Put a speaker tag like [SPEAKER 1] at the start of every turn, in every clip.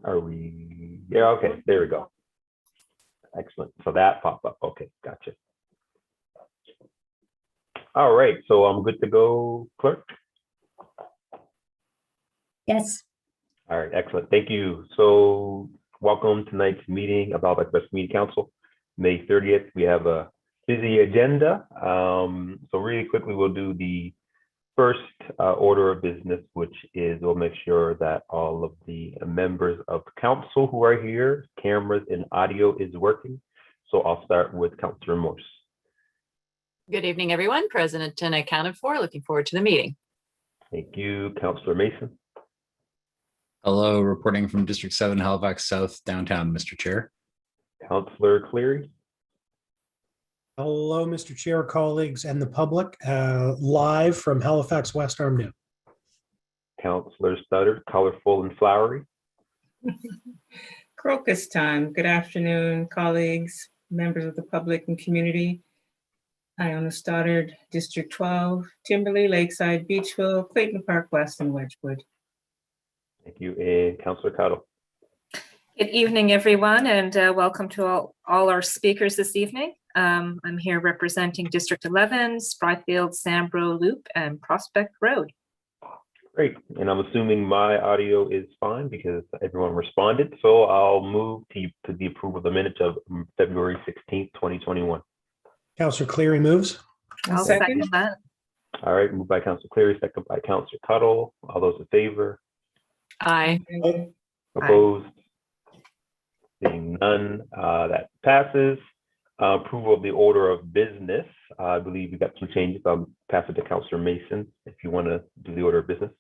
[SPEAKER 1] Are we? Yeah, okay, there we go. Excellent. So that popped up. Okay, gotcha. All right, so I'm good to go, clerk?
[SPEAKER 2] Yes.
[SPEAKER 1] All right, excellent. Thank you. So welcome to tonight's meeting of Halifax West Community Council, May 30th. We have a busy agenda. So really quickly, we'll do the first order of business, which is we'll make sure that all of the members of council who are here, cameras and audio is working. So I'll start with Councillor Morse.
[SPEAKER 3] Good evening, everyone. Present and accounted for. Looking forward to the meeting.
[SPEAKER 1] Thank you. Councillor Mason.
[SPEAKER 4] Hello, reporting from District 7, Halifax South, downtown, Mr. Chair.
[SPEAKER 1] Councillor Cleary.
[SPEAKER 5] Hello, Mr. Chair, colleagues, and the public, live from Halifax West Armdale.
[SPEAKER 1] Councillor Studdard, colorful and flowery.
[SPEAKER 6] Crocus time. Good afternoon, colleagues, members of the public and community. Iona Stoddard, District 12, Timberley, Lakeside, Beachville, Clayton Park West, and Wedgwood.
[SPEAKER 1] Thank you. And Councillor Cottle.
[SPEAKER 7] Good evening, everyone, and welcome to all our speakers this evening. I'm here representing District 11, Spryfield, Sambro Loop, and Prospect Road.
[SPEAKER 1] Great. And I'm assuming my audio is fine because everyone responded. So I'll move to the approval of the minutes of February 16th, 2021.
[SPEAKER 5] Councillor Cleary moves.
[SPEAKER 7] I'll second that.
[SPEAKER 1] All right, moved by Councillor Cleary, second by Councillor Cottle. All those in favor?
[SPEAKER 3] Aye.
[SPEAKER 1] Opposed? Seeing none, that passes. Approval of the order of business. I believe we got some changes. I'll pass it to Councillor Mason if you want to do the order of business.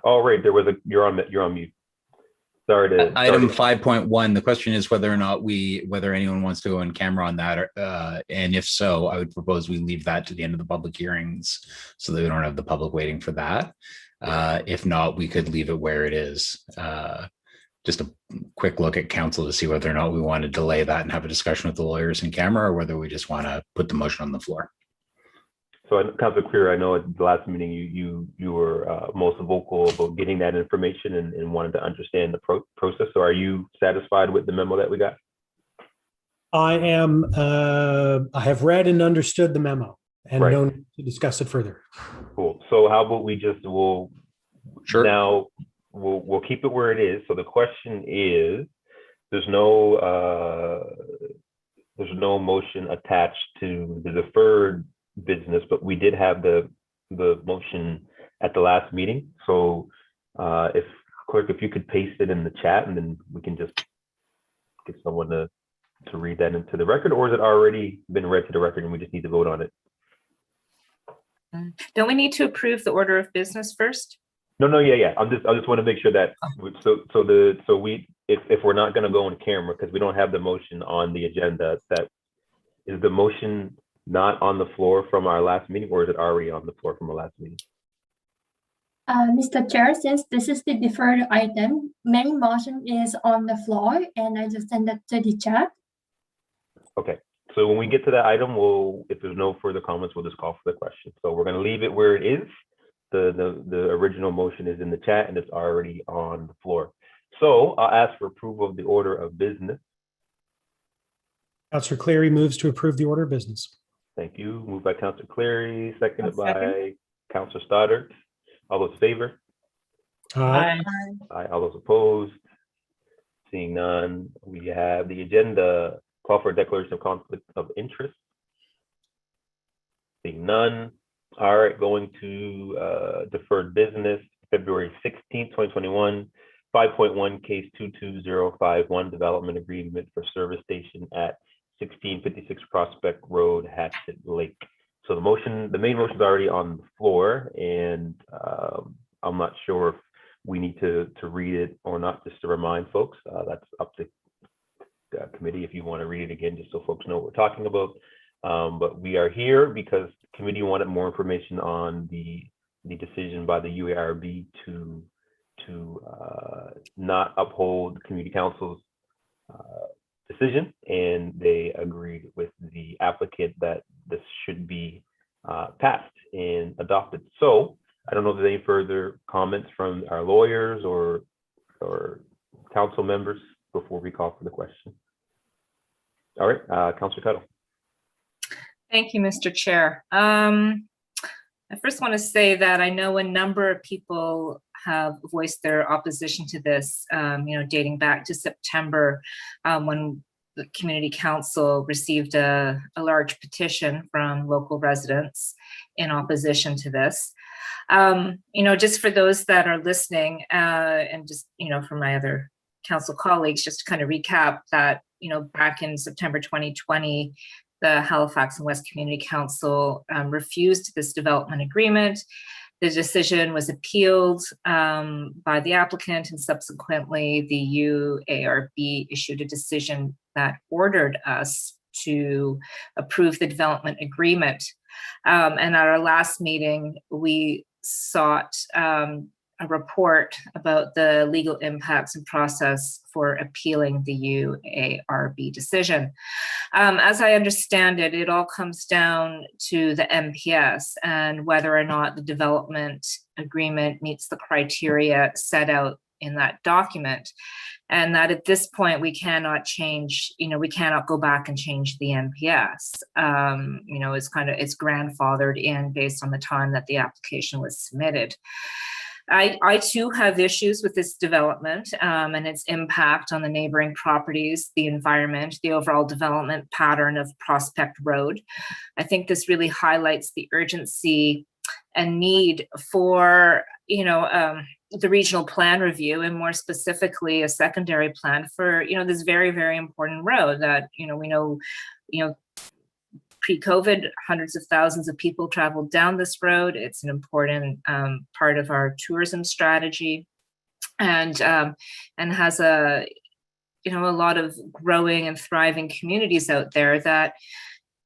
[SPEAKER 1] All right, you're on mute. Sorry to
[SPEAKER 4] Item 5.1. The question is whether or not whether anyone wants to go in camera on that, and if so, I would propose we leave that to the end of the public hearings so that we don't have the public waiting for that. If not, we could leave it where it is. Just a quick look at council to see whether or not we want to delay that and have a discussion with the lawyers in camera, or whether we just want to put the motion on the floor.
[SPEAKER 1] So, Councillor Clear, I know at the last meeting you were most vocal about getting that information and wanted to understand the process. So, are you satisfied with the memo that we got?
[SPEAKER 5] I am. I have read and understood the memo, and
[SPEAKER 1] Right.
[SPEAKER 5] no need to discuss it further.
[SPEAKER 1] Cool. So, how about we just
[SPEAKER 4] Sure.
[SPEAKER 1] now we'll keep it where it is. So the question is, there's no motion attached to the deferred business, but we did have the motion at the last meeting. So if clerk, if you could paste it in the chat, and then we can just get someone to read that into the record, or has it already been read to the record and we just need to vote on it?
[SPEAKER 7] Don't we need to approve the order of business first?
[SPEAKER 1] No, yeah. I just want to make sure that if we're not going to go on camera because we don't have the motion on the agenda, that is the motion not on the floor from our last meeting, or is it already on the floor from our last meeting?
[SPEAKER 2] Mr. Chair, since this is the deferred item, main motion is on the floor, and I just send that to the chat.
[SPEAKER 1] Okay. So when we get to that item, if there's no further comments, we'll just call for the question. So we're going to leave it where it is. The original motion is in the chat and it's already on the floor. So I'll ask for approval of the order of business.
[SPEAKER 5] Councillor Cleary moves to approve the order of business.
[SPEAKER 1] Thank you. Moved by Councillor Cleary, seconded
[SPEAKER 6] I'll second.
[SPEAKER 1] by Councillor Stoddard. All those in favor?
[SPEAKER 5] Aye.
[SPEAKER 1] Aye. All those opposed? Seeing none, we have the agenda. Call for a declaration of conflict of interest. Seeing none. All right, going to deferred business, February 16th, 2021, 5.1 case 22051, development agreement for service station at 1656 Prospect Road, Hatchet Lake. So the main motion is already on the floor, and I'm not sure if we need to read it or not, just to remind folks. That's up to the committee if you want to read it again, just so folks know what we're talking about. But we are here because the committee wanted more information on the decision by the UARB to not uphold the community council's decision, and they agreed with the applicant that this should be passed. and adopted. So I don't know if there's any further comments from our lawyers or council members before we call for the question. All right, Councillor Tuttle.
[SPEAKER 7] Thank you, Mr. Chair. I first want to say that I know a number of people have voiced their opposition to this, dating back to September, when the Community Council received a large petition from local residents in opposition to this. Just for those that are listening, and just, for my other council colleagues, just to kind of recap that, back in September 2020, the Halifax and West Community Council refused this development agreement. The decision was appealed by the applicant, and subsequently the UARB issued a decision that ordered us to approve the development agreement. And at our last meeting, we sought a report about the legal impacts and process for appealing the UARB decision. As I understand it, it all comes down to the MPS and whether or not the development agreement meets the criteria set out in that document. And that at this point, we cannot change, we cannot go back and change the MPS. It's grandfathered in based on the time that the application was submitted. I too have issues with this development and its impact on the neighboring properties, the environment, the overall development pattern of Prospect Road. I think this really highlights the urgency and need for, the regional plan review, and more specifically a secondary plan for, this very, very important road that, we know, pre-COVID, hundreds of thousands of people traveled down this road. It's an important part of our tourism strategy, and has a lot of growing and thriving communities out there that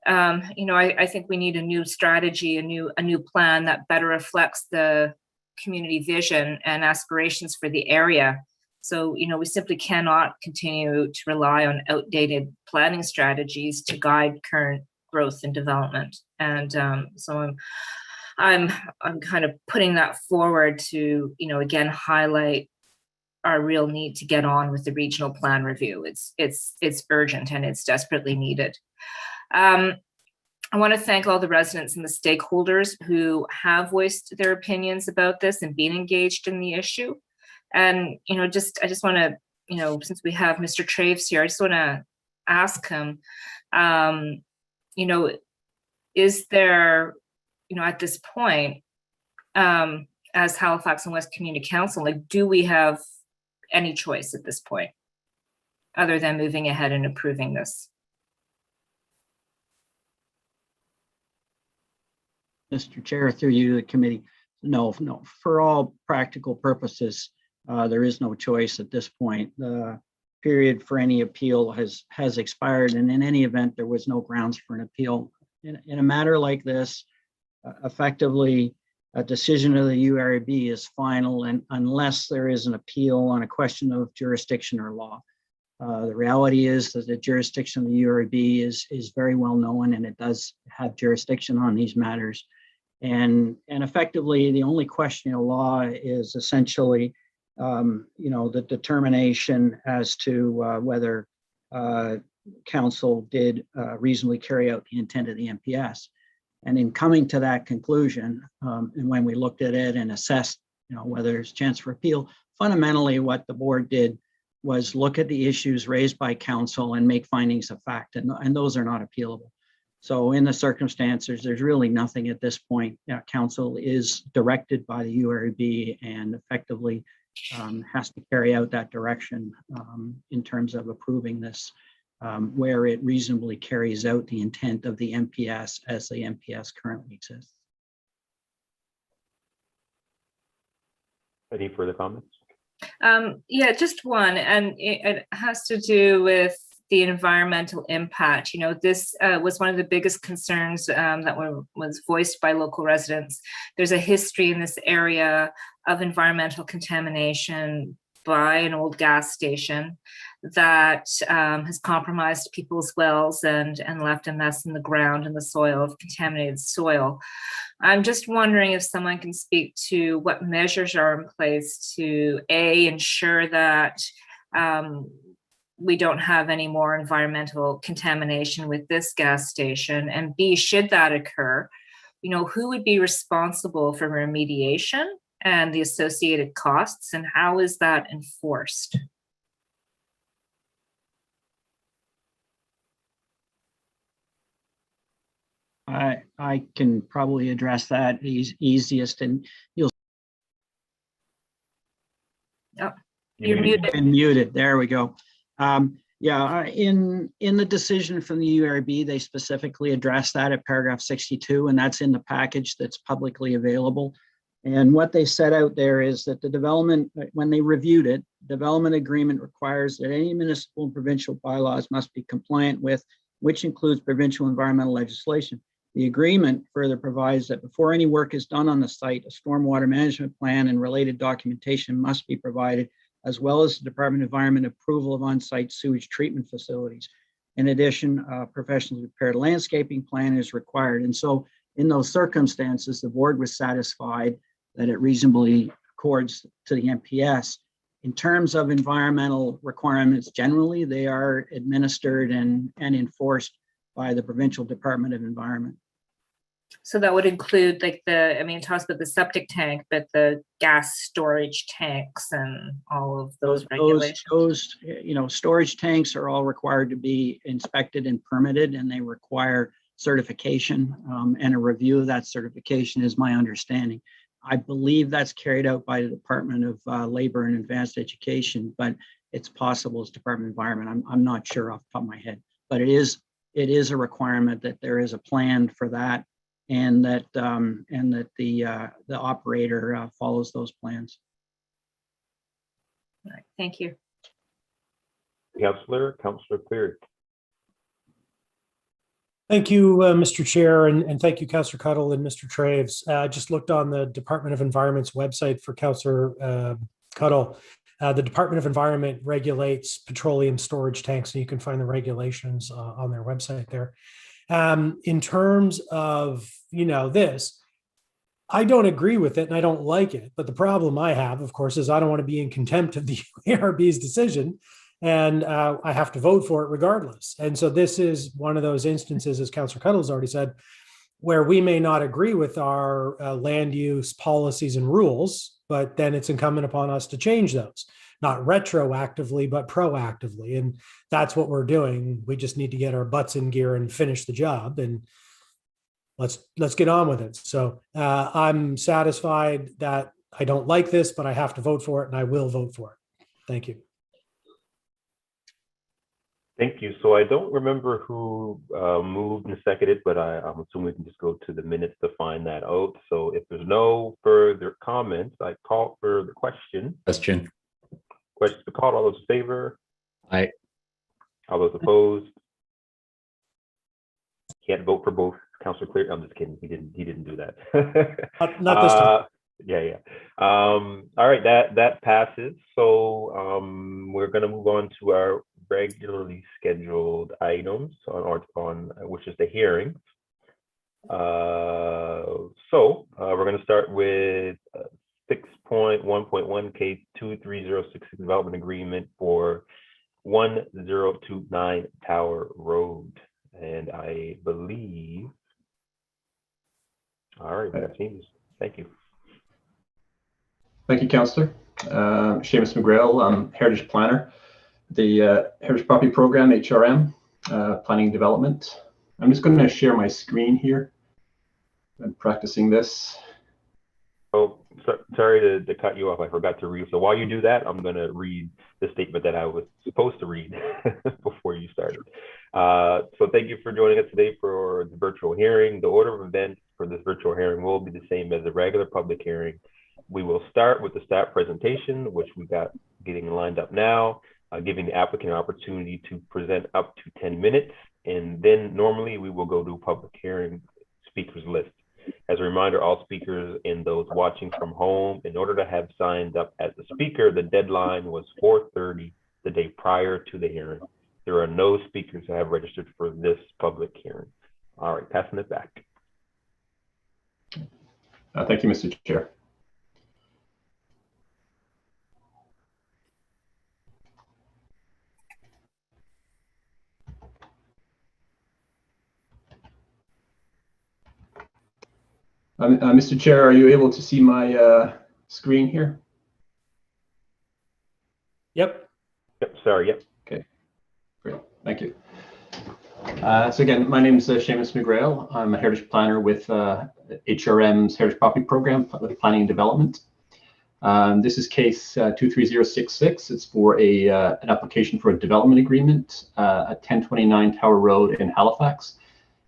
[SPEAKER 7] I think we need a new strategy, a new plan that better reflects the community vision and aspirations for the area. So, we simply cannot continue to rely on outdated planning strategies to guide current growth and development. And so I'm kind of putting that forward to, again, highlight our real need to get on with the regional plan review. It's urgent and it's desperately needed. I want to thank all the residents and the stakeholders who have voiced their opinions about this and been engaged in the issue. And, I just want to, since we have Mr. Traves here, I just want to ask him, is there, at this point, as Halifax and West Community Council, do we have any choice at this point other than moving ahead and approving this?
[SPEAKER 8] Mr. Chair, through you, the committee, no. For all practical purposes, there is no choice at this point. The period for any appeal has expired, and in any event, there was no grounds for an appeal. In a matter like this, effectively, a decision of the URB is final, and unless there is an appeal on a question of jurisdiction or law. The reality is that the jurisdiction of the URB is very well known, and it does have jurisdiction on these matters. And effectively, the only question of law is essentially, the determination as to whether council did reasonably carry out the intent of the MPS. And in coming to that conclusion, and when we looked at it and assessed, whether there's a chance for appeal, fundamentally what the board did was look at the issues raised by council and make findings of fact, and those are not appealable. So in the circumstances, there's really nothing at this point. Council is directed by the URB and effectively has to carry out that direction in terms of approving this, where it reasonably carries out the intent of the MPS as the MPS currently exists.
[SPEAKER 1] Any further comments?
[SPEAKER 7] Yeah, just one, and it has to do with the environmental impact. This was one of the biggest concerns that was voiced by local residents. There's a history in this area of environmental contamination, by an old gas station that has compromised people's wells and left a mess in the ground and the soil, of contaminated soil. I'm just wondering if someone can speak to what measures are in place to ensure that we don't have any more environmental contamination with this gas station, and B, should that occur, who would be responsible for remediation and the associated costs, and how is that enforced?
[SPEAKER 8] I can probably address that easiest, and you'll.
[SPEAKER 7] Oh, you're muted.
[SPEAKER 8] Been muted. There we go. Yeah, in the decision from the URB, they specifically address that at paragraph 62, and that's in the package that's publicly available. And what they set out there is that the development, when they reviewed it, development agreement requires that any municipal and provincial bylaws must be compliant with, which includes provincial environmental legislation. The agreement further provides that before any work is done on the site, a stormwater management plan and related documentation must be provided, as well as the Department of Environment approval of on-site sewage treatment facilities. In addition, a professionally prepared landscaping plan is required. And so in those circumstances, the board was satisfied that it reasonably accords to the MPS. In terms of environmental requirements, generally, they are administered and enforced by the Provincial Department of Environment.
[SPEAKER 7] So that would include it talks about the septic tank, but the gas storage tanks and all of those regulations.
[SPEAKER 8] Those, storage tanks are all required to be inspected and permitted, and they require certification and a review of that certification is my understanding. I believe that's carried out by the Department of Labor and Advanced Education, but it's possible it's Department of Environment. I'm not sure off the top of my head, but it is a requirement that there is a plan for that, and that the operator follows those plans.
[SPEAKER 7] All right, thank you.
[SPEAKER 1] Councillor Cleary.
[SPEAKER 5] Thank you, Mr. Chair, and thank you, Councillor Cuddle and Mr. Traves. I just looked on the Department of Environment's website for Councillor Cuddle. The Department of Environment regulates petroleum storage tanks, and you can find the regulations on their website there. In terms of, this, I don't agree with it and I don't like it. But the problem I have, of course, is I don't want to be in contempt of the ARB's decision. And I have to vote for it regardless. And so this is one of those instances, as Councillor Cuddle has already said, where we may not agree with our land use policies and rules, but then it's incumbent upon us to change those, not retroactively, but proactively. And that's what we're doing. We just need to get our butts in gear and finish the job, and let's get on with it. So I'm satisfied that I don't like this, but I have to vote for it, and I will vote for it. Thank you.
[SPEAKER 1] Thank you. So I don't remember who moved and seconded, but I'm assuming we can just go to the minutes to find that out. So if there's no further comments, I call for the question.
[SPEAKER 4] Question.
[SPEAKER 1] Question to call. All those in favor?
[SPEAKER 4] Aye.
[SPEAKER 1] All those opposed? Can't vote for both. Councillor Clear. I'm just kidding. He didn't do that.
[SPEAKER 5] Not this time.
[SPEAKER 1] Yeah. All right, that passes. So we're gonna move on to our regularly scheduled items on which is the hearings. So we're gonna start with 6.1.1 case 23066 development agreement for 1029 Tower Road, and I believe. All right, Seamus. Thank you.
[SPEAKER 9] Thank you, Councillor. Seamus McGrail, I'm Heritage Planner, the Heritage Property Program, HRM, Planning and Development. I'm just going to share my screen here. I'm practicing this.
[SPEAKER 1] Oh, sorry to cut you off. I forgot to read. So while you do that, I'm going to read the statement that I was supposed to read before you started. So thank you for joining us today for the virtual hearing. The order of events for this virtual hearing will be the same as the regular public hearing. We will start with the staff presentation, which we got getting lined up now, giving the applicant an opportunity to present up to 10 minutes. And then normally we will go to a public hearing speakers list. As a reminder, all speakers and those watching from home, in order to have signed up as a speaker, the deadline was 4:30 the day prior to the hearing. There are no speakers who have registered for this public hearing. All right, passing it back.
[SPEAKER 9] Thank you, Mr. Chair. Mr. Chair, are you able to see my screen here?
[SPEAKER 5] Yep.
[SPEAKER 1] Yep, sorry, yep.
[SPEAKER 9] Okay, great, thank you. So again, my name is Seamus McGrail. I'm a heritage planner with HRM's Heritage Property Program with Planning and Development. This is case 23066. It's for an application for a development agreement at 1029 Tower Road in Halifax.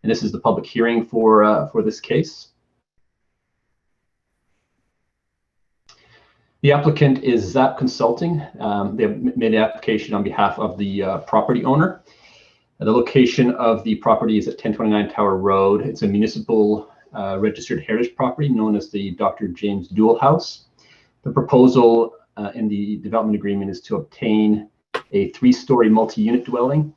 [SPEAKER 9] And this is the public hearing for this case. The applicant is Zap Consulting. They have made an application on behalf of the property owner. The location of the property is at 1029 Tower Road. It's a municipal registered heritage property known as the Dr. James Doull House. The proposal in the development agreement is to obtain a 3-story multi-unit dwelling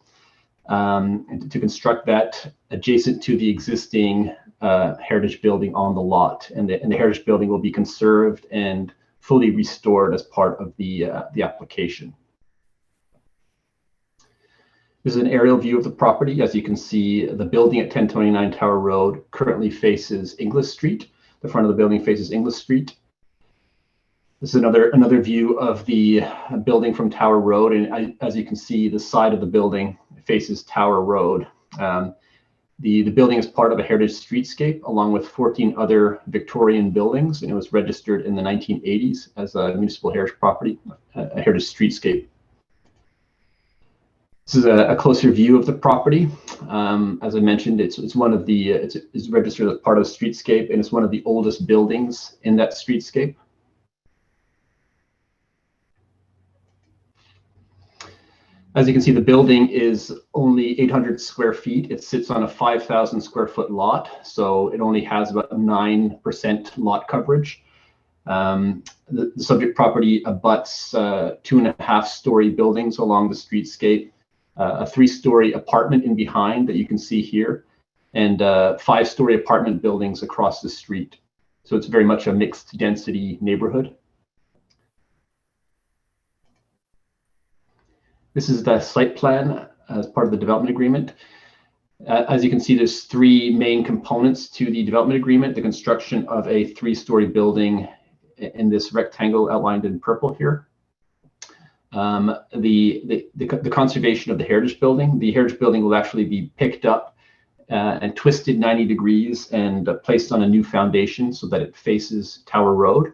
[SPEAKER 9] and to construct that adjacent to the existing heritage building on the lot. And the heritage building will be conserved and fully restored as part of the application. This is an aerial view of the property. As you can see, the building at 1029 Tower Road currently faces Inglis Street. The front of the building faces Inglis Street. This is another view of the building from Tower Road, and as you can see, the side of the building faces Tower Road. The building is part of a heritage streetscape along with 14 other Victorian buildings, and it was registered in the 1980s as a municipal heritage property, a heritage streetscape. This is a closer view of the property. As I mentioned, it's registered as part of a streetscape, and it's one of the oldest buildings in that streetscape. As you can see, the building is only 800 square feet. It sits on a 5,000 square foot lot, so it only has about 9% lot coverage. The subject property abuts 2.5-story buildings along the streetscape, a 3-story apartment in behind that you can see here, and 5-story apartment buildings across the street. So it's very much a mixed density neighborhood. This is the site plan as part of the development agreement. As you can see, there's 3 main components to the development agreement: the construction of a 3-story building in this rectangle outlined in purple here. The conservation of the heritage building. The heritage building will actually be picked up and twisted 90 degrees and placed on a new foundation so that it faces Tower Road.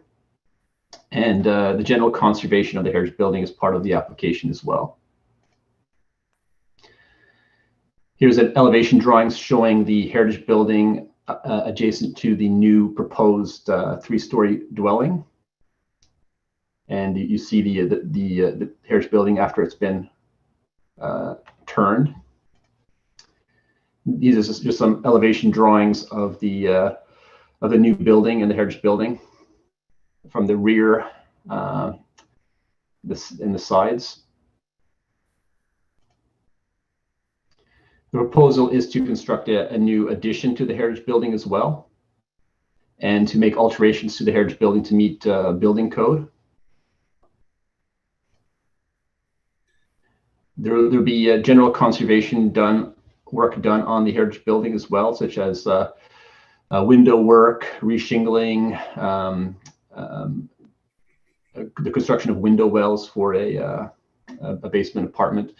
[SPEAKER 9] And the general conservation of the heritage building is part of the application as well. Here's an elevation drawings showing the heritage building adjacent to the new proposed 3-story dwelling. And you see the heritage building after it's been turned. These are just some elevation drawings of the new building and the heritage building from the rear, in the sides. The proposal is to construct a new addition to the heritage building as well, and to make alterations to the heritage building to meet building code. There'll be general conservation work done on the heritage building as well, such as window work, reshingling, the construction of window wells for a basement apartment.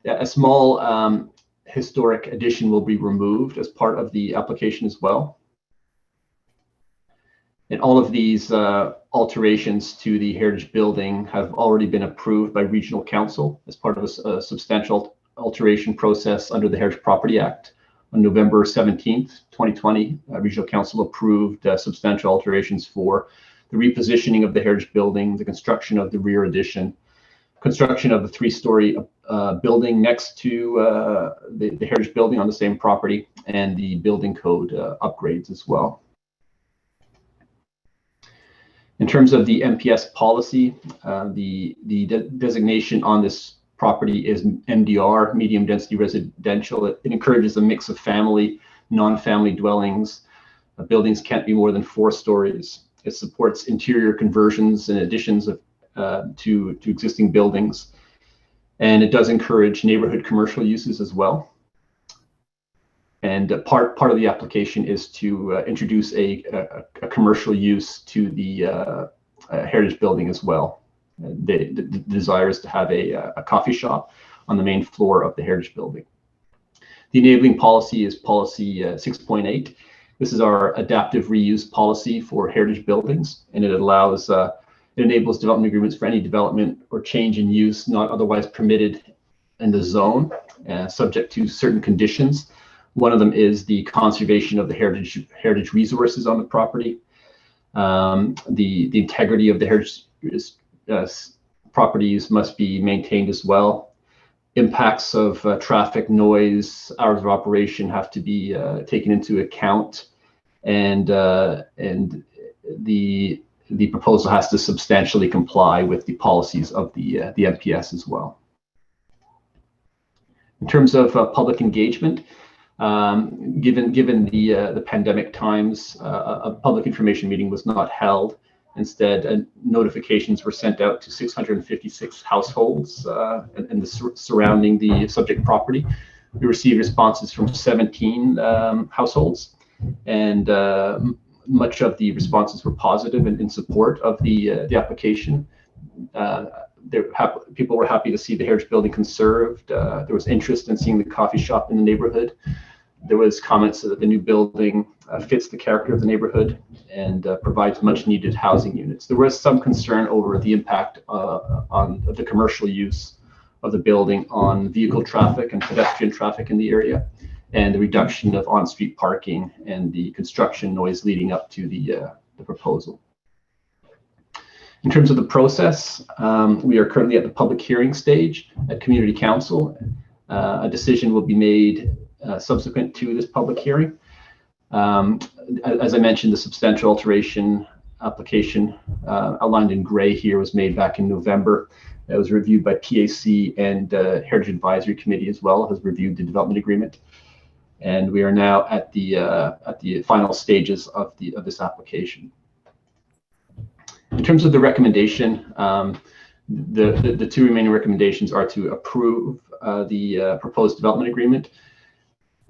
[SPEAKER 9] A small historic addition will be removed as part of the application as well. And all of these alterations to the heritage building have already been approved by Regional Council as part of a substantial alteration process under the Heritage Property Act. On November 17th, 2020, Regional Council approved substantial alterations for the repositioning of the heritage building, the construction of the rear addition, construction of the 3-story building next to the heritage building on the same property, and the building code upgrades as well. In terms of the MPS policy, the designation on this property is MDR, medium density residential. It encourages a mix of family, non-family dwellings. Buildings can't be more than 4 stories. It supports interior conversions and additions of, to existing buildings. And it does encourage neighborhood commercial uses as well. And part of the application is to introduce a commercial use to the heritage building as well. The desire is to have a coffee shop on the main floor of the heritage building. The enabling policy is policy 6.8. This is our adaptive reuse policy for heritage buildings, and it allows it enables development agreements for any development or change in use not otherwise permitted in the zone, subject to certain conditions. One of them is the conservation of the heritage resources on the property. The integrity of the heritage properties must be maintained as well. Impacts of traffic, noise, hours of operation have to be taken into account, and the proposal has to substantially comply with the policies of the MPS as well. In terms of public engagement, given the pandemic times, a public information meeting was not held. Instead, notifications were sent out to 656 households and surrounding the subject property. We received responses from 17 households, and much of the responses were positive and in support of the application. People were happy to see the heritage building conserved. There was interest in seeing the coffee shop in the neighborhood. There was comments that the new building fits the character of the neighborhood and provides much needed housing units. There was some concern over the impact on the commercial use of the building on vehicle traffic and pedestrian traffic in the area, and the reduction of on-street parking and the construction noise leading up to the proposal. In terms of the process, we are currently at the public hearing stage at Community Council. A decision will be made subsequent to this public hearing. As I mentioned, the substantial alteration application outlined in gray here was made back in November. It was reviewed by PAC, and Heritage Advisory Committee as well has reviewed the development agreement. And we are now at the final stages of this application. In terms of the recommendation, the 2 remaining recommendations are to approve the proposed development agreement.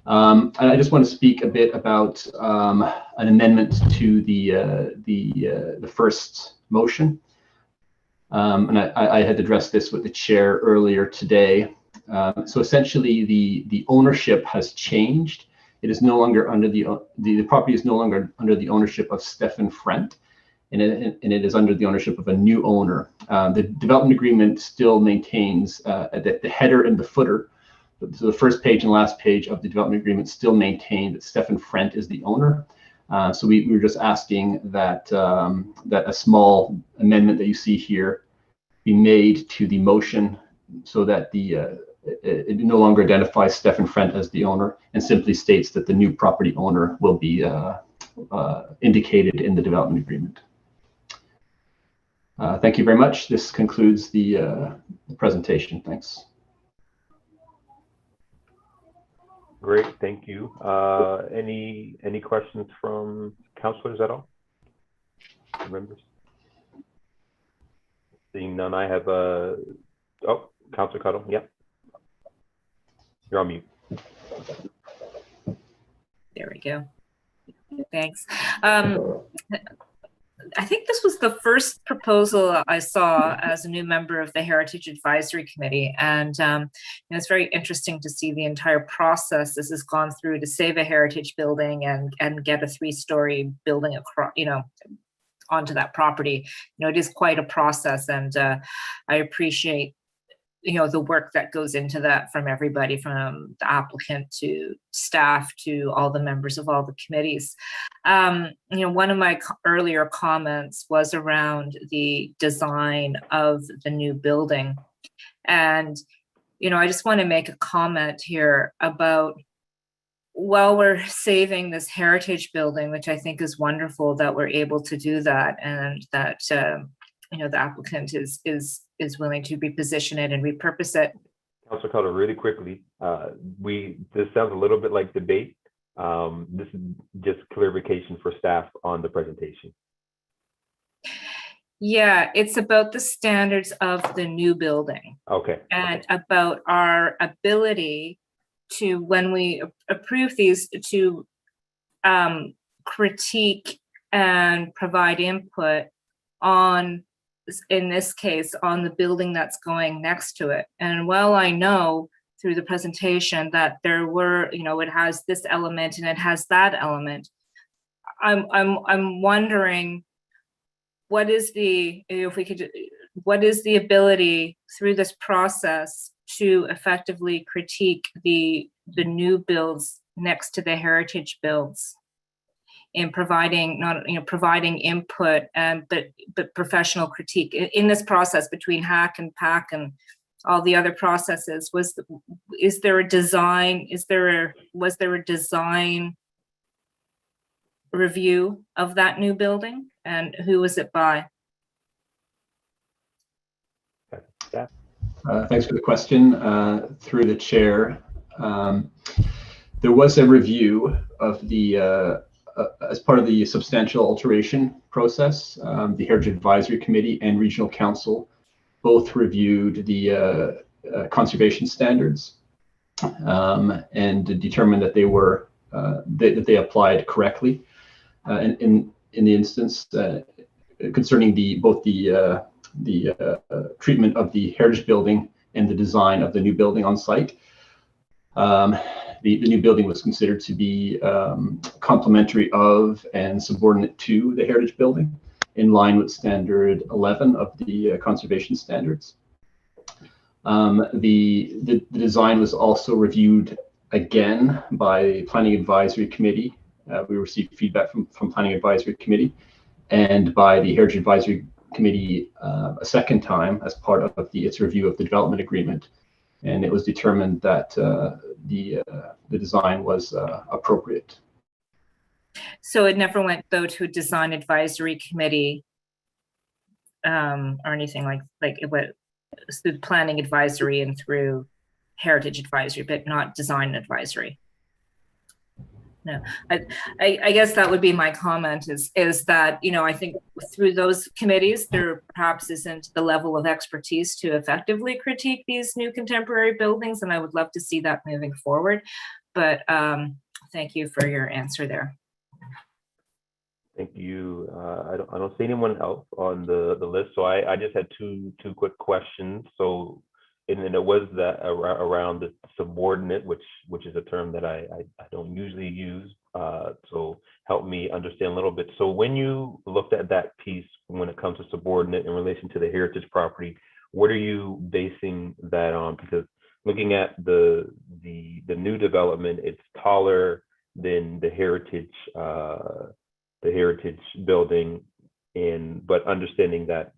[SPEAKER 9] And I just want to speak a bit about an amendment to the first motion. And I had addressed this with the chair earlier today. So essentially, the ownership has changed. It is no longer under the property is no longer under the ownership of Stefan Frent, and it is under the ownership of a new owner. The development agreement still maintains the header and the footer. So the first page and last page of the development agreement still maintain that Stefan Frent is the owner. So we were just asking that that a small amendment that you see here be made to the motion so that it no longer identifies Stefan Frent as the owner and simply states that the new property owner will be indicated in the development agreement. Thank you very much. This concludes the presentation. Thanks.
[SPEAKER 1] Great, thank you. Any questions from councilors at all? Members? Seeing none, I have Councilor Cuddle, yep. You're on mute.
[SPEAKER 7] There we go. Thanks. I think this was the first proposal I saw as a new member of the Heritage Advisory Committee, and it's very interesting to see the entire process this has gone through to save a heritage building and get a 3-story building across, onto that property. It is quite a process, and I appreciate the work that goes into that from everybody, from the applicant to staff to all the members of all the committees. One of my earlier comments was around the design of the new building. And, I just want to make a comment here about while we're saving this heritage building, which I think is wonderful that we're able to do that, and that you know, the applicant is willing to reposition it and repurpose it.
[SPEAKER 1] Councilor Cutter, really quickly, this sounds a little bit like debate. This is just clarification for staff on the presentation.
[SPEAKER 7] Yeah, it's about the standards of the new building.
[SPEAKER 1] Okay.
[SPEAKER 7] And about our ability to, when we approve these, to critique and provide input on, in this case, on the building that's going next to it. And while I know through the presentation that there were, you know, it has this element and it has that element, I'm wondering, what is the, if we could, what is the ability through this process to effectively critique the new builds next to the heritage builds, in providing, not, you know, providing input and but professional critique in this process between HAC and PAC and all the other processes? Was there a design? Was there a design review of that new building, and who was it by?
[SPEAKER 9] Thanks for the question. Through the chair, there was a review of the as part of the substantial alteration process. The Heritage Advisory Committee and Regional Council both reviewed the conservation standards and determined that they were that they applied correctly. In the instance concerning both the treatment of the heritage building and the design of the new building on site. The new building was considered to be complementary of and subordinate to the heritage building, in line with standard 11 of the conservation standards. The design was also reviewed again by Planning Advisory Committee. We received feedback from Planning Advisory Committee and by the Heritage Advisory Committee a second time as part of its review of the development agreement, and it was determined that the design was appropriate.
[SPEAKER 7] So it never went, though, to a design advisory committee or anything like it went through planning advisory and through heritage advisory, but not design advisory. No, I guess that would be my comment is that, you know, I think through those committees, there perhaps isn't the level of expertise to effectively critique these new contemporary buildings, and I would love to see that moving forward. But thank you for your answer there.
[SPEAKER 1] Thank you. I don't see anyone else on the list, so I just had two quick questions. So, and it was that around the subordinate, which is a term that I don't usually use. So help me understand a little bit. So when you looked at that piece, when it comes to subordinate in relation to the heritage property, what are you basing that on? Because looking at the new development, it's taller than the heritage building, but understanding that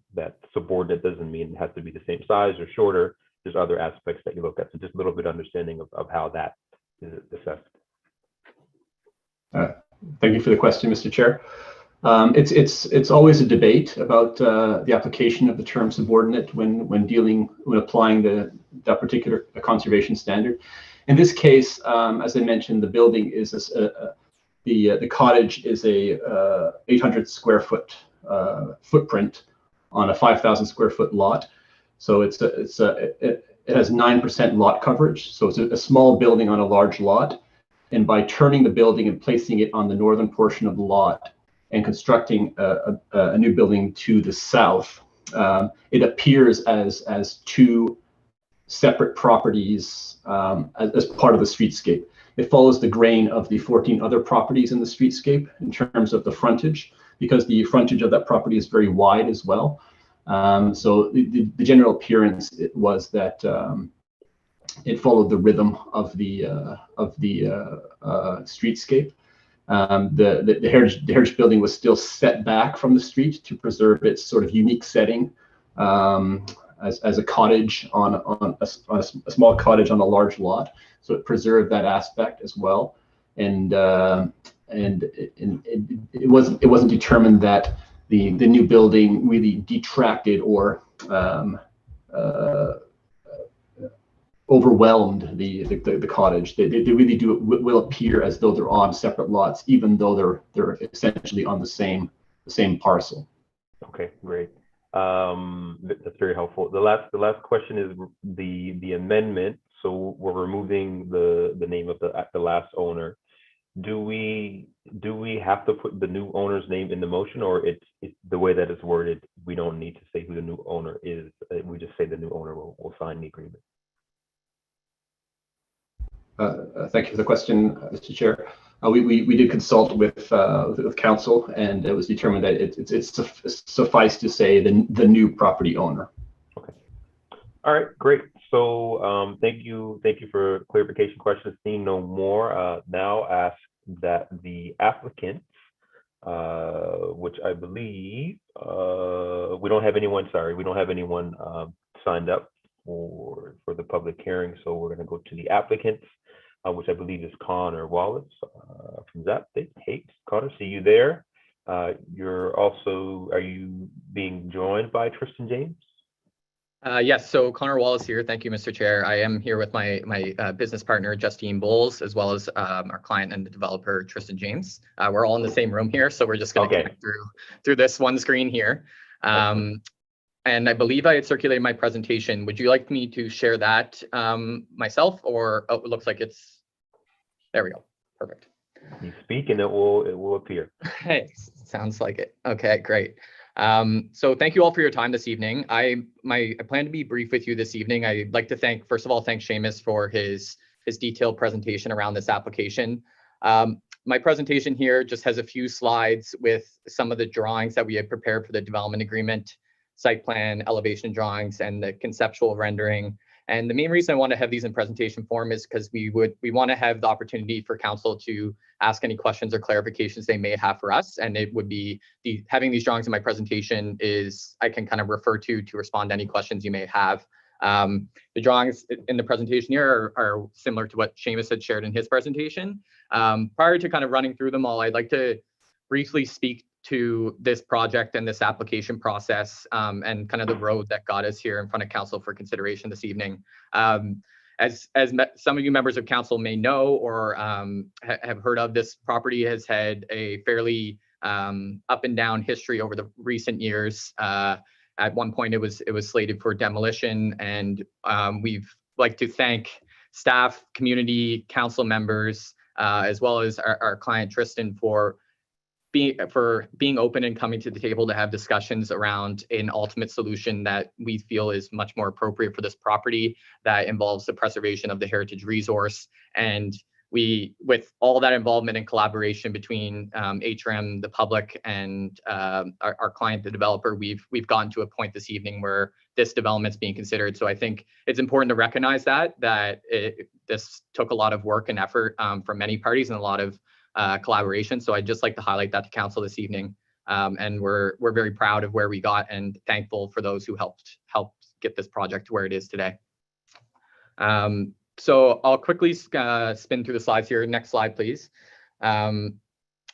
[SPEAKER 1] subordinate doesn't mean it has to be the same size or shorter. There's other aspects that you look at. So just a little bit of understanding of how that is assessed.
[SPEAKER 9] Thank you for the question, Mr. Chair. It's always a debate about the application of the term subordinate when applying that particular conservation standard. In this case, as I mentioned, the building is the cottage is a 800 square foot footprint on a 5,000 square foot lot. So it has 9% lot coverage. So it's a small building on a large lot. And by turning the building and placing it on the northern portion of the lot and constructing a new building to the south, it appears as two separate properties as part of the streetscape. It follows the grain of the 14 other properties in the streetscape in terms of the frontage, because the frontage of that property is very wide as well. So the general appearance was that it followed the rhythm of the streetscape. The heritage building was still set back from the street to preserve its sort of unique setting as a cottage on a small cottage on a large lot. So it preserved that aspect as well. it wasn't determined that the new building really detracted or overwhelmed the cottage. They really will appear as though they're on separate lots, even though they're essentially on the same parcel.
[SPEAKER 1] Okay, great. That's very helpful. The last question is the amendment. So we're removing the name of the last owner. Do we have to put the new owner's name in the motion, or it's the way that it's worded? We don't need to say who the new owner is. We just say the new owner will sign the agreement.
[SPEAKER 9] Thank you for the question, Mr. Chair. We did consult with council, and it was determined that it's suffice to say the new property owner.
[SPEAKER 1] Okay. All right, great. So thank you for clarification questions. Seeing no more, now ask that the applicants, which I believe we don't have anyone. Sorry, we don't have anyone signed up for the public hearing. So we're going to go to the applicants, which I believe is Connor Wallace from Zaptic. Hey, Connor, see you there. Are you being joined by Tristan James?
[SPEAKER 10] Yes, so Connor Wallace here. Thank you, Mr. Chair. I am here with my business partner, Justine Bowles, as well as our client and the developer, Tristan James. We're all in the same room here, so we're just going to connect through this one screen here. And I believe I had circulated my presentation. Would you like me to share that myself, or it looks like it's, there we go. Perfect.
[SPEAKER 1] You speak and it will appear.
[SPEAKER 10] Hey, sounds like it. Okay, great. So thank you all for your time this evening. I plan to be brief with you this evening. I'd like to first of all, thank Seamus for his detailed presentation around this application. My presentation here just has a few slides with some of the drawings that we had prepared for the development agreement, site plan, elevation drawings, and the conceptual rendering. And the main reason I want to have these in presentation form is because we want to have the opportunity for council to ask any questions or clarifications they may have for us. And it would be having these drawings in my presentation is I can kind of refer to respond to any questions you may have. The drawings in the presentation here are similar to what Seamus had shared in his presentation. Prior to kind of running through them all, I'd like to briefly speak to this project and this application process and kind of the road that got us here in front of council for consideration this evening. As some of you members of council may know or have heard of, this property has had a fairly up and down history over the recent years. At one point, it was slated for demolition, and we've like to thank staff, community, council members, as well as our client Tristan for being open and coming to the table to have discussions around an ultimate solution that we feel is much more appropriate for this property that involves the preservation of the heritage resource. And with all that involvement and collaboration between HRM, the public, and our client, the developer, we've gotten to a point this evening where this development's being considered. So I think it's important to recognize that this took a lot of work and effort from many parties and a lot of collaboration. So I'd just like to highlight that to council this evening. And we're very proud of where we got and thankful for those who helped get this project to where it is today. So I'll quickly spin through the slides here. Next slide, please.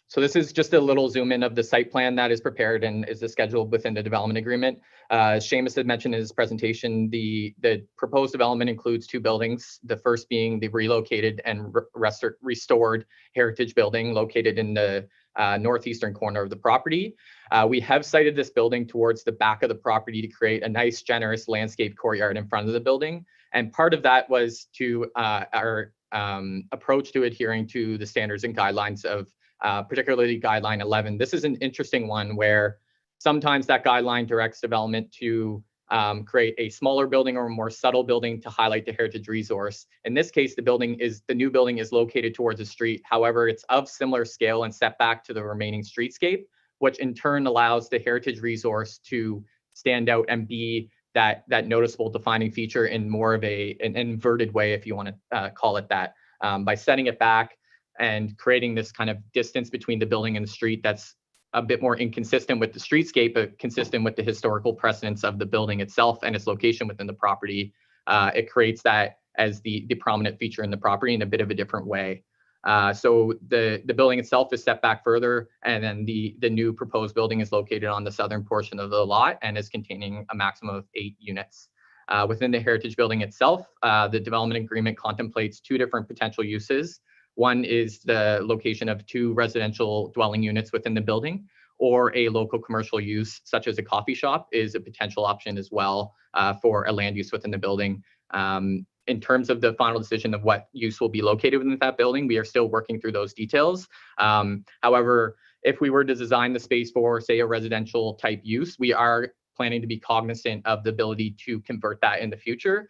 [SPEAKER 10] So this is just a little zoom in of the site plan that is prepared and is scheduled within the development agreement. Seamus had mentioned in his presentation, the proposed development includes two buildings, the first being the relocated and restored heritage building located in the northeastern corner of the property. We have sited this building towards the back of the property to create a nice, generous landscape courtyard in front of the building. And part of that was to our approach to adhering to the standards and guidelines of particularly guideline 11. This is an interesting one where sometimes that guideline directs development to create a smaller building or a more subtle building to highlight the heritage resource. In this case, the new building is located towards the street. However, it's of similar scale and setback to the remaining streetscape, which in turn allows the heritage resource to stand out and be that noticeable defining feature in more of an inverted way, if you want to call it that, by setting it back and creating this kind of distance between the building and the street that's a bit more inconsistent with the streetscape, but consistent with the historical precedence of the building itself and its location within the property. It creates that as the prominent feature in the property in a bit of a different way. So the building itself is set back further, and then the new proposed building is located on the southern portion of the lot and is containing a maximum of 8 units. Within the heritage building itself, the development agreement contemplates 2 different potential uses. One is the location of 2 residential dwelling units within the building, or a local commercial use such as a coffee shop is a potential option as well for a land use within the building. In terms of the final decision of what use will be located within that building, we are still working through those details. However, if we were to design the space for, say, a residential type use, we are planning to be cognizant of the ability to convert that in the future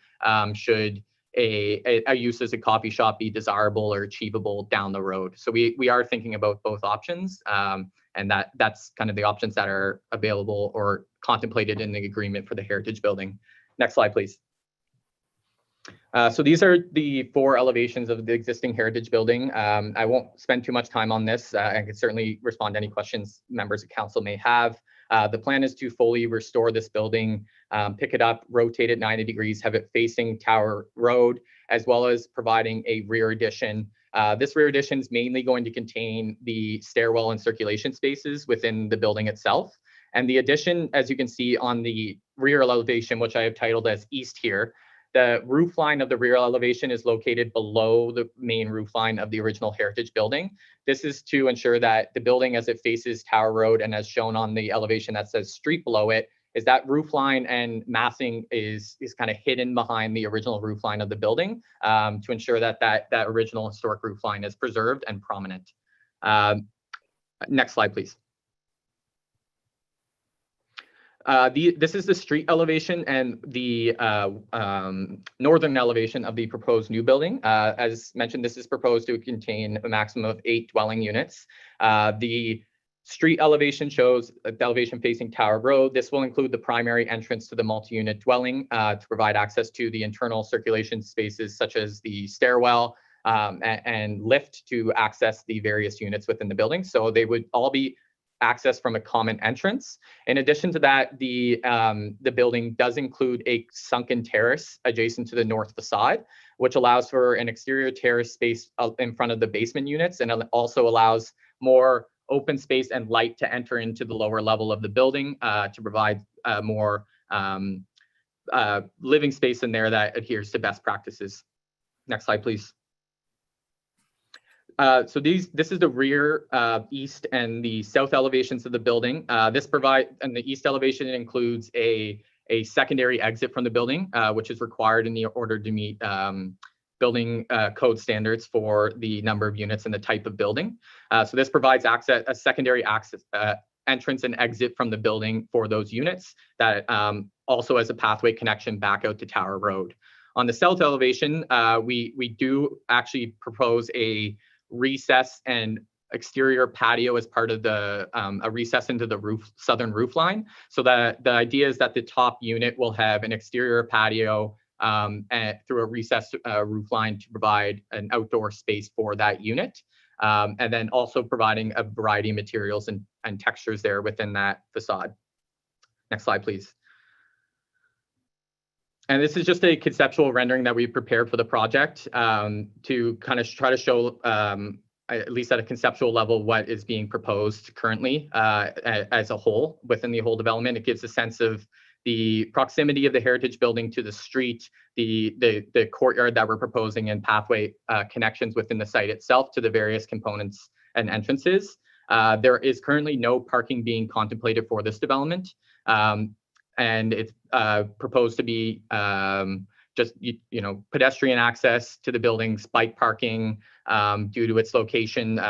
[SPEAKER 10] should a use as a coffee shop be desirable or achievable down the road. So we are thinking about both options, and that's kind of the options that are available or contemplated in the agreement for the heritage building. Next slide, please. So these are the 4 elevations of the existing heritage building. I won't spend too much time on this. I can certainly respond to any questions members of council may have. The plan is to fully restore this building, pick it up, rotate it 90 degrees, have it facing Tower Road, as well as providing a rear addition. This rear addition is mainly going to contain the stairwell and circulation spaces within the building itself. And the addition, as you can see on the rear elevation, which I have titled as East here, the roof line of the rear elevation is located below the main roof line of the original heritage building. This is to ensure that the building, as it faces Tower Road and as shown on the elevation that says street below it, is that roof line and massing is kind of hidden behind the original roof line of the building to ensure that that original historic roof line is preserved and prominent. Next slide, please. This is the street elevation and the northern elevation of the proposed new building. As mentioned, this is proposed to contain a maximum of 8 dwelling units. The street elevation shows the elevation facing Tower Road. This will include the primary entrance to the multi-unit dwelling to provide access to the internal circulation spaces such as the stairwell and lift to access the various units within the building. So they would all be access from a common entrance. In addition to that, the building does include a sunken terrace adjacent to the north facade, which allows for an exterior terrace space in front of the basement units, and also allows more open space and light to enter into the lower level of the building to provide more living space in there that adheres to best practices. Next slide, please. So this is the rear, east, and the south elevations of the building. And the east elevation includes a secondary exit from the building, which is required in the order to meet building code standards for the number of units and the type of building. So this provides a secondary access entrance and exit from the building for those units that also has a pathway connection back out to Tower Road. On the south elevation, we do actually propose a recess and exterior patio as part of the a recess into the southern roof line. So that the idea is that the top unit will have an exterior patio through a recessed roof line to provide an outdoor space for that unit. And then also providing a variety of materials and textures there within that facade. Next slide, please. And this is just a conceptual rendering that we prepared for the project to kind of try to show, at least at a conceptual level, what is being proposed currently as a whole within the whole development. It gives a sense of the proximity of the heritage building to the street, the courtyard that we're proposing, and pathway connections within the site itself to the various components and entrances. There is currently no parking being contemplated for this development. And it's proposed to be just pedestrian access to the building's bike parking. Due to its location,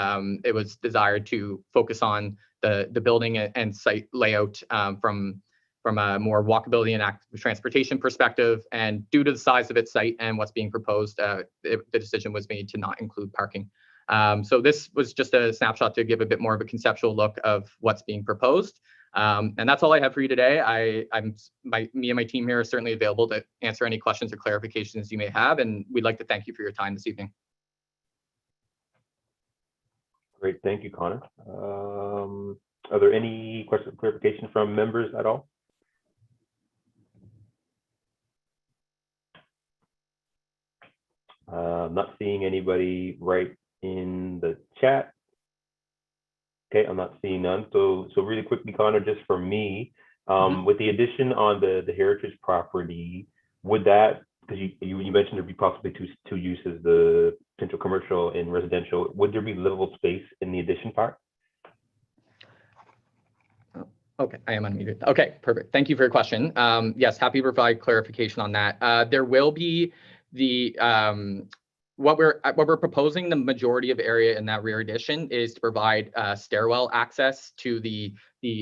[SPEAKER 10] it was desired to focus on the building and site layout from a more walkability and active transportation perspective. And due to the size of its site and what's being proposed, the decision was made to not include parking. So this was just a snapshot to give a bit more of a conceptual look of what's being proposed. And that's all I have for you today. Me and my team here are certainly available to answer any questions or clarifications you may have, and we'd like to thank you for your time this evening.
[SPEAKER 1] Great, thank you, Connor. Are there any questions or clarification from members at all? I'm not seeing anybody right in the chat? Okay, I'm not seeing none. So really quickly, Connor, just for me, with the addition on the heritage property, would that, because you mentioned there'd be possibly two uses, the potential commercial and residential, would there be livable space in the addition part?
[SPEAKER 10] Okay, I am unmuted. Okay, perfect. Thank you for your question. Yes, happy to provide clarification on that. There will be the what we're proposing. The majority of area in that rear addition is to provide stairwell access to the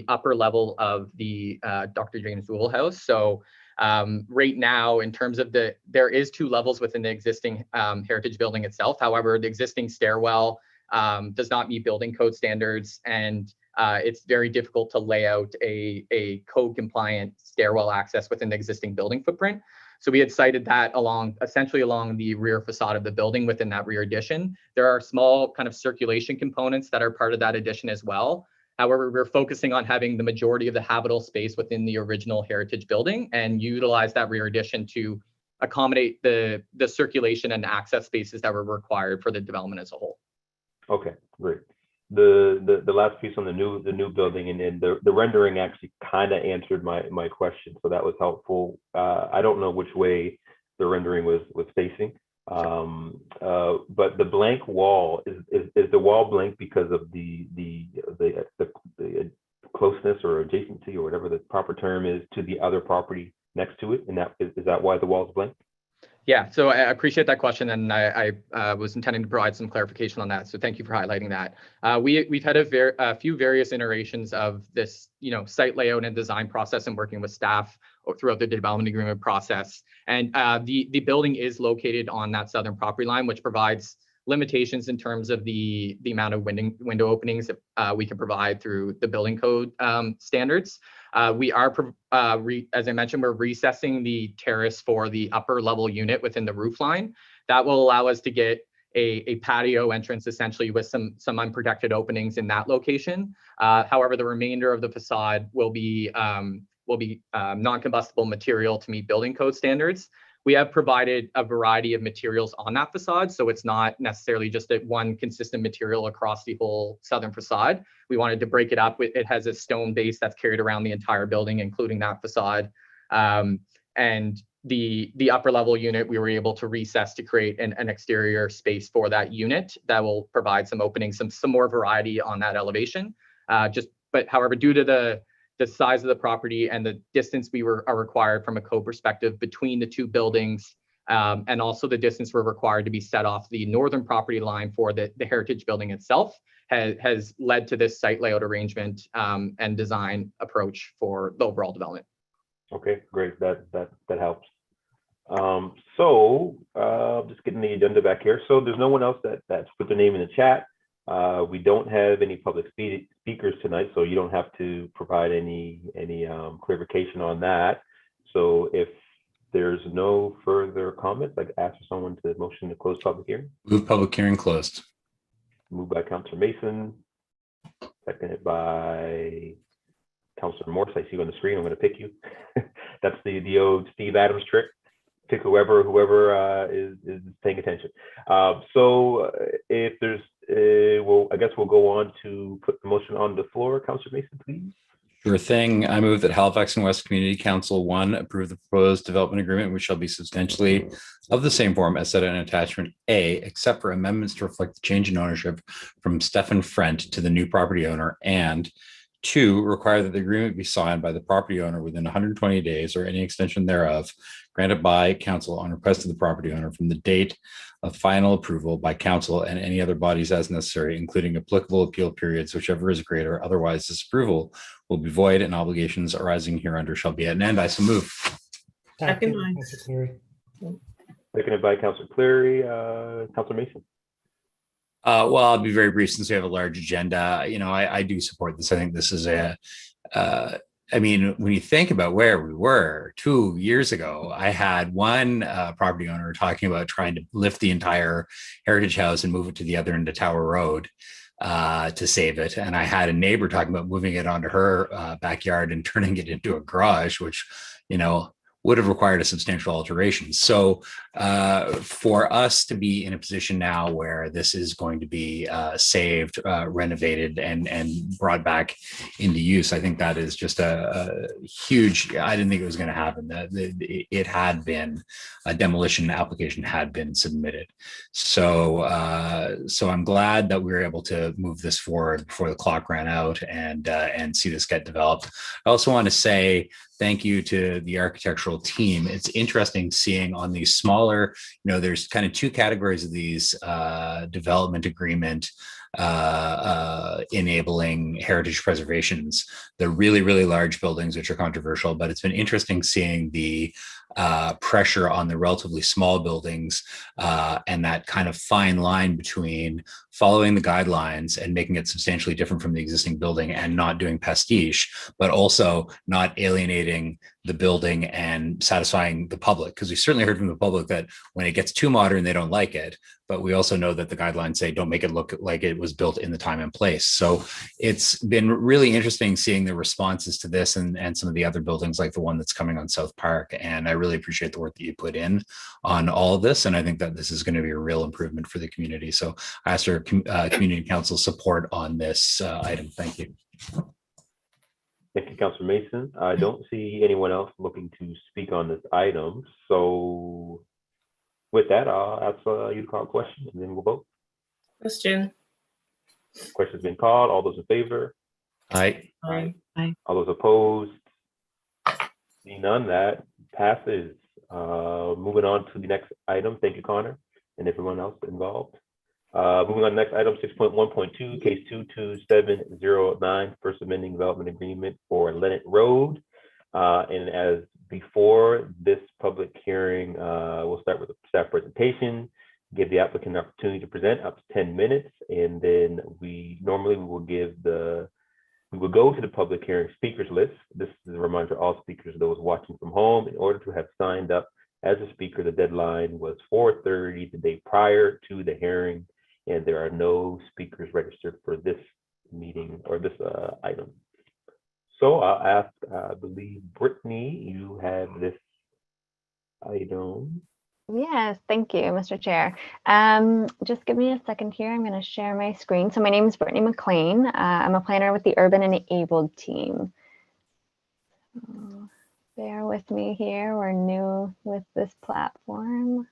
[SPEAKER 10] upper level of the Dr. James Doull house. So right now, in terms of there is 2 levels within the existing heritage building itself. However, the existing stairwell does not meet building code standards, and it's very difficult to lay out a code compliant stairwell access within the existing building footprint. So we had cited that essentially along the rear facade of the building within that rear addition. There are small kind of circulation components that are part of that addition as well. However, we're focusing on having the majority of the habitable space within the original heritage building and utilize that rear addition to accommodate the circulation and access spaces that were required for the development as a whole.
[SPEAKER 1] Okay, great. The last piece on the new building, and then the rendering actually kind of answered my question, so that was helpful. I don't know which way the rendering was facing, but the blank wall is the wall blank because of the closeness or adjacency or whatever the proper term is to the other property next to it, and is that why the wall is blank?
[SPEAKER 10] Yeah, so I appreciate that question, and I was intending to provide some clarification on that. So thank you for highlighting that. We've had a few various iterations of this, site layout and design process, and working with staff throughout the development agreement process. And the building is located on that southern property line, which provides limitations in terms of the amount of window openings that we can provide through the building code standards. We are, as I mentioned, we're recessing the terrace for the upper level unit within the roof line. That will allow us to get a patio entrance essentially with some unprotected openings in that location. However, the remainder of the facade will be non-combustible material to meet building code standards. We have provided a variety of materials on that facade, so it's not necessarily just one consistent material across the whole southern facade. We wanted to break it up. It has a stone base that's carried around the entire building, including that facade. And the upper level unit, we were able to recess to create an exterior space for that unit that will provide some openings, some more variety on that elevation. But however, due to the size of the property and the distance are required from a code perspective between the 2 buildings, and also the distance we're required to be set off the northern property line for the heritage building itself, has led to this site layout arrangement and design approach for the overall development.
[SPEAKER 1] Okay, great. That helps. So just getting the agenda back here. So there's no one else that's put their name in the chat. We don't have any public speakers tonight, so you don't have to provide any clarification on that. So if there's no further comments, I'd ask for someone to motion to close public hearing.
[SPEAKER 4] Move public hearing closed.
[SPEAKER 1] Moved by Councillor Mason, seconded by Councillor Morse. I see you on the screen. I'm going to pick you. That's the old Steve Adams trick. Pick whoever is paying attention. So if there's, I guess we'll go on to put the motion on the floor. Councillor Mason, please.
[SPEAKER 4] Sure thing. I move that Halifax and West Community Council 1 approve the proposed development agreement, which shall be substantially of the same form as set in attachment A, except for amendments to reflect the change in ownership from Stefan Frent to the new property owner, and 2, require that the agreement be signed by the property owner within 120 days or any extension thereof, granted by council on request of the property owner from the date of final approval by council and any other bodies as necessary, including applicable appeal periods, whichever is greater. Otherwise, this approval will be void and obligations arising hereunder shall be at an end. I so move.
[SPEAKER 6] Second.
[SPEAKER 1] Seconded by Councillor Cleary. Councillor Mason.
[SPEAKER 4] Well, I'll be very brief since we have a large agenda. I do support this. I think this is when you think about where we were 2 years ago, I had one property owner talking about trying to lift the entire heritage house and move it to the other end of Tower Road to save it. And I had a neighbor talking about moving it onto her backyard and turning it into a garage, which, would have required a substantial alteration. So for us to be in a position now where this is going to be saved, renovated, and brought back into use, I think that is just a huge, I didn't think it was going to happen. It had been, a demolition application had been submitted. So so I'm glad that we were able to move this forward before the clock ran out and see this get developed. I also want to say thank you to the architectural team. It's interesting seeing on these smaller, there's kind of two categories of these development agreement enabling heritage preservations. The really, really large buildings, which are controversial, but it's been interesting seeing the pressure on the relatively small buildings and that kind of fine line between following the guidelines and making it substantially different from the existing building and not doing pastiche, but also not alienating the building and satisfying the public. Because we certainly heard from the public that when it gets too modern, they don't like it. But we also know that the guidelines say don't make it look like it was built in the time and place. So it's been really interesting seeing the responses to this and some of the other buildings like the one that's coming on South Park. And I really appreciate the work that you put in on all of this. And I think that this is going to be a real improvement for the community. So I ask our community council support on this item. Thank you.
[SPEAKER 1] Thank you, Councilor Mason. I don't see anyone else looking to speak on this item. So with that, I'll ask you to call a question and then we'll vote.
[SPEAKER 6] Question.
[SPEAKER 1] Question's been called. All those in favor?
[SPEAKER 4] Aye.
[SPEAKER 6] Aye.
[SPEAKER 1] All those opposed? Seeing none, that passes. Moving on to the next item. Thank you, Connor, and everyone else involved. Moving on to the next item, 6.1.2, case 22709, first amending development agreement for Lennet Road. And as before this public hearing, we'll start with a staff presentation, give the applicant an opportunity to present up to 10 minutes, and then we will go to the public hearing speakers list. This is a reminder to all speakers, those watching from home, in order to have signed up as a speaker, the deadline was 4:30 the day prior to the hearing, and there are no speakers registered for this meeting or this item. So I'll ask, I believe, Brittany, you have this item.
[SPEAKER 11] Yes, thank you, Mr. Chair. Just give me a second here. I'm going to share my screen. So my name is Brittany McLean. I'm a planner with the Urban and Abled team. So bear with me here. We're new with this platform.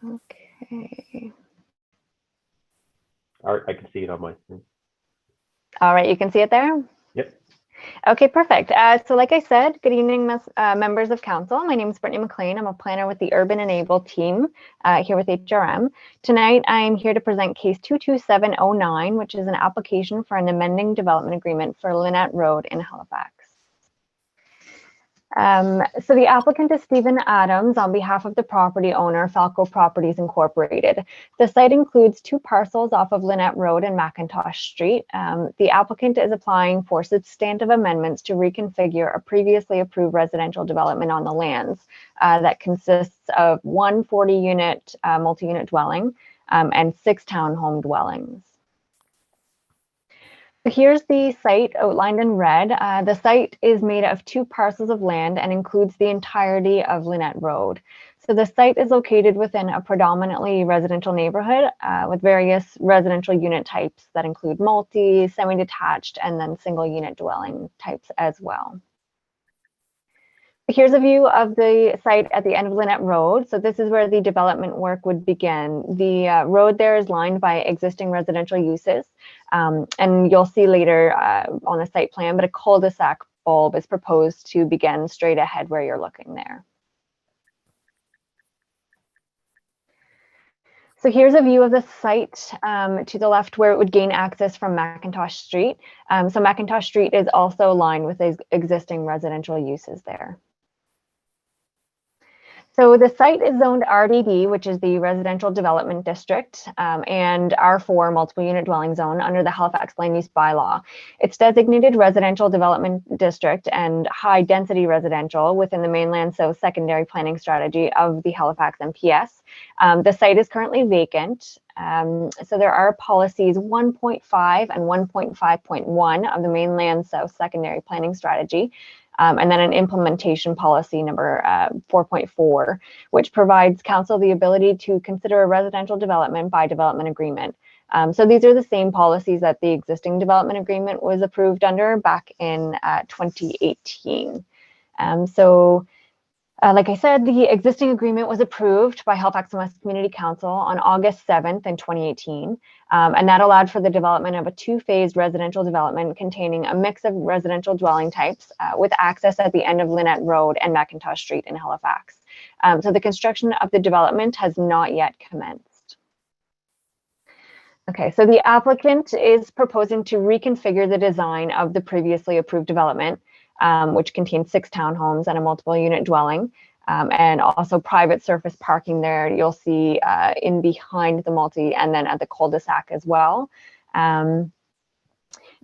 [SPEAKER 11] Okay.
[SPEAKER 1] All right, I can see it on my screen.
[SPEAKER 11] All right, you can see it there?
[SPEAKER 1] Yep.
[SPEAKER 11] Okay, perfect. So like I said, good evening, members of council. My name is Brittany McLean. I'm a planner with the Urban and Abled team here with HRM. Tonight, I'm here to present case 22709, which is an application for an amending development agreement for Lynette Road in Halifax. So the applicant is Stephen Adams on behalf of the property owner, Falco Properties Incorporated. The site includes 2 parcels off of Lynette Road and McIntosh Street. The applicant is applying for substantive amendments to reconfigure a previously approved residential development on the lands that consists of 1 40-unit multi-unit dwelling and 6 townhome dwellings. Here's the site outlined in red. The site is made of 2 parcels of land and includes the entirety of Lynette Road. So the site is located within a predominantly residential neighborhood with various residential unit types that include multi, semi-detached, and then single unit dwelling types as well. Here's a view of the site at the end of Lynette Road. So this is where the development work would begin. The road there is lined by existing residential uses. And you'll see later on the site plan, but a cul-de-sac bulb is proposed to begin straight ahead where you're looking there. So here's a view of the site to the left where it would gain access from McIntosh Street. So McIntosh Street is also lined with existing residential uses there. So the site is zoned RDD, which is the Residential Development District, and R4 Multiple Unit Dwelling Zone under the Halifax Land Use Bylaw. It's designated Residential Development District and High Density Residential within the Mainland South Secondary Planning Strategy of the Halifax MPS. The site is currently vacant, So there are policies 1.5 and 1.5.1 of the Mainland South Secondary Planning Strategy, and then an implementation policy number 4.4, which provides council the ability to consider a residential development by development agreement. So these are the same policies that the existing development agreement was approved under back in 2018. Like I said, the existing agreement was approved by Halifax and West Community Council on August 7th in 2018, and that allowed for the development of a two-phased residential development containing a mix of residential dwelling types with access at the end of Lynette Road and McIntosh Street in Halifax. So the construction of the development has not yet commenced. Okay, so the applicant is proposing to reconfigure the design of the previously approved development, which contains 6 townhomes and a multiple unit dwelling, and also private surface parking there. You'll see in behind the multi and then at the cul-de-sac as well.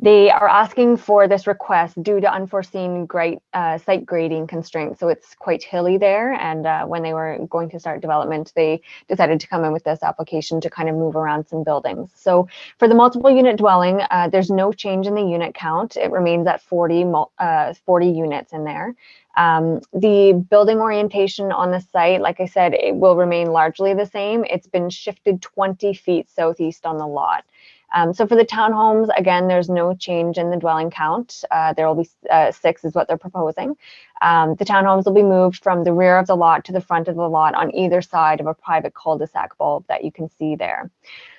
[SPEAKER 11] They are asking for this request due to unforeseen site grading constraints. So it's quite hilly there. And when they were going to start development, they decided to come in with this application to kind of move around some buildings. So for the multiple unit dwelling, there's no change in the unit count. It remains at 40 units in there. The building orientation on the site, like I said, it will remain largely the same. It's been shifted 20 feet southeast on the lot. So for the townhomes, again, there's no change in the dwelling count. There will be 6 is what they're proposing. The townhomes will be moved from the rear of the lot to the front of the lot on either side of a private cul-de-sac bulb that you can see there.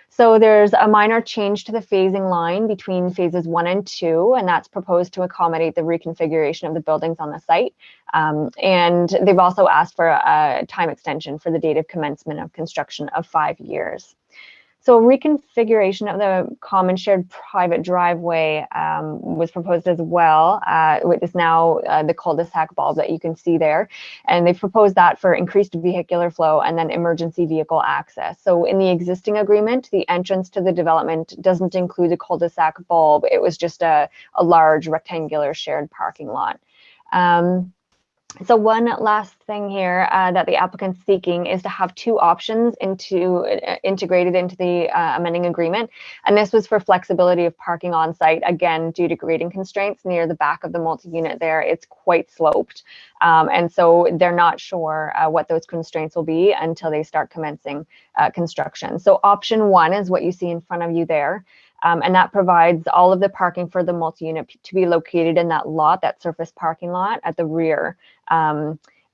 [SPEAKER 11] So there's a minor change to the phasing line between phases 1 and 2, and that's proposed to accommodate the reconfiguration of the buildings on the site. And they've also asked for a time extension for the date of commencement of construction of 5 years. So reconfiguration of the common shared private driveway was proposed as well, which is now the cul-de-sac bulb that you can see there. And they've proposed that for increased vehicular flow and then emergency vehicle access. So in the existing agreement, the entrance to the development doesn't include the cul-de-sac bulb. It was just a large rectangular shared parking lot. So one last thing here that the applicant's seeking is to have 2 options integrated into the amending agreement. And this was for flexibility of parking on site, again, due to grading constraints near the back of the multi-unit there. It's quite sloped. And so they're not sure what those constraints will be until they start commencing construction. So option 1 is what you see in front of you there. And that provides all of the parking for the multi-unit to be located in that lot, that surface parking lot at the rear.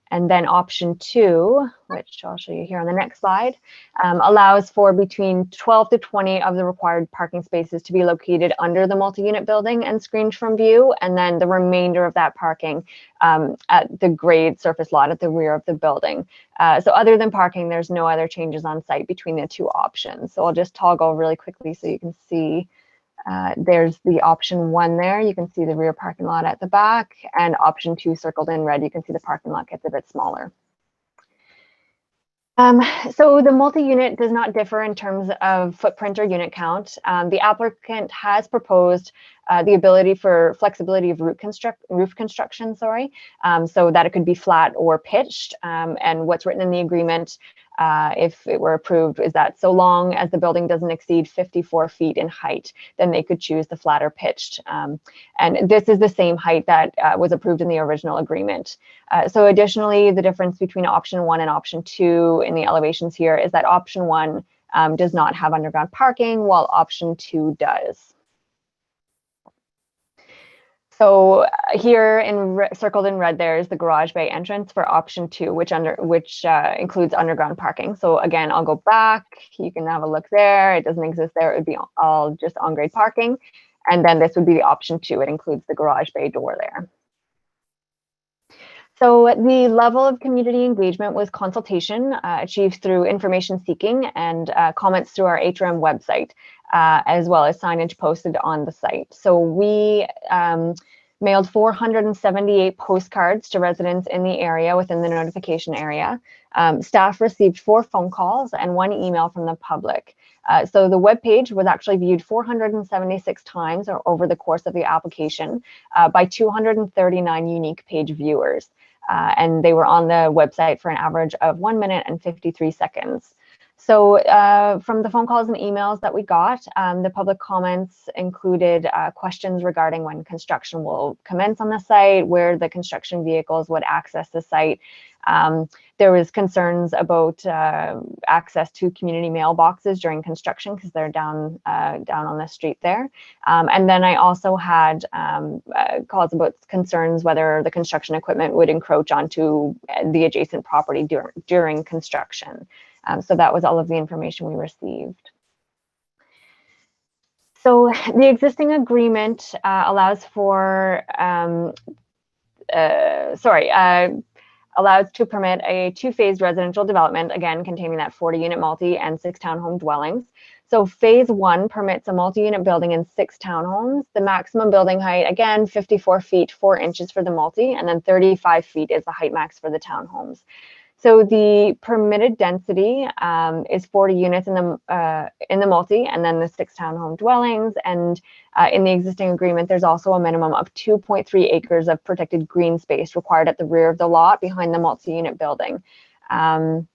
[SPEAKER 11] And then option 2, which I'll show you here on the next slide, allows for between 12 to 20 of the required parking spaces to be located under the multi-unit building and screened from view, and then the remainder of that parking at the grade surface lot at the rear of the building. So other than parking, there's no other changes on site between the 2 options. So I'll just toggle really quickly so you can see. There's the option 1 there. You can see the rear parking lot at the back, and option 2 circled in red. You can see the parking lot gets a bit smaller. So the multi-unit does not differ in terms of footprint or unit count. The applicant has proposed the ability for flexibility of roof construction, so that it could be flat or pitched. And what's written in the agreement, if it were approved, is that so long as the building doesn't exceed 54 feet in height, then they could choose the flat or pitched. And this is the same height that was approved in the original agreement. So additionally, the difference between option 1 and option 2 in the elevations here is that option 1 does not have underground parking, while option 2 does. So here circled in red, there is the garage bay entrance for option 2, which includes underground parking. So again, I'll go back. You can have a look there. It doesn't exist there. It would be all just on-grade parking. And then this would be the option 2. It includes the garage bay door there. So the level of community engagement was consultation achieved through information seeking and comments through our HRM website, as well as signage posted on the site. So we mailed 478 postcards to residents in the area within the notification area. Staff received 4 phone calls and 1 email from the public. So the webpage was actually viewed 476 times over the course of the application by 239 unique page viewers. And they were on the website for an average of 1 minute and 53 seconds. So from the phone calls and emails that we got, the public comments included questions regarding when construction will commence on the site, where the construction vehicles would access the site. There was concerns about access to community mailboxes during construction because they're down on the street there. And then I also had calls about concerns whether the construction equipment would encroach onto the adjacent property during construction. So that was all of the information we received. So the existing agreement allows for, allows to permit a two-phase residential development, again, containing that 40-unit multi and 6 townhome dwellings. So phase 1 permits a multi-unit building and 6 townhomes. The maximum building height, again, 54 feet, 4 inches for the multi, and then 35 feet is the height max for the townhomes. So the permitted density is 40 units in the multi, and then the 6 townhome dwellings. And in the existing agreement, there's also a minimum of 2.3 acres of protected green space required at the rear of the lot behind the multi-unit building. And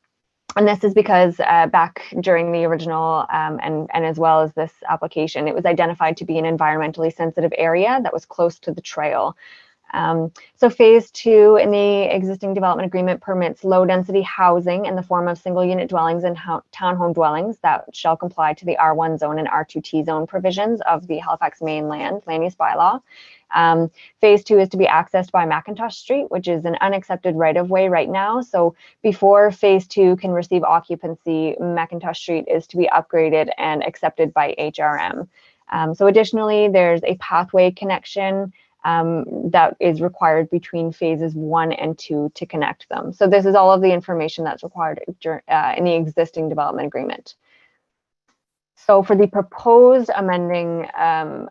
[SPEAKER 11] this is because back during the original and as well as this application, it was identified to be an environmentally sensitive area that was close to the trail. So phase 2 in the existing development agreement permits low density housing in the form of single unit dwellings and townhome dwellings that shall comply to the R1 zone and R2T zone provisions of the Halifax mainland land use bylaw. Phase 2 is to be accessed by McIntosh Street, which is an unaccepted right of way right now. So before phase 2 can receive occupancy, McIntosh Street is to be upgraded and accepted by HRM. So additionally, there's a pathway connection that is required between phases 1 and 2 to connect them. So this is all of the information that's required in the existing development agreement. So for the proposed amending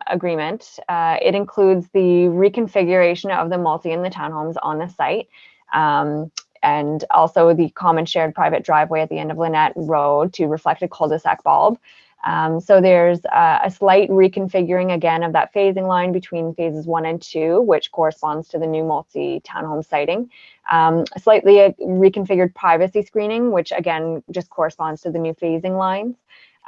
[SPEAKER 11] agreement, it includes the reconfiguration of the multi and the townhomes on the site, and also the common shared private driveway at the end of Lynette Road to reflect a cul-de-sac bulb. So there's a slight reconfiguring again of that phasing line between phases 1 and 2, which corresponds to the new multi-townhome siting. Slightly reconfigured privacy screening, which again just corresponds to the new phasing lines.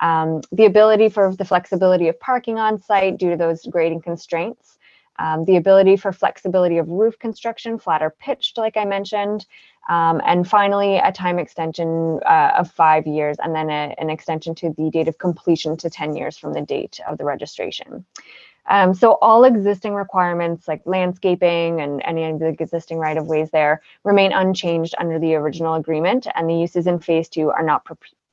[SPEAKER 11] The ability for the flexibility of parking on site due to those grading constraints. The ability for flexibility of roof construction, flatter pitched, like I mentioned. And finally, a time extension of 5 years, and then an extension to the date of completion to 10 years from the date of the registration. So all existing requirements like landscaping and any of the existing right-of-ways there remain unchanged under the original agreement, and the uses in phase 2 are not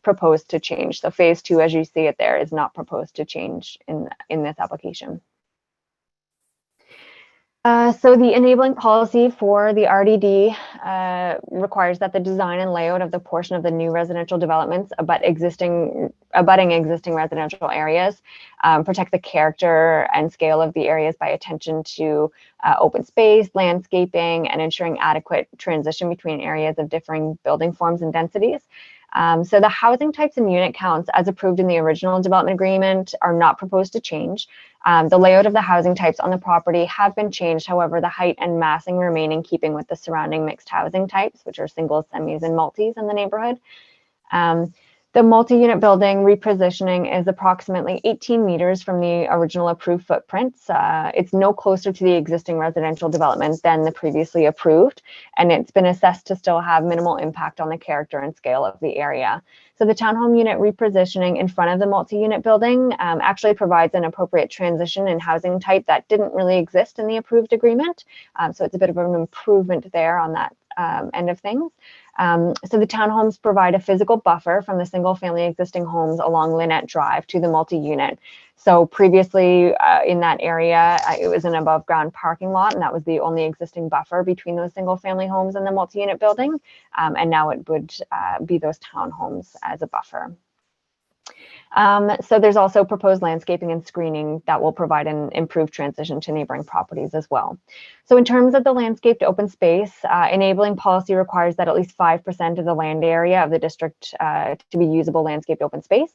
[SPEAKER 11] proposed to change. So phase 2, as you see it there, is not proposed to change in this application. So the enabling policy for the RDD requires that the design and layout of the portion of the new residential developments abutting existing residential areas protect the character and scale of the areas by attention to open space, landscaping, and ensuring adequate transition between areas of differing building forms and densities. So the housing types and unit counts as approved in the original development agreement are not proposed to change. The layout of the housing types on the property have been changed. However, the height and massing remain in keeping with the surrounding mixed housing types, which are singles, semis, and multis in the neighborhood. The multi-unit building repositioning is approximately 18 meters from the original approved footprints. It's no closer to the existing residential development than the previously approved, and it's been assessed to still have minimal impact on the character and scale of the area. So the townhome unit repositioning in front of the multi-unit building actually provides an appropriate transition in housing type that didn't really exist in the approved agreement. So it's a bit of an improvement there on that end of things. So the townhomes provide a physical buffer from the single family existing homes along Lynette Drive to the multi-unit. So previously in that area, it was an above ground parking lot, and that was the only existing buffer between those single family homes and the multi-unit building. And now it would be those townhomes as a buffer. So there's also proposed landscaping and screening that will provide an improved transition to neighboring properties as well. So in terms of the landscaped open space, enabling policy requires that at least 5% of the land area of the district to be usable landscaped open space.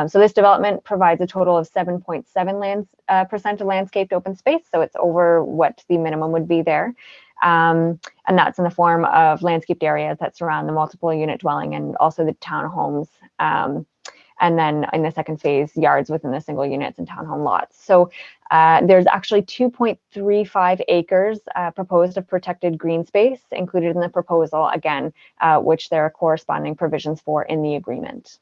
[SPEAKER 11] So this development provides a total of 7.7% of landscaped open space. So it's over what the minimum would be there. And that's in the form of landscaped areas that surround the multiple unit dwelling and also the townhomes. And then in the second phase, yards within the single units and townhome lots. So there's actually 2.35 acres proposed of protected green space included in the proposal, again, which there are corresponding provisions for in the agreement.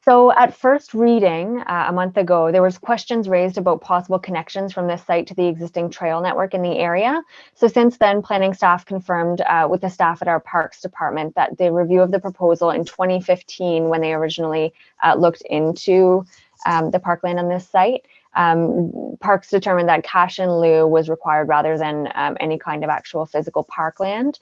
[SPEAKER 11] So at first reading a month ago, there was questions raised about possible connections from this site to the existing trail network in the area. So since then, planning staff confirmed with the staff at our Parks Department that the review of the proposal in 2015, when they originally looked into the parkland on this site, Parks determined that cash in lieu was required rather than any kind of actual physical parkland.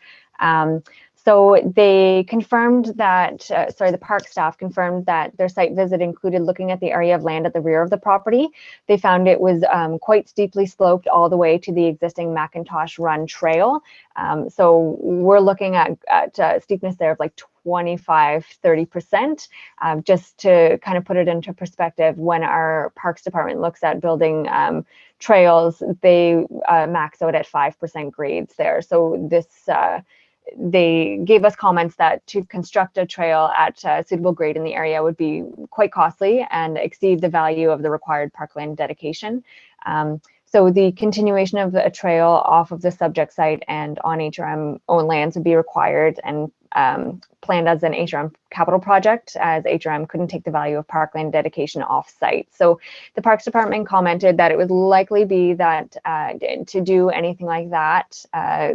[SPEAKER 11] So they confirmed that, the park staff confirmed that their site visit included looking at the area of land at the rear of the property. They found it was quite steeply sloped all the way to the existing Macintosh Run Trail. So we're looking at steepness there of like 25–30%. Just to kind of put it into perspective, when our Parks Department looks at building trails, they max out at 5% grades there. So this they gave us comments that to construct a trail at a suitable grade in the area would be quite costly and exceed the value of the required parkland dedication. So the continuation of a trail off of the subject site and on HRM owned lands would be required and planned as an HRM capital project, as HRM couldn't take the value of parkland dedication off site. So the Parks Department commented that it would likely be that to do anything like that,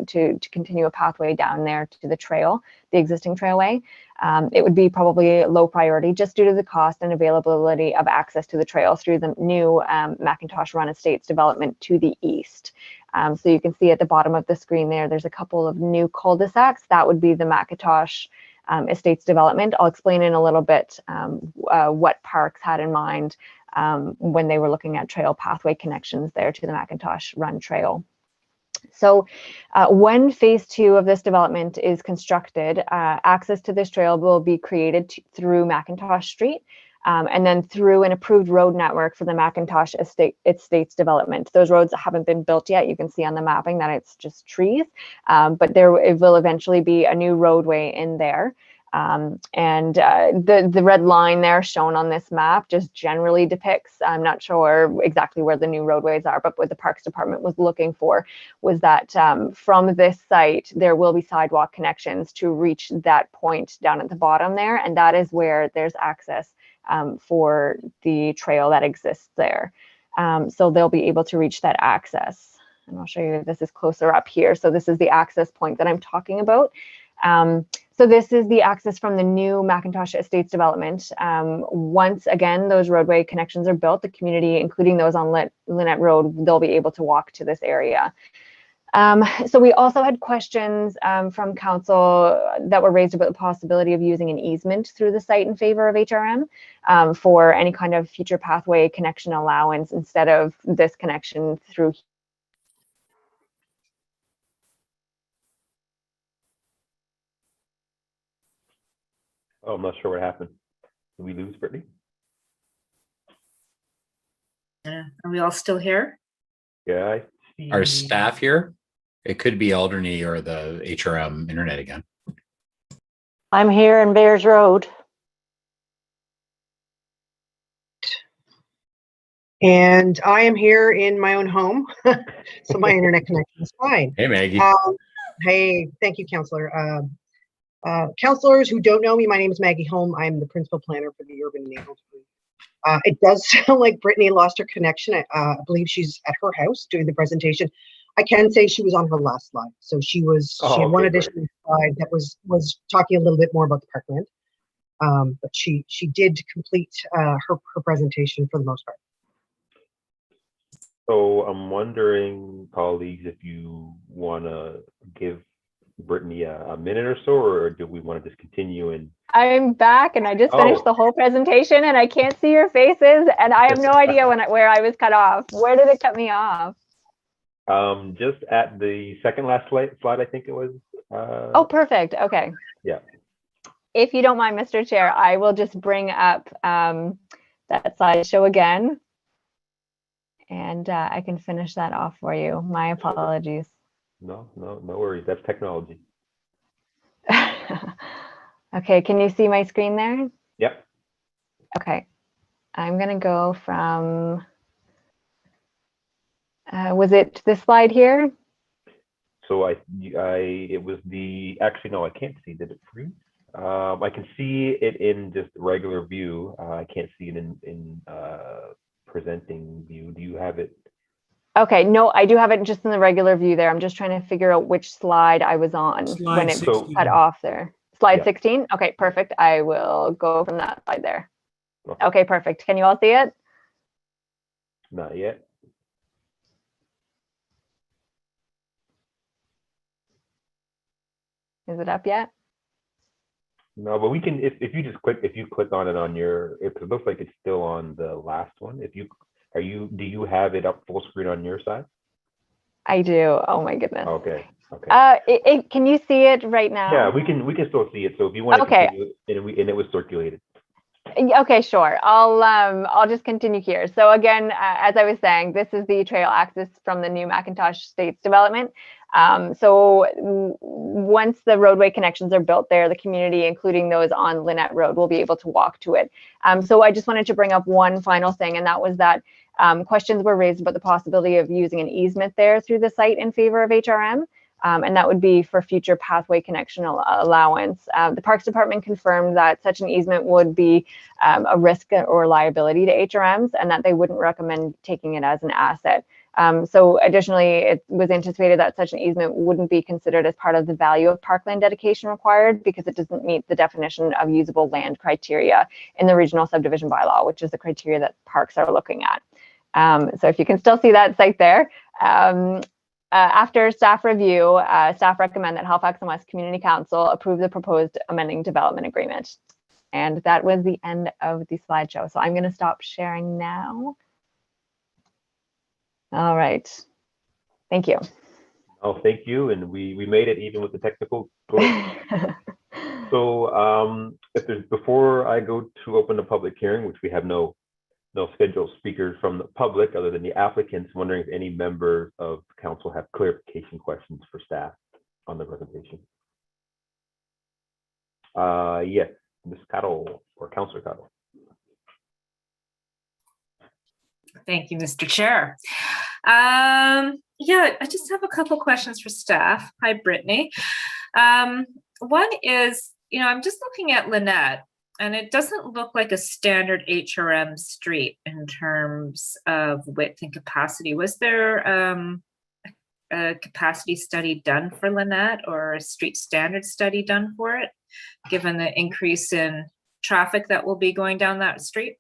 [SPEAKER 11] to continue a pathway down there to the trail, the existing trailway, it would be probably low priority just due to the cost and availability of access to the trail through the new Macintosh Run Estates development to the east. So you can see at the bottom of the screen there, there's a couple of new cul-de-sacs. That would be the Macintosh Estates development. I'll explain in a little bit what Parks had in mind when they were looking at trail pathway connections there to the Macintosh Run Trail. So when phase 2 of this development is constructed, access to this trail will be created through Macintosh Street and then through an approved road network for the Macintosh Estates development. Those roads haven't been built yet. You can see on the mapping that it's just trees, but it will eventually be a new roadway in there. The red line there shown on this map just generally depicts, I'm not sure exactly where the new roadways are, but what the Parks Department was looking for was that from this site, there will be sidewalk connections to reach that point down at the bottom there. And that is where there's access for the trail that exists there. So they'll be able to reach that access. And I'll show you, this is closer up here. So this is the access point that I'm talking about. So this is the access from the new Macintosh Estates development. Once again, those roadway connections are built, the community, including those on Lynette Road, they'll be able to walk to this area. So we also had questions from council that were raised about the possibility of using an easement through the site in favor of HRM for any kind of future pathway connection allowance instead of this connection through.
[SPEAKER 1] Oh, I'm not sure what happened. Did we lose Brittany?
[SPEAKER 7] Are we all still here?
[SPEAKER 1] Yeah, I see.
[SPEAKER 4] Our staff here? It could be Alderney or the HRM internet again.
[SPEAKER 12] I'm here in Bears Road. And I am here in my own home, so my internet connection is fine.
[SPEAKER 4] Hey, Maggie.
[SPEAKER 12] Hey, thank you, Councillor. Councillors who don't know me, my name is Maggie Holm. I'm the principal planner for the Urban Neighborhood Group. It does sound like Brittany lost her connection. I believe she's at her house doing the presentation. I can say she was on her last slide. So she had one additional slide that was talking a little bit more about the parkland. But she did complete her presentation for the most part.
[SPEAKER 1] So I'm wondering, colleagues, if you want to give Brittany a minute or so, or do we want to just continue? And
[SPEAKER 11] I'm back and I just finished the whole presentation and I can't see your faces and I have no idea where I was cut off. Where did it cut me off?
[SPEAKER 1] Just at the second last slide, I think it was.
[SPEAKER 11] Oh, perfect. Okay.
[SPEAKER 1] Yeah.
[SPEAKER 11] If you don't mind, Mr. Chair, I will just bring up that slideshow again. and I can finish that off for you. My apologies.
[SPEAKER 1] No worries. That's technology.
[SPEAKER 11] Okay, can you see my screen there?
[SPEAKER 1] Yep.
[SPEAKER 11] Okay, I'm gonna go from, was it this slide here?
[SPEAKER 1] So it was actually, no, I can't see. Did it freeze? I can see it in just regular view. I can't see it in presenting view. Do you have it?
[SPEAKER 11] Okay, no, I do have it just in the regular view there. I'm just trying to figure out which slide I was on
[SPEAKER 5] Slide
[SPEAKER 11] when it
[SPEAKER 5] 16.
[SPEAKER 11] cut off there. Slide
[SPEAKER 1] Yeah.
[SPEAKER 11] 16? Okay, perfect. I will go from that slide there. Okay, perfect. Can you all see it?
[SPEAKER 1] Not yet.
[SPEAKER 11] Is it up yet?
[SPEAKER 1] No, but we can, if you just click, if you click on it on your, it looks like it's still on the last one. Do you have it up full screen on your side?
[SPEAKER 11] I do. Oh my goodness.
[SPEAKER 1] Okay. Okay.
[SPEAKER 11] Can you see it right now?
[SPEAKER 1] Yeah, we can still see it. So if you want to
[SPEAKER 11] Okay.
[SPEAKER 1] continue, and it was circulated.
[SPEAKER 11] Okay, sure. I'll just continue here. So again, as I was saying, this is the trail access from the new Macintosh Estates development. Once the roadway connections are built there, the community, including those on Lynette Road, will be able to walk to it. So I just wanted to bring up one final thing, and that was that questions were raised about the possibility of using an easement there through the site in favor of HRM. And that would be for future pathway connection allowance. The Parks Department confirmed that such an easement would be a risk or liability to HRMs, and that they wouldn't recommend taking it as an asset. So additionally, it was anticipated that such an easement wouldn't be considered as part of the value of parkland dedication required because it doesn't meet the definition of usable land criteria in the regional subdivision bylaw, which is the criteria that parks are looking at. So if you can still see that site there. After staff review, staff recommend that Halifax and West Community Council approve the proposed amending development agreement. And that was the end of the slideshow. So I'm going to stop sharing now. All right. Thank you.
[SPEAKER 1] Oh, thank you. And we made it even with the technical glitch. So before I go to open the public hearing, which we have no scheduled speakers from the public other than the applicants, wondering if any members of council have clarification questions for staff on the presentation. Yes, Ms. Cottle or Councillor Cottle.
[SPEAKER 7] Thank you, Mr. Chair. Yeah, I just have a couple questions for staff. Hi, Brittany. One is, I'm just looking at Lynette, and it doesn't look like a standard HRM street in terms of width and capacity. Was there a capacity study done for Lynette or a street standard study done for it, given the increase in traffic that will be going down that street?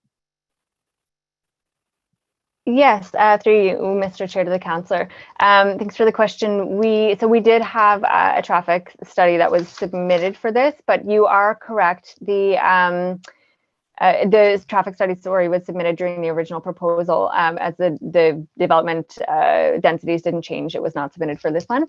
[SPEAKER 11] Yes, through you, Mr. Chair, to the councillor. Thanks for the question. We did have a traffic study that was submitted for this, but you are correct. The traffic study, was submitted during the original proposal. As the development densities didn't change, it was not submitted for this one.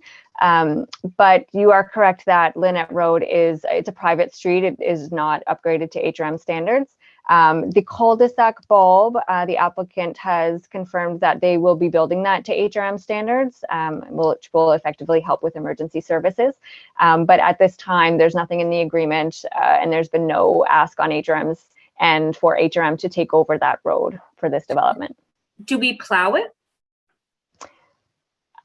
[SPEAKER 11] But you are correct that Lynette Road it's a private street. It is not upgraded to HRM standards. The cul-de-sac bulb, the applicant has confirmed that they will be building that to HRM standards, which will effectively help with emergency services. But at this time, there's nothing in the agreement, and there's been no ask on HRMs and for HRM to take over that road for this development.
[SPEAKER 7] Do we plow it?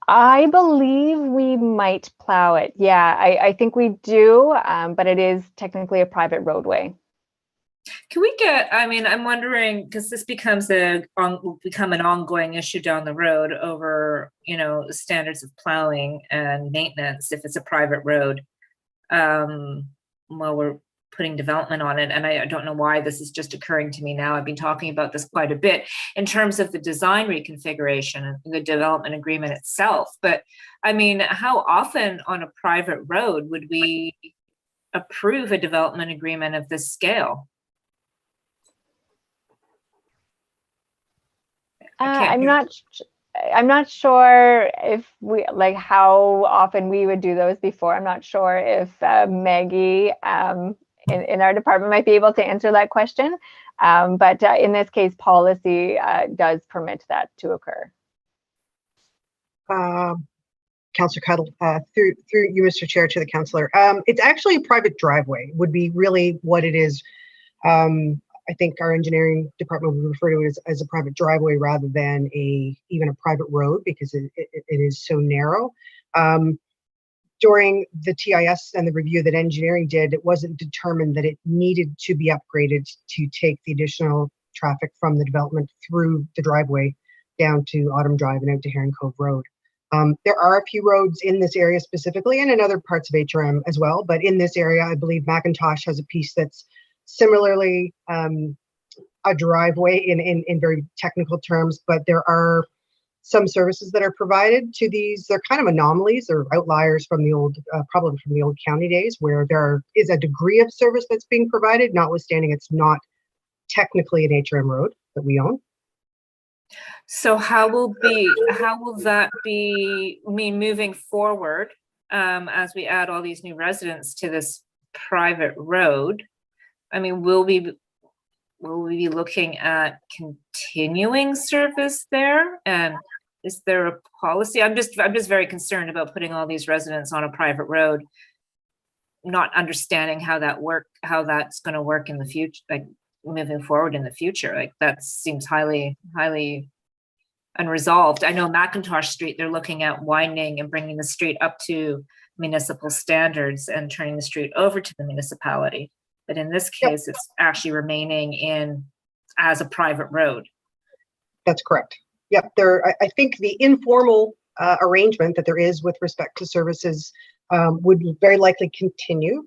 [SPEAKER 11] I believe we might plow it. Yeah, I think we do, but it is technically a private roadway.
[SPEAKER 7] Can we get, I'm wondering, because this becomes an ongoing issue down the road over, standards of plowing and maintenance if it's a private road, while we're putting development on it. And I don't know why this is just occurring to me now. I've been talking about this quite a bit in terms of the design reconfiguration and the development agreement itself. But how often on a private road would we approve a development agreement of this scale?
[SPEAKER 11] I'm not sure if how often we would do those before. I'm not sure if Maggie in our department might be able to answer that question. But in this case, policy does permit that to occur.
[SPEAKER 12] Councillor Cuddle, through you, Mr. Chair, to the councillor. It's actually a private driveway, would be really what it is. I think our engineering department would refer to it as a private driveway rather than even a private road, because it is so narrow. During the TIS and the review that engineering did, it wasn't determined that it needed to be upgraded to take the additional traffic from the development through the driveway down to Autumn Drive and out to Heron Cove Road. There are a few roads in this area specifically and in other parts of HRM as well, but in this area, I believe McIntosh has a piece that's similarly a driveway in very technical terms, but there are some services that are provided to these. They're kind of anomalies or outliers from the old, probably from the old county days, where there is a degree of service that's being provided, notwithstanding it's not technically an HRM road that we own.
[SPEAKER 7] So how will that be moving forward as we add all these new residents to this private road? I mean, will we be looking at continuing service there? And is there a policy? I'm just very concerned about putting all these residents on a private road, not understanding how that's going to work in the future, like moving forward in the future. Like that seems highly unresolved. I know McIntosh Street, they're looking at widening and bringing the street up to municipal standards and turning the street over to the municipality. But in this case, it's actually remaining as a private road.
[SPEAKER 12] That's correct. Yep. I think the informal arrangement that there is with respect to services would very likely continue.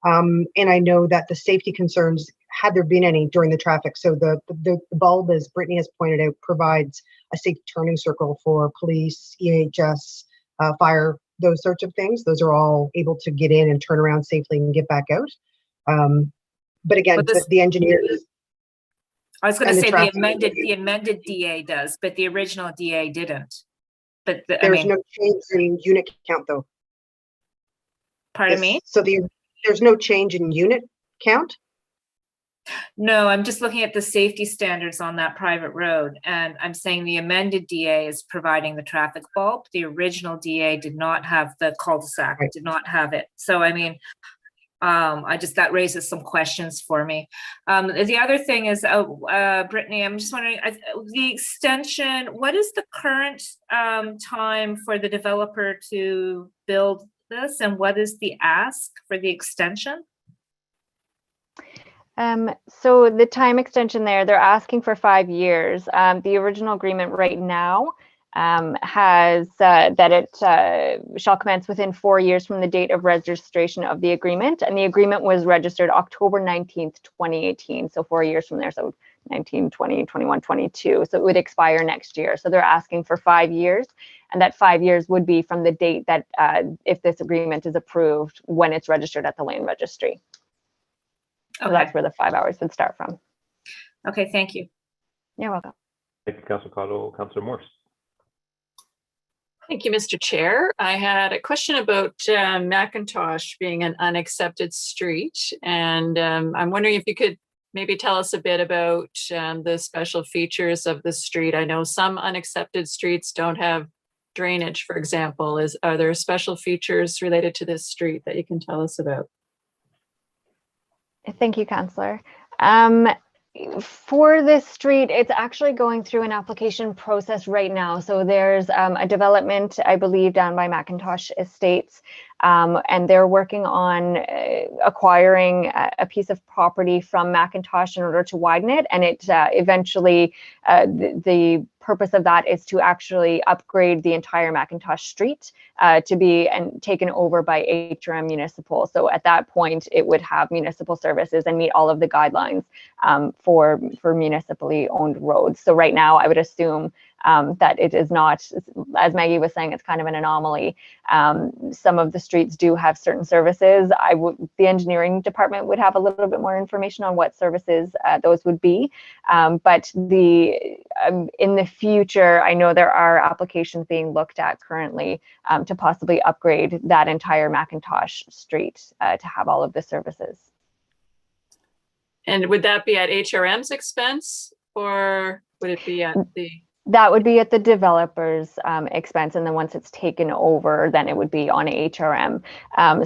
[SPEAKER 12] And I know that the safety concerns, had there been any during the traffic, so the bulb, as Brittany has pointed out, provides a safe turning circle for police, EHS, fire, those sorts of things. Those are all able to get in and turn around safely and get back out. But again, the engineers.
[SPEAKER 7] I was going to say the amended DA does, but the original DA didn't. But there's
[SPEAKER 12] no change in unit count, though.
[SPEAKER 7] Pardon me?
[SPEAKER 12] So there's no change in unit count?
[SPEAKER 7] No, I'm just looking at the safety standards on that private road, and I'm saying the amended DA is providing the traffic bulb. The original DA did not have the cul-de-sac, right. Did not have it. So, I mean, that raises some questions for me. The other thing is, Brittany, I'm just wondering, the extension, what is the current time for the developer to build this, and what is the ask for the extension?
[SPEAKER 11] So the time extension they're asking for 5 years. The original agreement right now has that it shall commence within 4 years from the date of registration of the agreement. And the agreement was registered October 19th, 2018. So 4 years from there. So 19, 20, 21, 22. So it would expire next year. So they're asking for 5 years. And that 5 years would be from the date that if this agreement is approved, when it's registered at the land registry. So okay. That's where the 5 hours would start from.
[SPEAKER 7] Okay, thank you.
[SPEAKER 11] You're welcome.
[SPEAKER 1] Thank you, Councillor Cottle. Councillor Morse.
[SPEAKER 3] Thank you, Mr. Chair. I had a question about McIntosh being an unaccepted street. And I'm wondering if you could maybe tell us a bit about the special features of the street. I know some unaccepted streets don't have drainage, for example. Are there special features related to this street that you can tell us about?
[SPEAKER 11] Thank you, Councillor. For this street, it's actually going through an application process right now. So there's a development, I believe, down by McIntosh Estates, and they're working on acquiring a piece of property from McIntosh in order to widen it. And it eventually, the purpose of that is to actually upgrade the entire McIntosh Street to be taken over by HRM Municipal. So at that point, it would have municipal services and meet all of the guidelines for municipally owned roads. So right now, I would assume that it is not, as Maggie was saying, it's kind of an anomaly. Some of the streets do have certain services. The engineering department would have a little bit more information on what services those would be. But in the future, I know there are applications being looked at currently to possibly upgrade that entire McIntosh Street to have all of the services.
[SPEAKER 3] And would that be at HRM's expense, or would it be at the?
[SPEAKER 11] That would be at the developer's expense, and then once it's taken over, then it would be on HRM.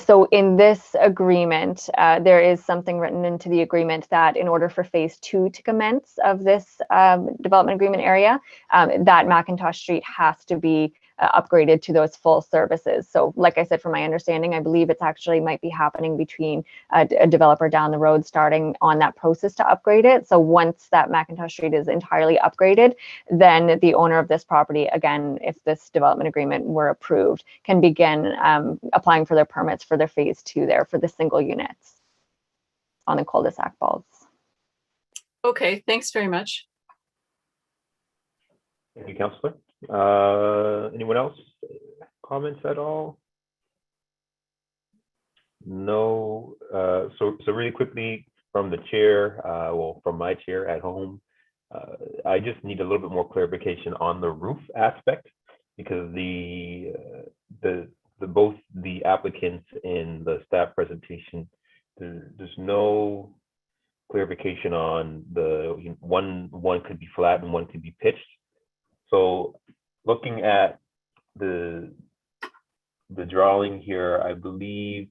[SPEAKER 11] So in this agreement, there is something written into the agreement that in order for phase 2 to commence of this development agreement area, that McIntosh Street has to be upgraded to those full services. So like I said, from my understanding, I believe it's actually might be happening between a developer down the road starting on that process to upgrade it. So once that McIntosh Street is entirely upgraded, then the owner of this property, again, if this development agreement were approved, can begin applying for their permits for their phase 2 there for the single units on the cul-de-sac balls.
[SPEAKER 3] Okay, thanks very much.
[SPEAKER 1] Thank you, Councillor. Anyone else? Comments at all? No. So really quickly from the chair, well, from my chair at home, I just need a little bit more clarification on the roof aspect, because both the applicants and the staff presentation, there's no clarification on the one could be flat and one could be pitched. So looking at the drawing here, I believe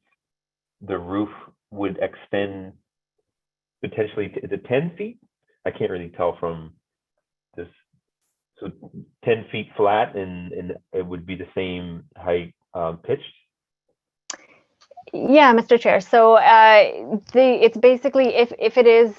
[SPEAKER 1] the roof would extend potentially to 10 feet. I can't really tell from this. So 10 feet flat, and it would be the same height pitched.
[SPEAKER 11] Yeah, Mr. Chair. So it's basically if it is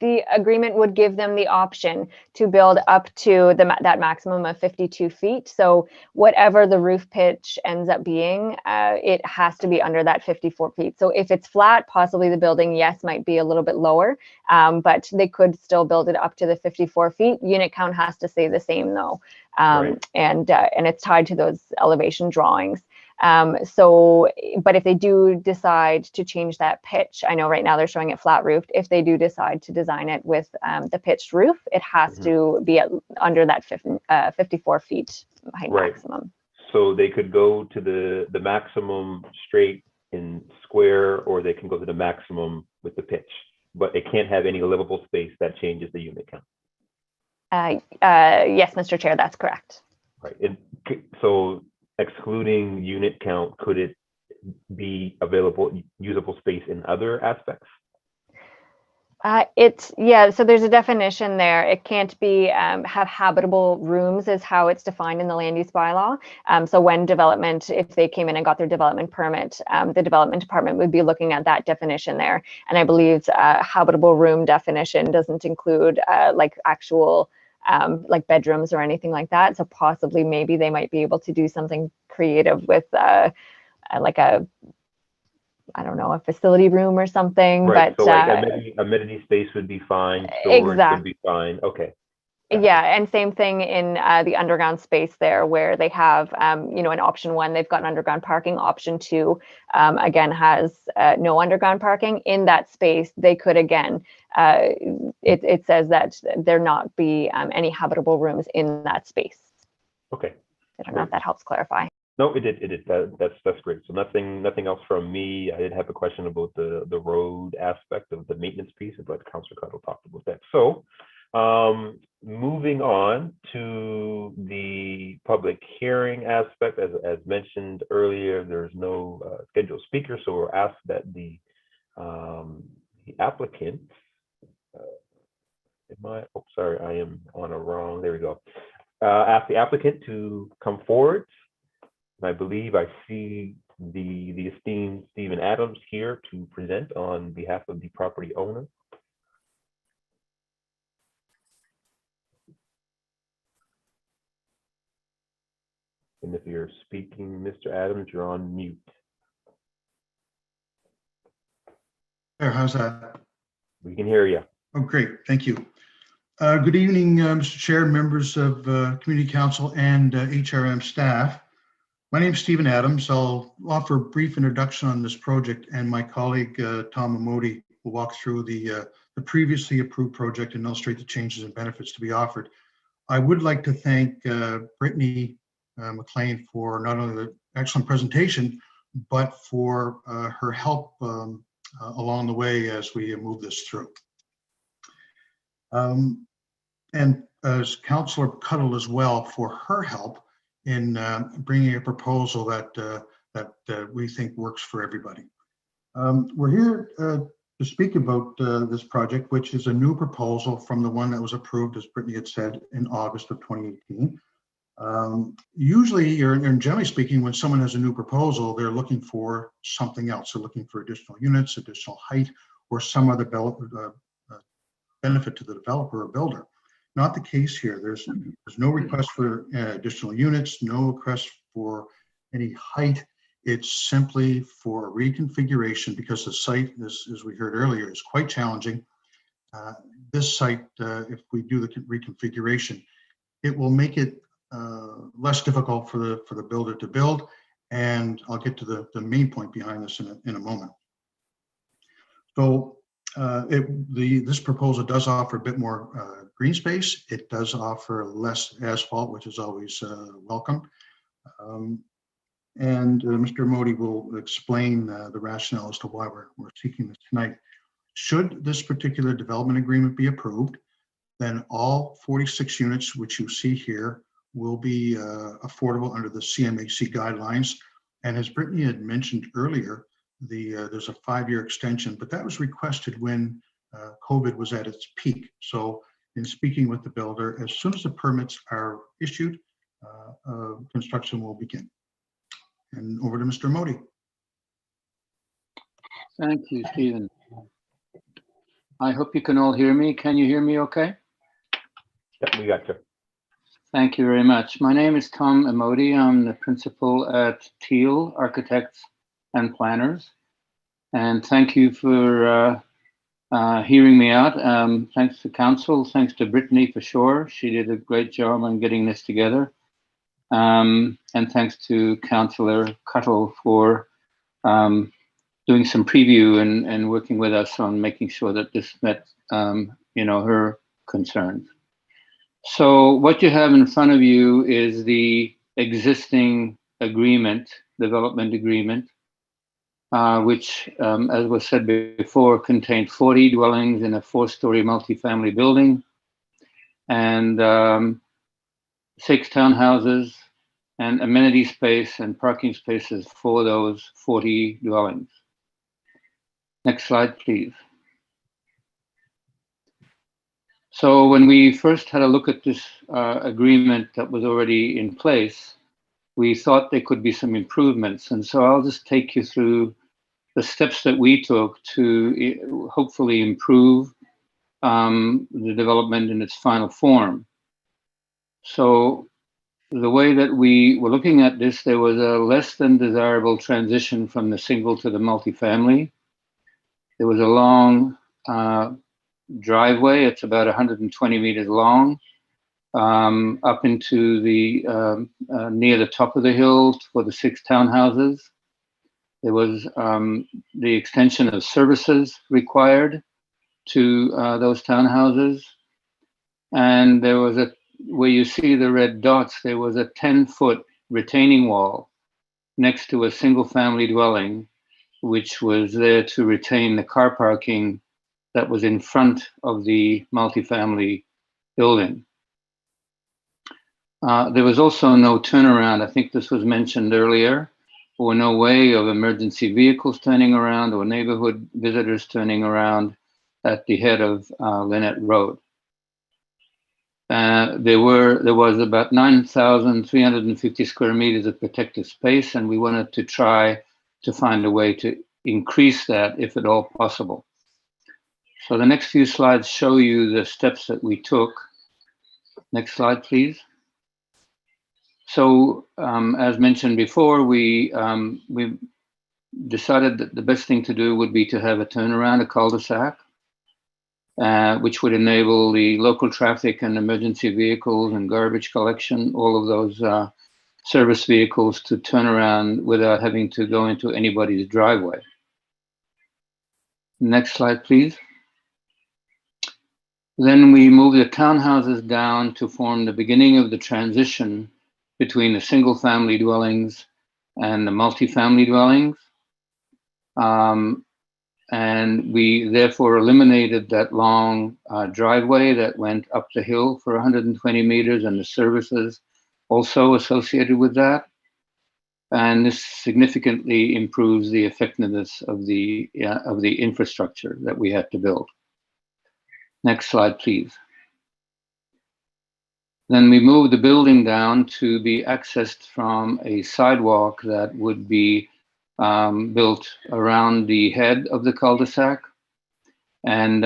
[SPEAKER 11] the agreement would give them the option to build up to that maximum of 52 feet. So whatever the roof pitch ends up being, it has to be under that 54 feet. So if it's flat, possibly the building, yes, might be a little bit lower, but they could still build it up to the 54 feet. Unit count has to stay the same though.
[SPEAKER 1] Right.
[SPEAKER 11] And it's tied to those elevation drawings. But if they do decide to change that pitch, I know right now they're showing it flat roofed. If they do decide to design it with the pitched roof, it has to be under that 54 feet height maximum.
[SPEAKER 1] So they could go to the maximum straight in square, or they can go to the maximum with the pitch, but it can't have any livable space that changes the unit count.
[SPEAKER 11] Yes, Mr. Chair, that's correct.
[SPEAKER 1] Right. So excluding unit count, could it be available, usable space in other aspects?
[SPEAKER 11] So there's a definition there. It can't be have habitable rooms is how it's defined in the land use bylaw. So when development, if they came in and got their development permit, the development department would be looking at that definition there. And I believe habitable room definition doesn't include like actual like bedrooms or anything like that. So possibly maybe they might be able to do something creative with like a, I don't know, a facility room or something.
[SPEAKER 1] Right.
[SPEAKER 11] But
[SPEAKER 1] so like amenity space would be fine. Storage would be fine. Okay.
[SPEAKER 11] Yeah, and same thing in the underground space there, where they have, in option 1, they've got an underground parking. Option 2, again, has no underground parking. In that space, they could, again, it says that there not be any habitable rooms in that space.
[SPEAKER 1] Okay.
[SPEAKER 11] I don't know if that helps clarify.
[SPEAKER 1] No, it did. That's great. So nothing else from me. I did have a question about the road aspect of the maintenance piece, but Councillor Cuttle talked about that. So moving on to the public hearing aspect, as mentioned earlier, there's no scheduled speaker, so we're asked that the applicant, sorry, I am on a wrong, there we go. Ask the applicant to come forward. And I believe I see the esteemed Stephen Adams here to present on behalf of the property owner. And if you're speaking, Mr. Adams, you're on mute.
[SPEAKER 13] There, how's that?
[SPEAKER 1] We can hear you.
[SPEAKER 13] Oh, great. Thank you. Good evening, Mr. Chair, members of Community Council and HRM staff. My name is Stephen Adams. I'll offer a brief introduction on this project, and my colleague, Tom Amodi, will walk through the previously approved project and illustrate the changes and benefits to be offered. I would like to thank Brittany McLean for not only the excellent presentation, but for her help along the way as we move this through. And as Councillor Cuttle as well for her help in bringing a proposal that we think works for everybody. We're here to speak about this project, which is a new proposal from the one that was approved, as Brittany had said, in August of 2018. Usually, or generally speaking, when someone has a new proposal, they're looking for something else. They're looking for additional units, additional height, or some other benefit to the developer or builder. Not the case here. There's no request for additional units, no request for any height. It's simply for a reconfiguration because the site, as we heard earlier, is quite challenging. This site, if we do the reconfiguration, it will make it less difficult for the builder to build. And I'll get to the main point behind this in a moment. So this proposal does offer a bit more green space. It does offer less asphalt, which is always welcome. And Mr. Modi will explain the rationale as to why we're seeking this tonight. Should this particular development agreement be approved, then all 46 units, which you see here, will be affordable under the CMHC guidelines. And as Brittany had mentioned earlier, there's a 5-year extension, but that was requested when COVID was at its peak. So in speaking with the builder, as soon as the permits are issued, construction will begin. And over to Mr. Modi.
[SPEAKER 14] Thank you, Stephen. I hope you can all hear me. Can you hear me okay?
[SPEAKER 1] Yep, we got you.
[SPEAKER 14] Thank you very much. My name is Tom Emodi. I'm the principal at Teal Architects and Planners. And thank you for hearing me out. Thanks to council, thanks to Brittany for sure. She did a great job on getting this together. And thanks to Councillor Cuttle for doing some preview and working with us on making sure that this met, her concerns. So what you have in front of you is the existing agreement, development agreement, which, as was said before, contained 40 dwellings in a 4-story multifamily building and 6 townhouses and amenity space and parking spaces for those 40 dwellings. Next slide, please. So when we first had a look at this agreement that was already in place, we thought there could be some improvements. And so I'll just take you through the steps that we took to hopefully improve the development in its final form. So the way that we were looking at this, there was a less than desirable transition from the single to the multifamily. There was a long driveway. It's about 120 meters long, up into the near the top of the hill for the 6 townhouses. There was the extension of services required to those townhouses. And there was where you see the red dots, there was a 10-foot retaining wall next to a single family dwelling, which was there to retain the car parking that was in front of the multifamily building. There was also no turnaround. I think this was mentioned earlier, or no way of emergency vehicles turning around or neighborhood visitors turning around at the head of Lynette Road. There was about 9,350 square meters of protected space, and we wanted to try to find a way to increase that if at all possible. So the next few slides show you the steps that we took. Next slide, please. So as mentioned before, we decided that the best thing to do would be to have a turnaround, a cul-de-sac, which would enable the local traffic and emergency vehicles and garbage collection, all of those service vehicles to turn around without having to go into anybody's driveway. Next slide, please. Then we moved the townhouses down to form the beginning of the transition between the single family dwellings and the multifamily dwellings. And we therefore eliminated that long driveway that went up the hill for 120 meters and the services also associated with that. And this significantly improves the effectiveness of the infrastructure that we had to build. Next slide, please. Then we moved the building down to be accessed from a sidewalk that would be built around the head of the cul-de-sac. And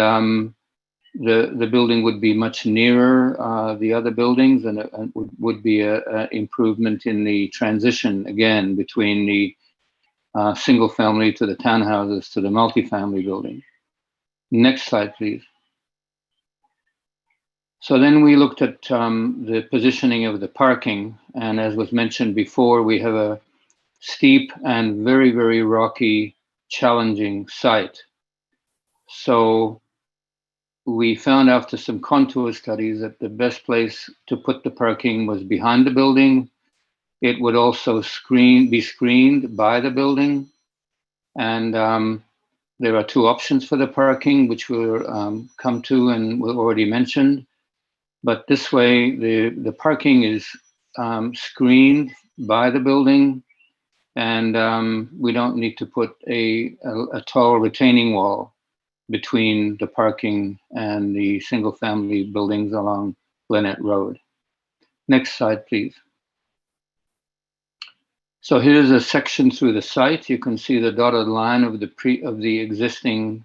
[SPEAKER 14] the building would be much nearer the other buildings, and it would be an improvement in the transition, again, between the single family to the townhouses to the multifamily building. Next slide, please. So then we looked at the positioning of the parking, and as was mentioned before, we have a steep and very, very rocky, challenging site. So we found after some contour studies that the best place to put the parking was behind the building. It would also be screened by the building. And there are two options for the parking, which we'll come to and we've already mentioned. But this way, the parking is screened by the building, and we don't need to put a tall retaining wall between the parking and the single-family buildings along Lynette Road. Next slide, please. So here's a section through the site. You can see the dotted line of the existing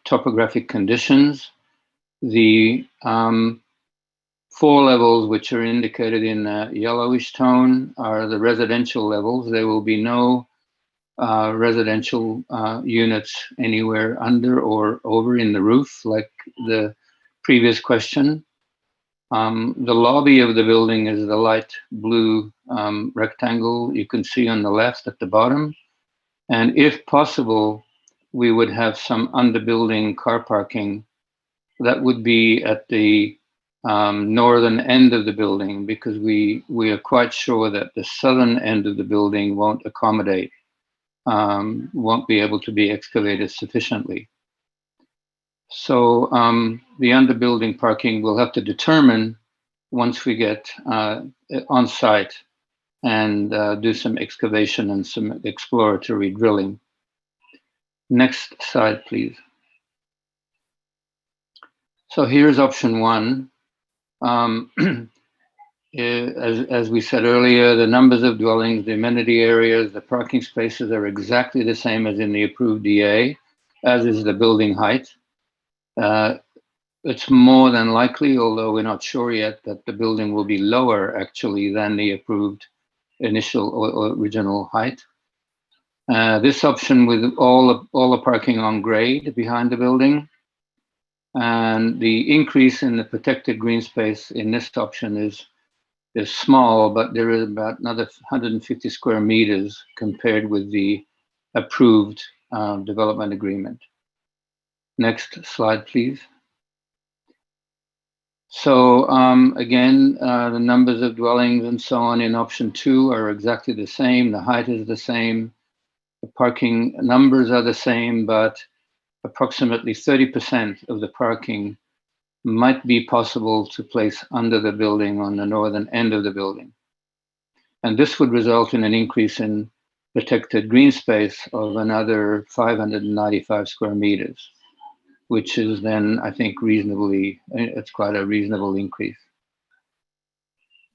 [SPEAKER 14] topographic conditions. The 4 levels, which are indicated in yellowish tone, are the residential levels. There will be no residential units anywhere under or over in the roof, like the previous question. The lobby of the building is the light blue rectangle you can see on the left at the bottom. And if possible, we would have some underbuilding car parking that would be at the northern end of the building, because we are quite sure that the southern end of the building won't accommodate, won't be able to be excavated sufficiently. So the underbuilding parking we'll have to determine once we get on site and do some excavation and some exploratory drilling. Next slide, please. So here's option 1. As we said earlier, the numbers of dwellings, the amenity areas, the parking spaces are exactly the same as in the approved DA, as is the building height. It's more than likely, although we're not sure yet, that the building will be lower actually than the approved initial or original height. This option with all the parking on grade behind the building, and the increase in the protected green space in this option is small, but there is about another 150 square meters compared with the approved development agreement. Next slide, please. So again, the numbers of dwellings and so on in option 2 are exactly the same. The height is the same. The parking numbers are the same, but approximately 30% of the parking might be possible to place under the building on the northern end of the building. And this would result in an increase in protected green space of another 595 square meters, which is then, I think, it's quite a reasonable increase.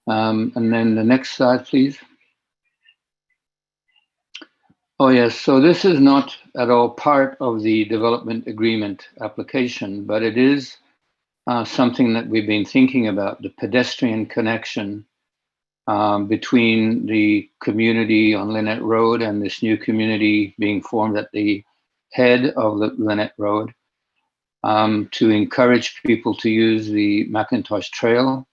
[SPEAKER 14] And then the next slide, please. Oh yes, so this is not at all part of the development agreement application, but it is something that we've been thinking about, the pedestrian connection between the community on Lynette Road and this new community being formed at the head of the Lynette Road, to encourage people to use the Macintosh Trail.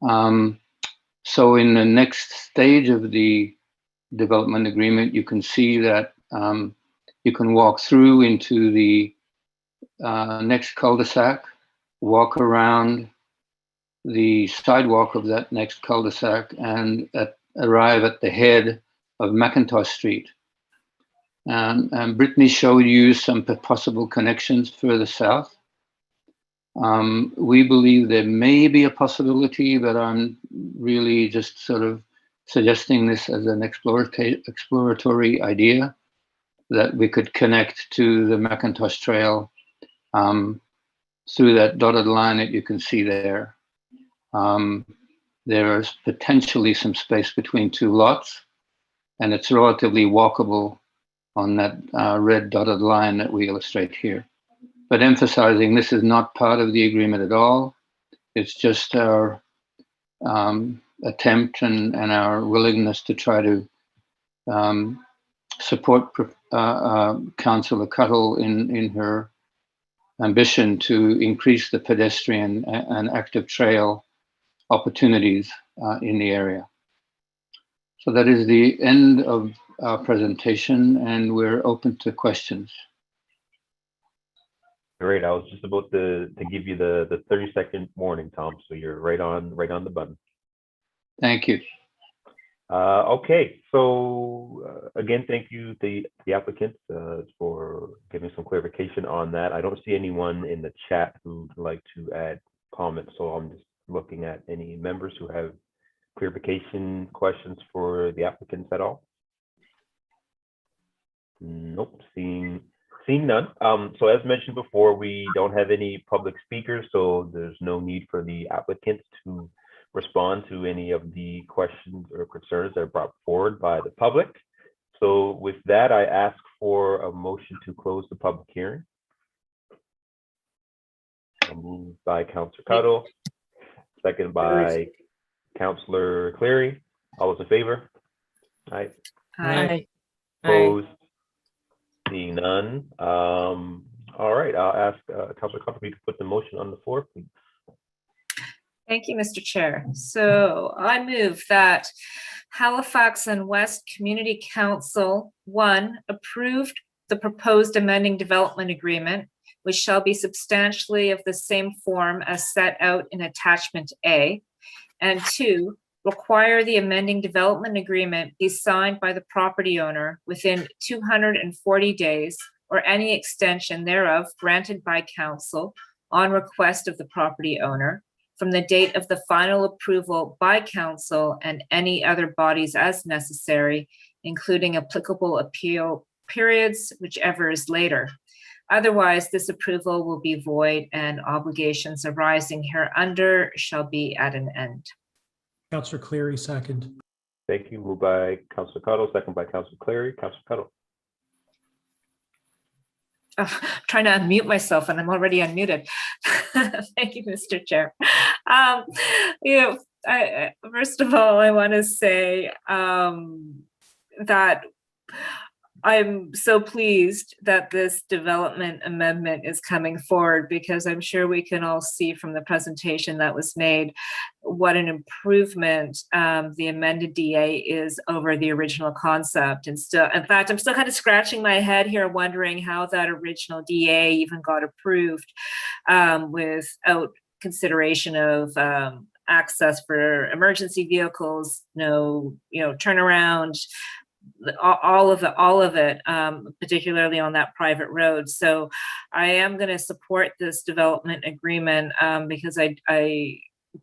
[SPEAKER 14] So in the next stage of the development agreement, you can see that you can walk through into the next cul-de-sac, walk around the sidewalk of that next cul-de-sac, and arrive at the head of Macintosh Street. Brittany showed you some possible connections further south. We believe there may be a possibility, but I'm really just sort of suggesting this as an exploratory idea, that we could connect to the Macintosh Trail through that dotted line that you can see there. There is potentially some space between two lots, and it's relatively walkable on that red dotted line that we illustrate here. But emphasizing this is not part of the agreement at all. It's just our attempt and our willingness to try to support Councillor Cuttle in her ambition to increase the pedestrian and active trail opportunities in the area. So that is the end of our presentation, and we're open to questions.
[SPEAKER 1] Great. I was just about to give you the 30-second warning, Tom. So you're right on the button.
[SPEAKER 14] Thank you.
[SPEAKER 1] Okay. So again, thank you the applicants for giving some clarification on that. I don't see anyone in the chat who'd like to add comments, so I'm just looking at any members who have clarification questions for the applicants at all. Nope, seeing none. So as mentioned before, we don't have any public speakers, so there's no need for the applicants to respond to any of the questions or concerns that are brought forward by the public. So with that, I ask for a motion to close the public hearing. Moved by Councillor Cuttle, second by Councillor Cleary. All those in favor? Aye.
[SPEAKER 3] Aye.
[SPEAKER 1] Opposed? Seeing none. All right, I'll ask Councillor Cuttle if you could put the motion on the floor, please.
[SPEAKER 7] Thank you, Mr. Chair. So I move that Halifax and West Community Council 1 approved the proposed amending development agreement, which shall be substantially of the same form as set out in attachment A, and 2, require the amending development agreement be signed by the property owner within 240 days or any extension thereof granted by council on request of the property owner from the date of the final approval by council and any other bodies as necessary, including applicable appeal periods, whichever is later. Otherwise, this approval will be void and obligations arising hereunder shall be at an end.
[SPEAKER 5] Councillor Cleary, second.
[SPEAKER 1] Thank you. Moved by Councillor Cuttle, second by Councillor Cleary. Councillor Cuttle.
[SPEAKER 7] Trying to unmute myself and I'm already unmuted. Thank you, Mr. Chair. First of all, I want to say that I'm so pleased that this development amendment is coming forward, because I'm sure we can all see from the presentation that was made what an improvement the amended DA is over the original concept. And still, in fact, I'm still kind of scratching my head here, wondering how that original DA even got approved without consideration of access for emergency vehicles, no, turnaround, all of it, particularly on that private road. So I am going to support this development agreement because I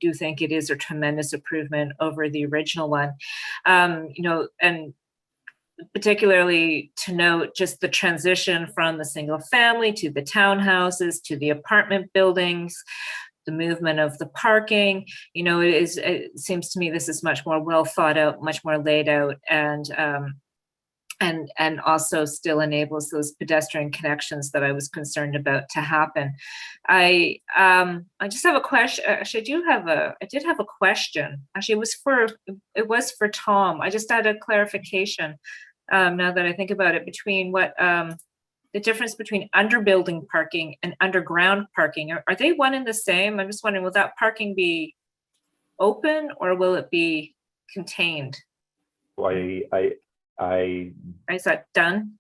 [SPEAKER 7] do think it is a tremendous improvement over the original one. And particularly to note just the transition from the single family to the townhouses to the apartment buildings, the movement of the parking, it seems to me this is much more well thought out, much more laid out, and also still enables those pedestrian connections that I was concerned about to happen. I just have a question. Actually, I did have a question. Actually, it was for Tom. I just had a clarification now that I think about it, between what the difference between underbuilding parking and underground parking. Are they one and the same? I'm just wondering, will that parking be open or will it be contained?
[SPEAKER 1] Well,
[SPEAKER 7] Is that done?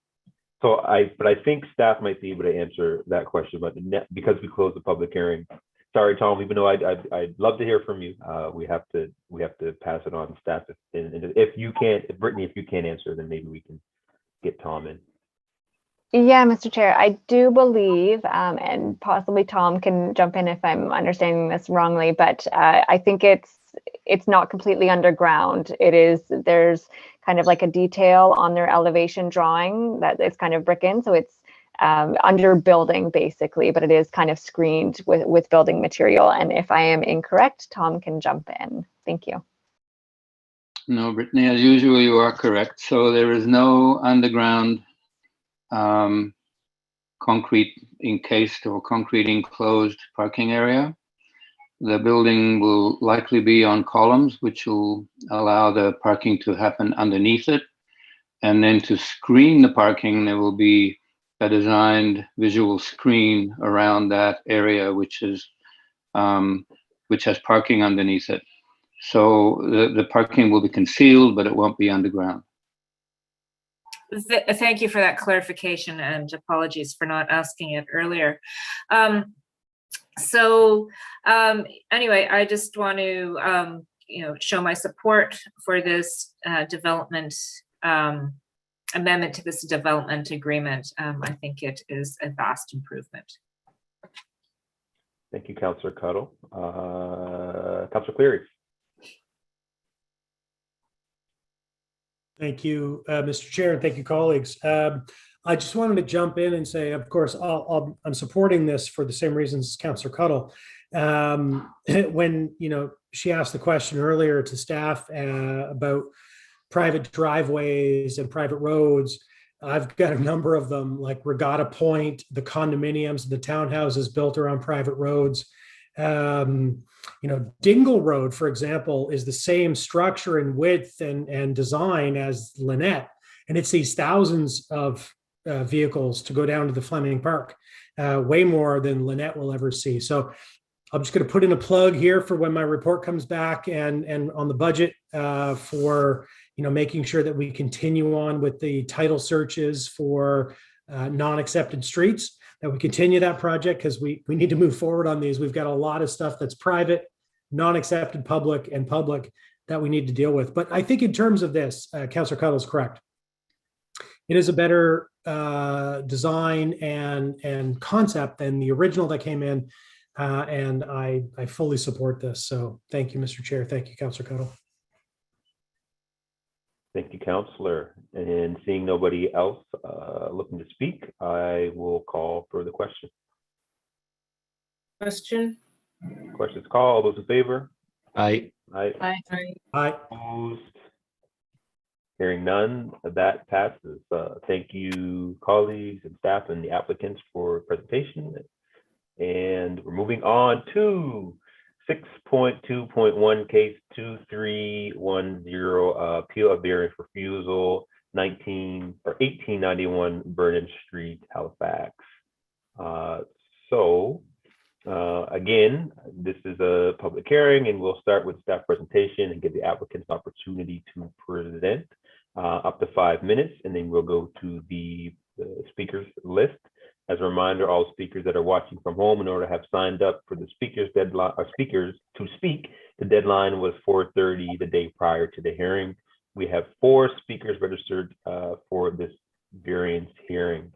[SPEAKER 1] So I think staff might be able to answer that question, but because we closed the public hearing, sorry, Tom, even though I'd love to hear from you, we have to pass it on to staff. If you can't, Brittany, if you can't answer, then maybe we can get Tom in.
[SPEAKER 11] Yeah, Mr. Chair, I do believe, and possibly Tom can jump in if I'm understanding this wrongly, but I think it's not completely underground. There's kind of like a detail on their elevation drawing that it's kind of brick in, so it's under building basically, but it is kind of screened with building material. And if I am incorrect, Tom can jump in. Thank you.
[SPEAKER 14] No, Brittany, as usual, you are correct. So there is no underground concrete encased or concrete enclosed parking area. The building will likely be on columns, which will allow the parking to happen underneath it. And then to screen the parking, there will be a designed visual screen around that area, which has parking underneath it. So the parking will be concealed, but it won't be underground.
[SPEAKER 7] Thank you for that clarification, and apologies for not asking it earlier. Anyway, I just want to show my support for this development amendment to this development agreement. I think it is a vast improvement.
[SPEAKER 1] Thank you, Councillor Cuddle. Councillor Cleary.
[SPEAKER 5] Thank you, Mr. Chair, and thank you, colleagues. I just wanted to jump in and say, of course, I'm supporting this for the same reasons as Councillor Cuddle. When she asked the question earlier to staff about private driveways and private roads, I've got a number of them, like Regatta Point, the condominiums, the townhouses built around private roads. Dingle Road, for example, is the same structure and width and design as Lynette, and it sees thousands of vehicles to go down to the Fleming Park, way more than Lynette will ever see. So I'm just going to put in a plug here for when my report comes back and on the budget for making sure that we continue on with the title searches for non-accepted streets, that we continue that project, because we need to move forward on these. We've got a lot of stuff that's private, non-accepted, public, and public that we need to deal with. But I think in terms of this, Councillor Cuddle is correct. It is a better design and concept than the original that came in, and I fully support this. So thank you, Mr. Chair. Thank you, Councillor Cuddle.
[SPEAKER 1] Thank you, Councillor. And seeing nobody else looking to speak, I will call for the question.
[SPEAKER 6] Question?
[SPEAKER 1] Questions called. All those in favor?
[SPEAKER 4] Aye.
[SPEAKER 1] Aye.
[SPEAKER 6] Aye.
[SPEAKER 5] Aye.
[SPEAKER 1] Opposed? Hearing none, that passes. Thank you, colleagues and staff and the applicants for presentation. And we're moving on to 6.2.1 case 2310, appeal of variance refusal 1891 Vernon Street, Halifax. Again, this is a public hearing, and we'll start with staff presentation and give the applicants an opportunity to present up to 5 minutes, and then we'll go to the speakers list. As a reminder, all speakers that are watching from home, in order to have signed up for the speakers deadline, or speakers to speak, the deadline was 4:30 the day prior to the hearing. We have 4 speakers registered for this variance hearing.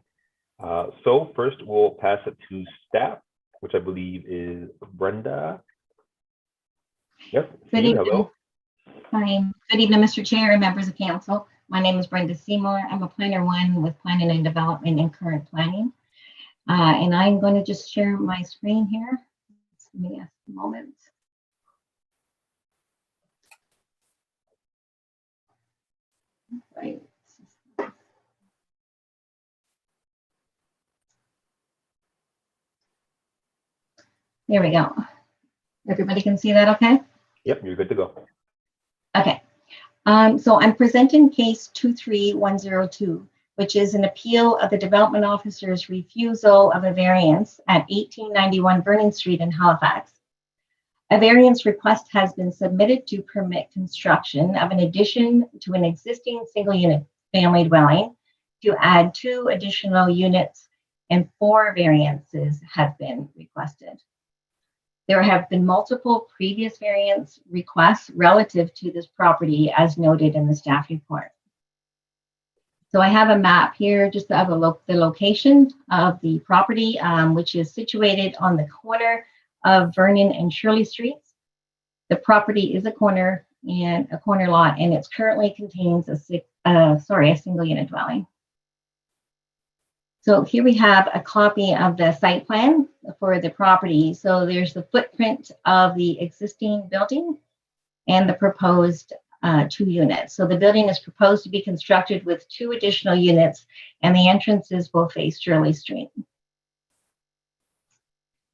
[SPEAKER 1] So first, we'll pass it to staff, which I believe is Brenda. Yes.
[SPEAKER 15] Good evening.
[SPEAKER 1] Hello.
[SPEAKER 15] Hi. Good evening, Mr. Chair and members of council. My name is Brenda Seymour. I'm a planner 1 with planning and development and current planning. And I'm going to just share my screen here. Just give me a moment. Right. There we go. Everybody can see that okay?
[SPEAKER 1] Yep, you're good to go.
[SPEAKER 15] Okay. So I'm presenting case 23102, which is an appeal of the development officer's refusal of a variance at 1891 Vernon Street in Halifax. A variance request has been submitted to permit construction of an addition to an existing single-unit family dwelling to add 2 additional units, and 4 variances have been requested. There have been multiple previous variance requests relative to this property, as noted in the staff report. So I have a map here just of the location of the property, which is situated on the corner of Vernon and Shirley Streets. The property is a corner lot, and it currently contains a single unit dwelling. So here we have a copy of the site plan for the property. So there's the footprint of the existing building and the proposed 2 units. So the building is proposed to be constructed with 2 additional units, and the entrances will face Shirley Street.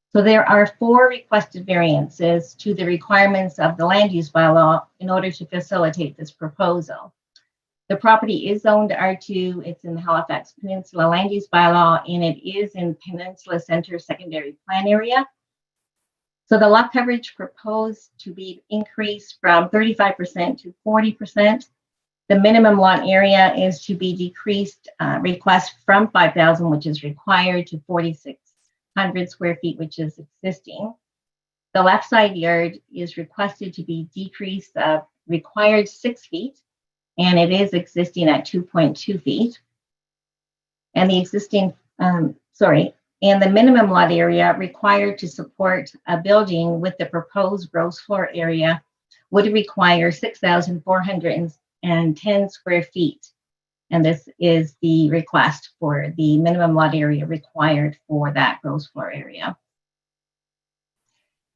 [SPEAKER 15] So there are 4 requested variances to the requirements of the land use bylaw in order to facilitate this proposal. The property is zoned R2. It's in the Halifax Peninsula Land Use Bylaw, and it is in Peninsula Center Secondary Plan Area. So the lot coverage proposed to be increased from 35% to 40%. The minimum lot area is to be decreased, request from 5,000, which is required, to 4,600 square feet, which is existing. The left side yard is requested to be decreased, required 6 feet, and it is existing at 2.2 feet. And the existing, and the minimum lot area required to support a building with the proposed gross floor area would require 6,410 square feet. And this is the request for the minimum lot area required for that gross floor area.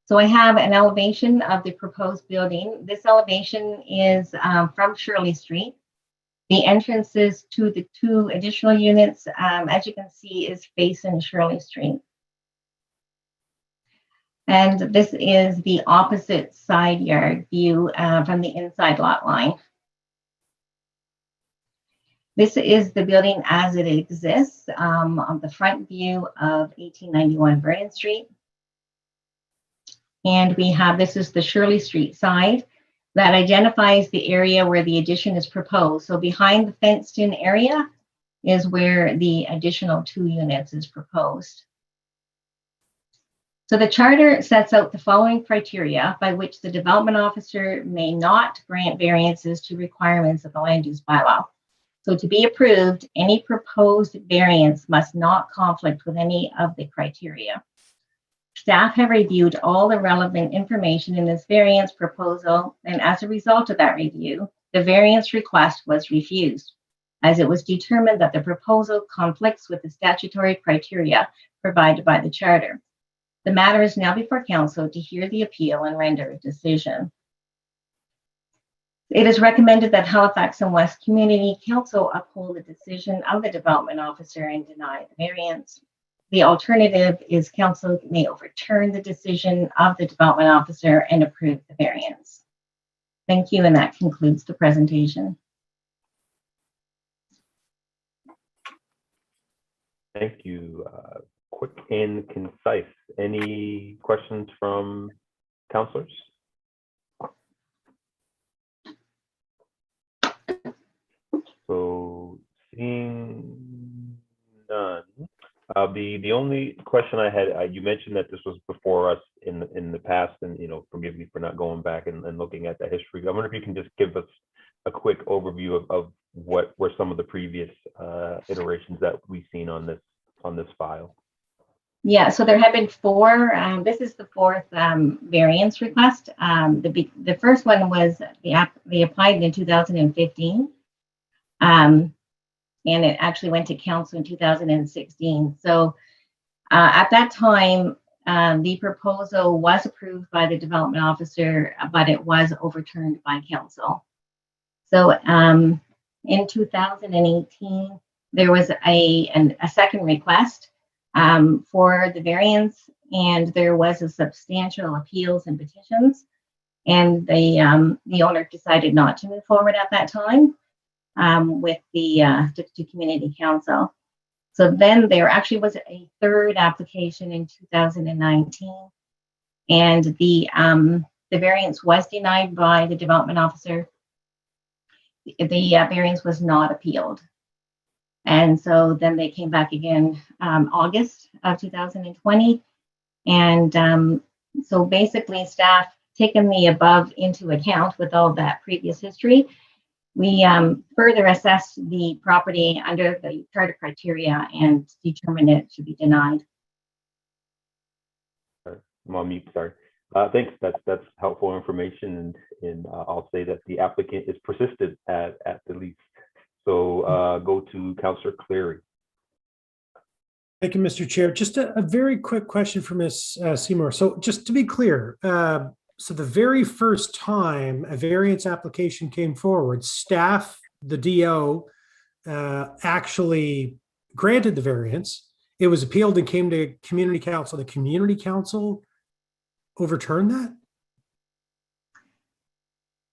[SPEAKER 15] So I have an elevation of the proposed building. This elevation is from Shirley Street. The entrances to the 2 additional units, as you can see, is facing Shirley Street. And this is the opposite side yard view from the inside lot line. This is the building as it exists on the front view of 1891 Vernon Street. And we have, this is the Shirley Street side that identifies the area where the addition is proposed. So behind the fenced in area is where the additional 2 units is proposed. So the charter sets out the following criteria by which the development officer may not grant variances to requirements of the land use bylaw. So to be approved, any proposed variance must not conflict with any of the criteria. Staff have reviewed all the relevant information in this variance proposal, and as a result of that review, the variance request was refused, as it was determined that the proposal conflicts with the statutory criteria provided by the charter. The matter is now before council to hear the appeal and render a decision. It is recommended that Halifax and West Community Council uphold the decision of the development officer and deny the variance. The alternative is council may overturn the decision of the development officer and approve the variance. Thank you, and that concludes the presentation.
[SPEAKER 1] Thank you. Quick and concise. Any questions from councilors? So seeing none. The only question I had, you mentioned that this was before us in the past, and forgive me for not going back and looking at the history. I wonder if you can just give us a quick overview of what were some of the previous iterations that we've seen on this file.
[SPEAKER 15] Yeah, so there have been 4. This is the 4th variance request. The first one was they applied in 2015. And it actually went to council in 2016. So at that time, the proposal was approved by the development officer, but it was overturned by council. So in 2018, there was a second request for the variance, and there was a substantial appeals and petitions, and the owner decided not to move forward at that time. With the community council. So then there actually was a 3rd application in 2019, and the variance was denied by the development officer. The variance was not appealed. And so then they came back again August of 2020. And so basically staff taken the above into account with all that previous history We further assessed the property under the charter criteria and determined it to be denied.
[SPEAKER 1] I'm on mute, sorry. Thanks, that's helpful information, and I'll say that the applicant is persistent at the least. So go to Councillor Cleary.
[SPEAKER 5] Thank you, Mr. Chair. Just a very quick question for Ms. Seymour. So just to be clear, so the very first time a variance application came forward, staff, the DO, actually granted the variance. It was appealed and came to Community Council. The Community Council overturned that?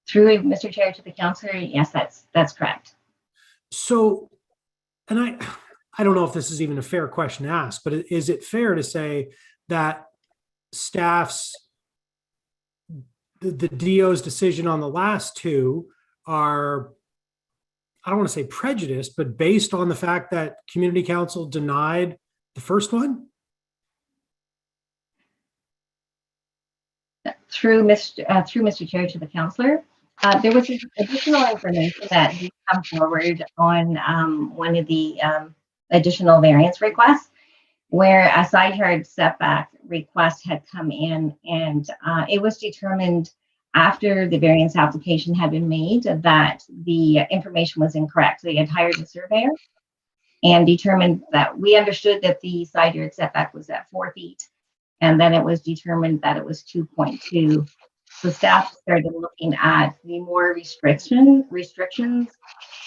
[SPEAKER 15] Through Mr. Chair to the councillor, yes, that's correct.
[SPEAKER 5] So, and I don't know if this is even a fair question to ask, but is it fair to say that staff's, the DO's decision on the last two are, I don't want to say prejudiced, but based on the fact that Community Council denied the first one?
[SPEAKER 15] Through Mr. Chair to the councillor, there was additional information that did come forward on one of the additional variance requests, where a side yard setback request had come in, and it was determined after the variance application had been made that the information was incorrect. They had hired a surveyor and determined that we understood that the side yard setback was at 4 feet, and then it was determined that it was 2.2. So staff started looking at the more restrictions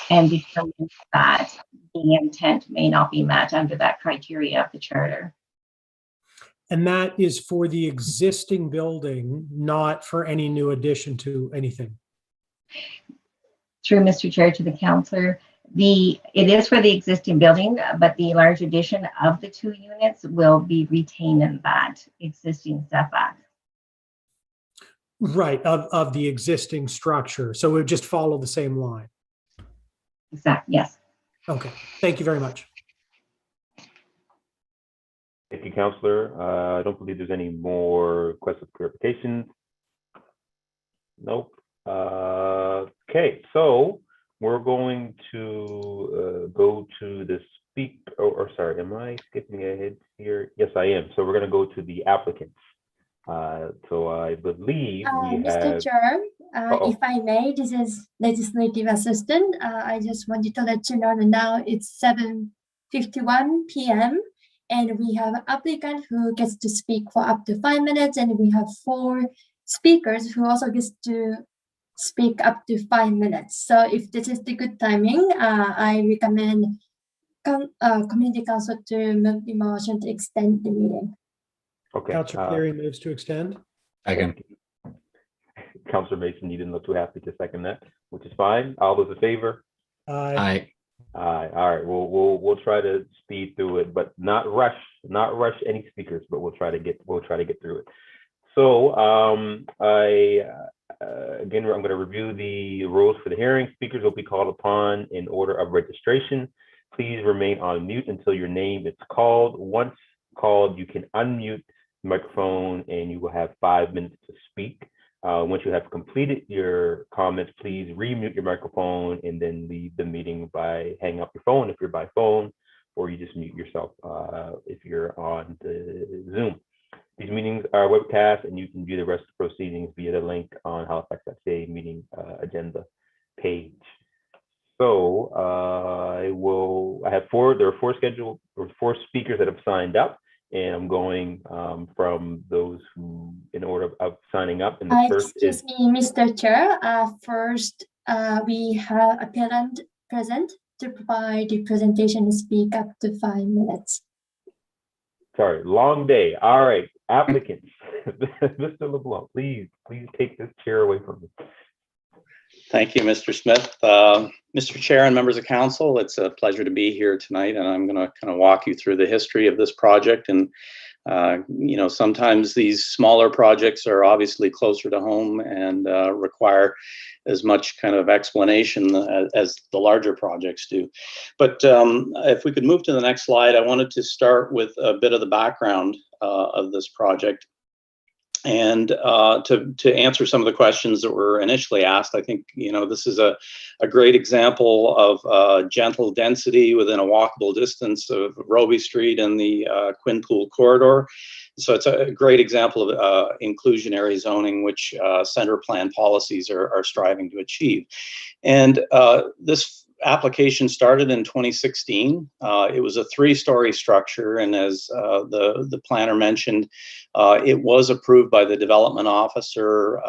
[SPEAKER 15] and determined that the intent may not be met under that criteria of the charter.
[SPEAKER 5] And that is for the existing building, not for any new addition to anything?
[SPEAKER 15] Through Mr. Chair to the councillor, it is for the existing building, but the large addition of the 2 units will be retained in that existing setback.
[SPEAKER 5] Right, of the existing structure. So it would just follow the same line.
[SPEAKER 15] Exactly, yes.
[SPEAKER 5] Okay, thank you very much.
[SPEAKER 1] Thank you, Councillor. I don't believe there's any more requests of clarification. Nope. Okay, so we're going to go to the speak, or sorry, am I skipping ahead here? Yes, I am. So we're going to go to the applicants. So I believe we
[SPEAKER 2] Mr.
[SPEAKER 1] have...
[SPEAKER 2] Chair, if I may, this is Legislative Assistant. I just wanted to let you know that now it's 7:51 p.m. and we have an applicant who gets to speak for up to 5 minutes, and we have 4 speakers who also gets to speak up to 5 minutes. So if this is the good timing, I recommend Community Council to move the motion to extend the meeting.
[SPEAKER 1] Okay.
[SPEAKER 5] Councillor Cleary moves to extend.
[SPEAKER 4] Second.
[SPEAKER 1] Councillor Mason, you didn't look too happy to second that, which is fine. All those in favor?
[SPEAKER 5] Aye.
[SPEAKER 1] Aye. All right. We'll try to speed through it, but not rush any speakers, but we'll try to get through it. So again, I'm going to review the rules for the hearing. Speakers will be called upon in order of registration. Please remain on mute until your name is called. Once called, you can unmute the microphone and you will have 5 minutes to speak. Once you have completed your comments, please remute your microphone and then leave the meeting by hanging up your phone if you're by phone, or you just mute yourself if you're on the Zoom. These meetings are webcast, and you can view the rest of the proceedings via the link on Halifax.ca meeting agenda page. So there are 4 speakers that have signed up, and I'm going from those who, in order of signing up. And the first
[SPEAKER 2] excuse me, Mr. Chair. First, we have appellant present to provide the presentation and speak up to 5 minutes.
[SPEAKER 1] Sorry, long day. All right, applicants. Mr. LeBlanc, please take this chair away from me.
[SPEAKER 16] Thank you, Mr. Smith. Mr. Chair and members of council, it's a pleasure to be here tonight, and I'm going to kind of walk you through the history of this project. And you know, sometimes these smaller projects are obviously closer to home and require as much kind of explanation as the larger projects do. But if we could move to the next slide, I wanted to start with a bit of the background of this project. And to answer some of the questions that were initially asked, I think, this is a great example of gentle density within a walkable distance of Roby Street and the Quinpool corridor. So it's a great example of inclusionary zoning, which center plan policies are striving to achieve. And this application started in 2016. It was a 3-story structure, and as the planner mentioned, it was approved by the development officer.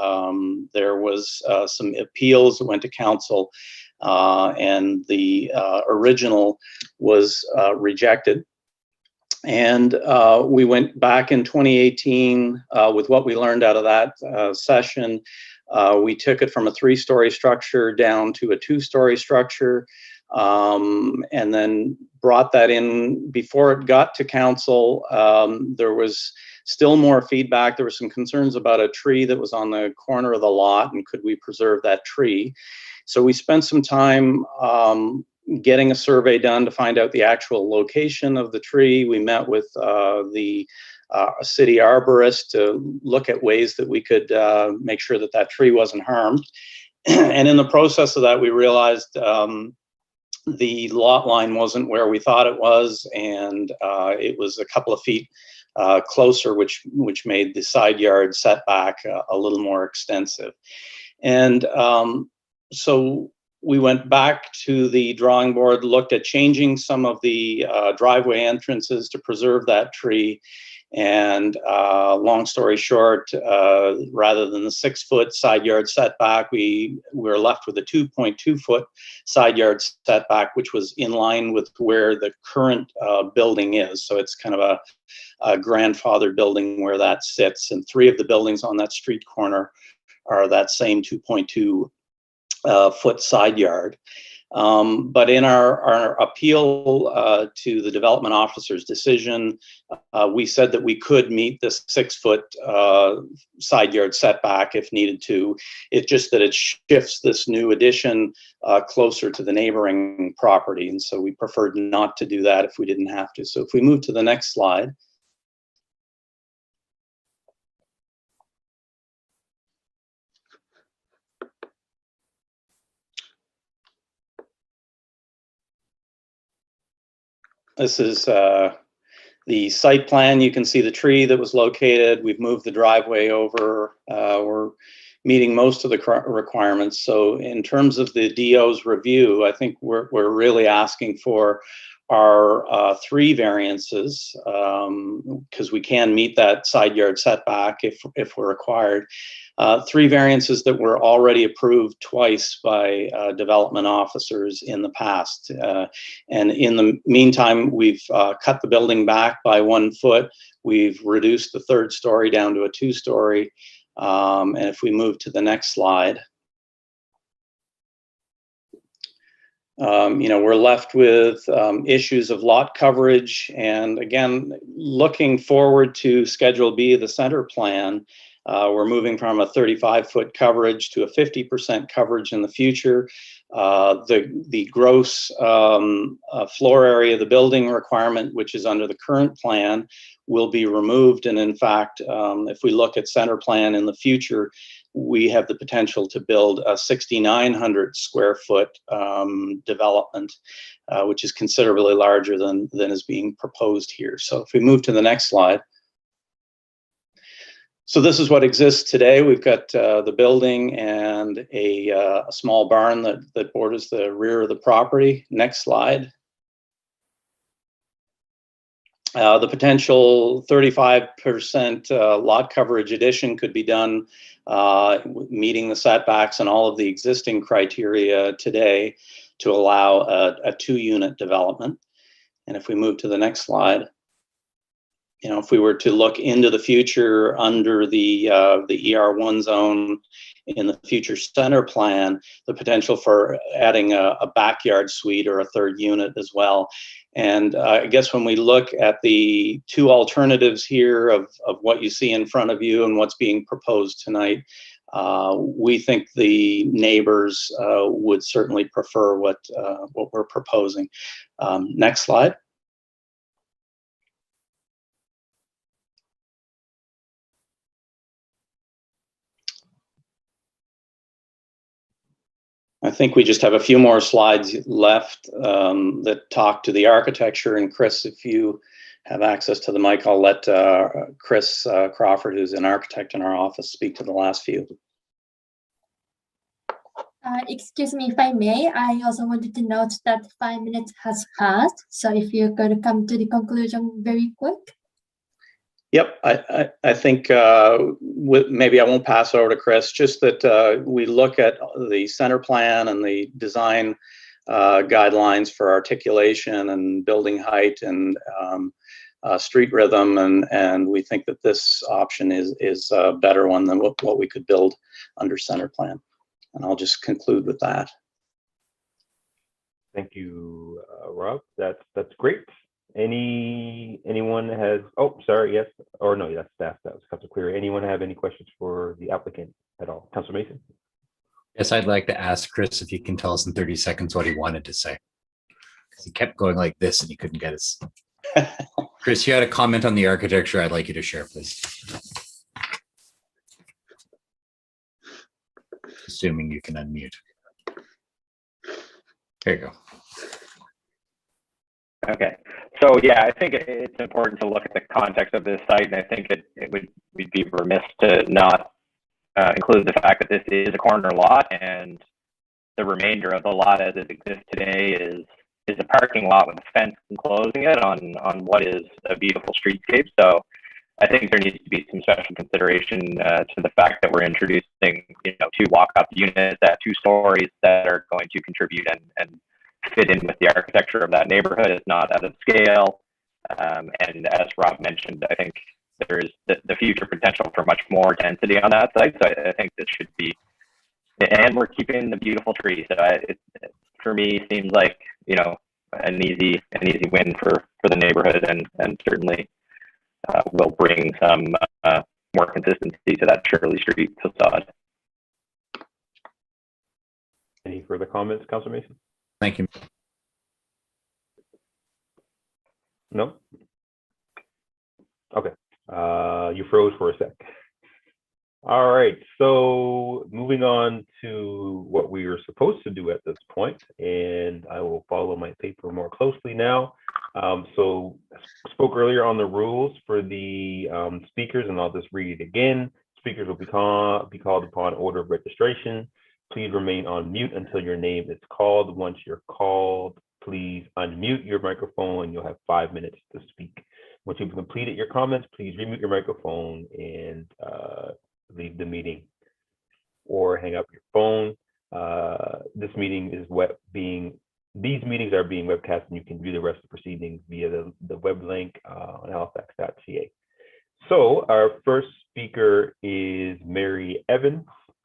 [SPEAKER 16] There was some appeals that went to council, and the original was rejected. And we went back in 2018 with what we learned out of that session. We took it from a 3-story structure down to a 2-story structure, and then brought that in. Before it got to council, there was still more feedback. There were some concerns about a tree that was on the corner of the lot, and could we preserve that tree? So we spent some time getting a survey done to find out the actual location of the tree. We met with the city arborist to look at ways that we could make sure that that tree wasn't harmed. And in the process of that, we realized the lot line wasn't where we thought it was, and it was a couple of feet closer, which made the side yard setback a little more extensive. And so we went back to the drawing board, looked at changing some of the driveway entrances to preserve that tree. And long story short, rather than the 6-foot side yard setback, we were left with a 2.2-foot side yard setback, which was in line with where the current building is. So it's kind of a grandfather building where that sits. And 3 of the buildings on that street corner are that same 2.2 foot side yard. But in our appeal to the development officer's decision, we said that we could meet this 6-foot side yard setback if needed to. It's just that it shifts this new addition closer to the neighboring property. And so we preferred not to do that if we didn't have to. So if we move to the next slide. This is the site plan. You can see the tree that was located. We've moved the driveway over. We're meeting most of the requirements. So in terms of the DO's review, I think we're really asking for our 3 variances, because we can meet that side yard setback if we're required. 3 variances that were already approved twice by development officers in the past. And in the meantime, we've cut the building back by 1 foot. We've reduced the 3rd story down to a 2-story. And if we move to the next slide, we're left with issues of lot coverage. And again, looking forward to Schedule B of the center plan, we're moving from a 35-foot coverage to a 50% coverage in the future. The gross floor area of the building requirement, which is under the current plan, will be removed. And in fact, if we look at center plan in the future, we have the potential to build a 6,900 square foot development, which is considerably larger than is being proposed here. So if we move to the next slide. So this is what exists today. We've got the building and a small barn that borders the rear of the property. Next slide. The potential 35% lot coverage addition could be done meeting the setbacks and all of the existing criteria today to allow a 2-unit development. And if we move to the next slide. If we were to look into the future under the ER1 zone in the future center plan, the potential for adding a backyard suite or a 3rd unit as well. And I guess when we look at the 2 alternatives here of what you see in front of you and what's being proposed tonight, we think the neighbors would certainly prefer what we're proposing. Next slide. I think we just have a few more slides left that talk to the architecture. And Chris, if you have access to the mic, I'll let Chris Crawford, who's an architect in our office, speak to the last few.
[SPEAKER 2] Excuse me if I may, I also wanted to note that 5 minutes has passed. So if you're going to come to the conclusion very quick.
[SPEAKER 16] Yep, I think maybe I won't pass it over to Chris, just that we look at the center plan and the design guidelines for articulation and building height and street rhythm, and we think that this option is a better one than what we could build under center plan. And I'll just conclude with that.
[SPEAKER 1] Thank you, Rob. That's great. Anyone has, oh, sorry, yes, or no, that's staff, that was Councilor Cleary. Anyone have any questions for the applicant at all? Councilor Mason?
[SPEAKER 4] Yes, I'd like to ask Chris if he can tell us in 30 seconds what he wanted to say. Because he kept going like this and he couldn't get his. Chris, you had a comment on the architecture I'd like you to share, please. Assuming you can unmute. There you go.
[SPEAKER 17] Okay, so yeah, I think it's important to look at the context of this site, and I think we'd be remiss to not include the fact that this is a corner lot, and the remainder of the lot as it exists today is a parking lot with a fence enclosing it on what is a beautiful streetscape. So I think there needs to be some special consideration to the fact that we're introducing, two walk-up units at 2 stories that are going to contribute and fit in with the architecture of that neighborhood. It's not out of scale. And as Rob mentioned, I think there's the future potential for much more density on that site. So I think this should be, and we're keeping the beautiful trees. So it for me seems like, an easy win for the neighborhood, and certainly will bring some more consistency to that Shirley Street facade.
[SPEAKER 1] Any further comments, Councilor Mason?
[SPEAKER 4] Thank you.
[SPEAKER 1] No? Okay. You froze for a sec. All right, so moving on to what we were supposed to do at this point, and I will follow my paper more closely now. So I spoke earlier on the rules for the speakers, and I'll just read it again. Speakers will be called upon order of registration. Please remain on mute until your name is called. Once you're called, please unmute your microphone and you'll have 5 minutes to speak. Once you've completed your comments, please remute your microphone and leave the meeting or hang up your phone. This meeting is these meetings are being webcast, and you can view the rest of the proceedings via the web link on halifax.ca. So our first speaker is Mary Evans.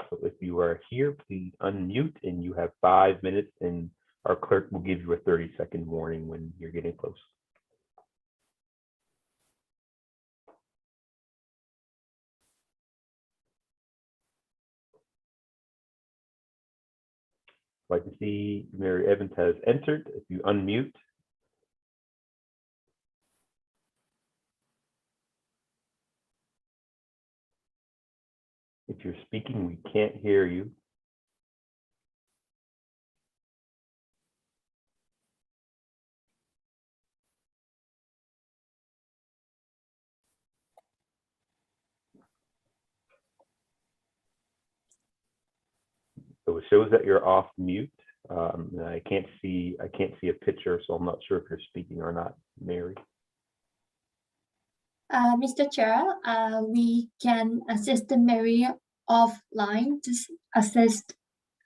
[SPEAKER 1] So if you are here, please unmute, and you have 5 minutes, and our clerk will give you a 30-second warning when you're getting close. I can see Mary Evans has entered. If you unmute. If you're speaking, we can't hear you. So it shows that you're off mute. I can't see a picture, so I'm not sure if you're speaking or not, Mary.
[SPEAKER 2] Mr. Chair, we can assist Mary offline to assist.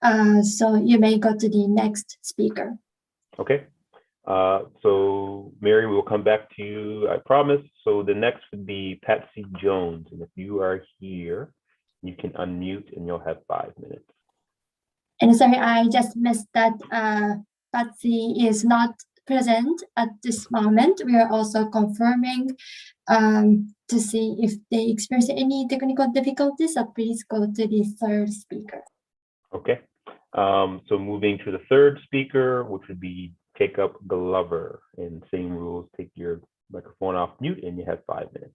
[SPEAKER 2] So you may go to the next speaker.
[SPEAKER 1] Okay. So Mary, we'll come back to you, I promise. So the next would be Patsy Jones. And if you are here, you can unmute and you'll have 5 minutes.
[SPEAKER 2] And sorry, I just missed that Patsy is not present at this moment. We are also confirming to see if they experience any technical difficulties. So please go to the third speaker.
[SPEAKER 1] Okay. So moving to the third speaker, which would be Jacob Glover. And same rules, take your microphone off mute and you have 5 minutes.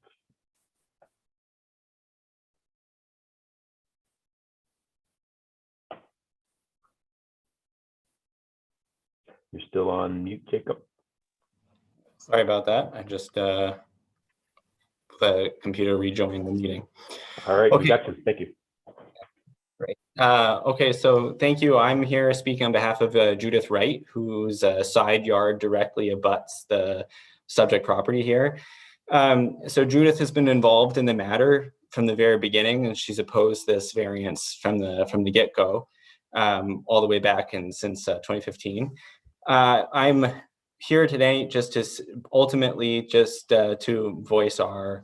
[SPEAKER 1] You're still on mute, Jacob.
[SPEAKER 18] Sorry about that. I just the computer rejoined the meeting.
[SPEAKER 1] All right,
[SPEAKER 18] okay.
[SPEAKER 1] You got this. Thank you.
[SPEAKER 18] Great. Okay, so thank you. I'm here speaking on behalf of Judith Wright, whose side yard directly abuts the subject property here. So Judith has been involved in the matter from the very beginning, and she's opposed this variance from the get-go, all the way back since 2015. I'm here today just to ultimately to voice our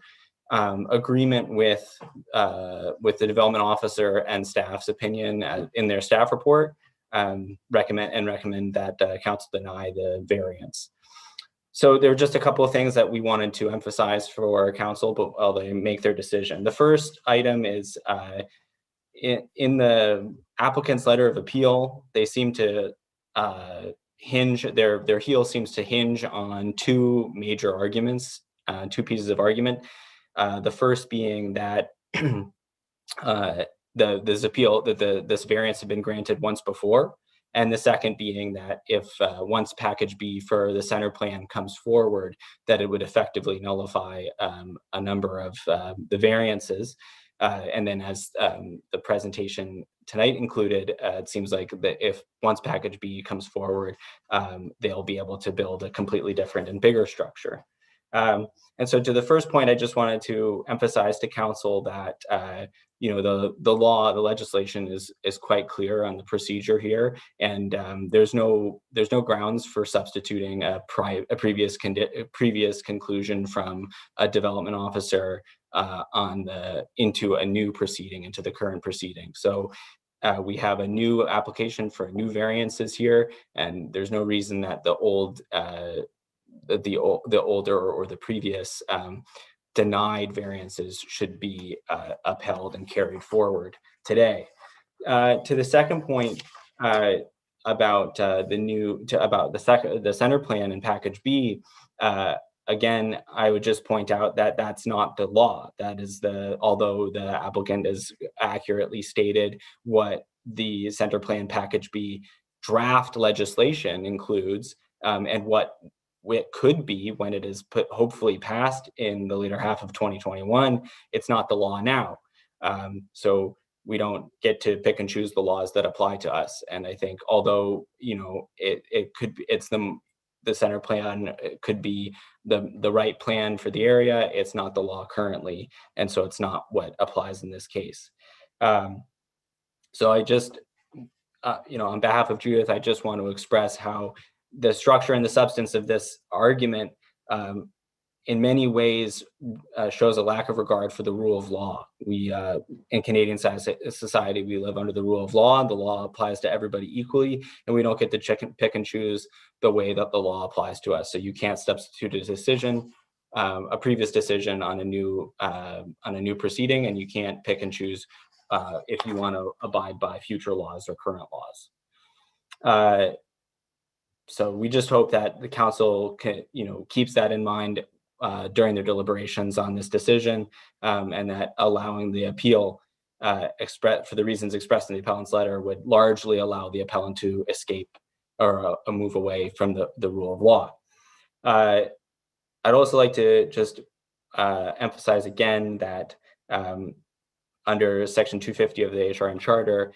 [SPEAKER 18] agreement with the development officer and staff's opinion in their staff report, recommend that council deny the variance. So there are just a couple of things that we wanted to emphasize for council, but while they make their decision. The first item is in the applicant's letter of appeal, they seem to hinge, their heel seems to hinge on two major arguments, two pieces of argument. The first being that this variance had been granted once before, and the second being that if once package B for the center plan comes forward, that it would effectively nullify a number of the variances. And then as the presentation tonight included, it seems like that if once package B comes forward, they'll be able to build a completely different and bigger structure. And so to the first point, I just wanted to emphasize to council that the legislation is quite clear on the procedure here, and there's no grounds for substituting a previous conclusion from a development officer into a new proceeding, into the current proceeding. So we have a new application for new variances here, and there's no reason that the older or the previous denied variances should be upheld and carried forward today. To the second point about the center plan in package B, again, I would just point out that that's not the law. That is although the applicant has accurately stated what the center plan package B draft legislation includes, and what it could be when it is hopefully passed in the later half of 2021, it's not the law now. So we don't get to pick and choose the laws that apply to us. And I think although, the center plan, it could be the right plan for the area, it's not the law currently. And so it's not what applies in this case. So I just, on behalf of Judith, I just want to express how the structure and the substance of this argument in many ways shows a lack of regard for the rule of law. We, in Canadian society, we live under the rule of law. The law applies to everybody equally, and we don't get to pick and choose the way that the law applies to us. So you can't substitute a previous decision on a new proceeding, and you can't pick and choose if you want to abide by future laws or current laws. So we just hope that the council keeps that in mind during their deliberations on this decision, and that allowing the appeal for the reasons expressed in the appellant's letter would largely allow the appellant to escape or move away from the rule of law. I'd also like to just emphasize again that under Section 250 of the HRM Charter,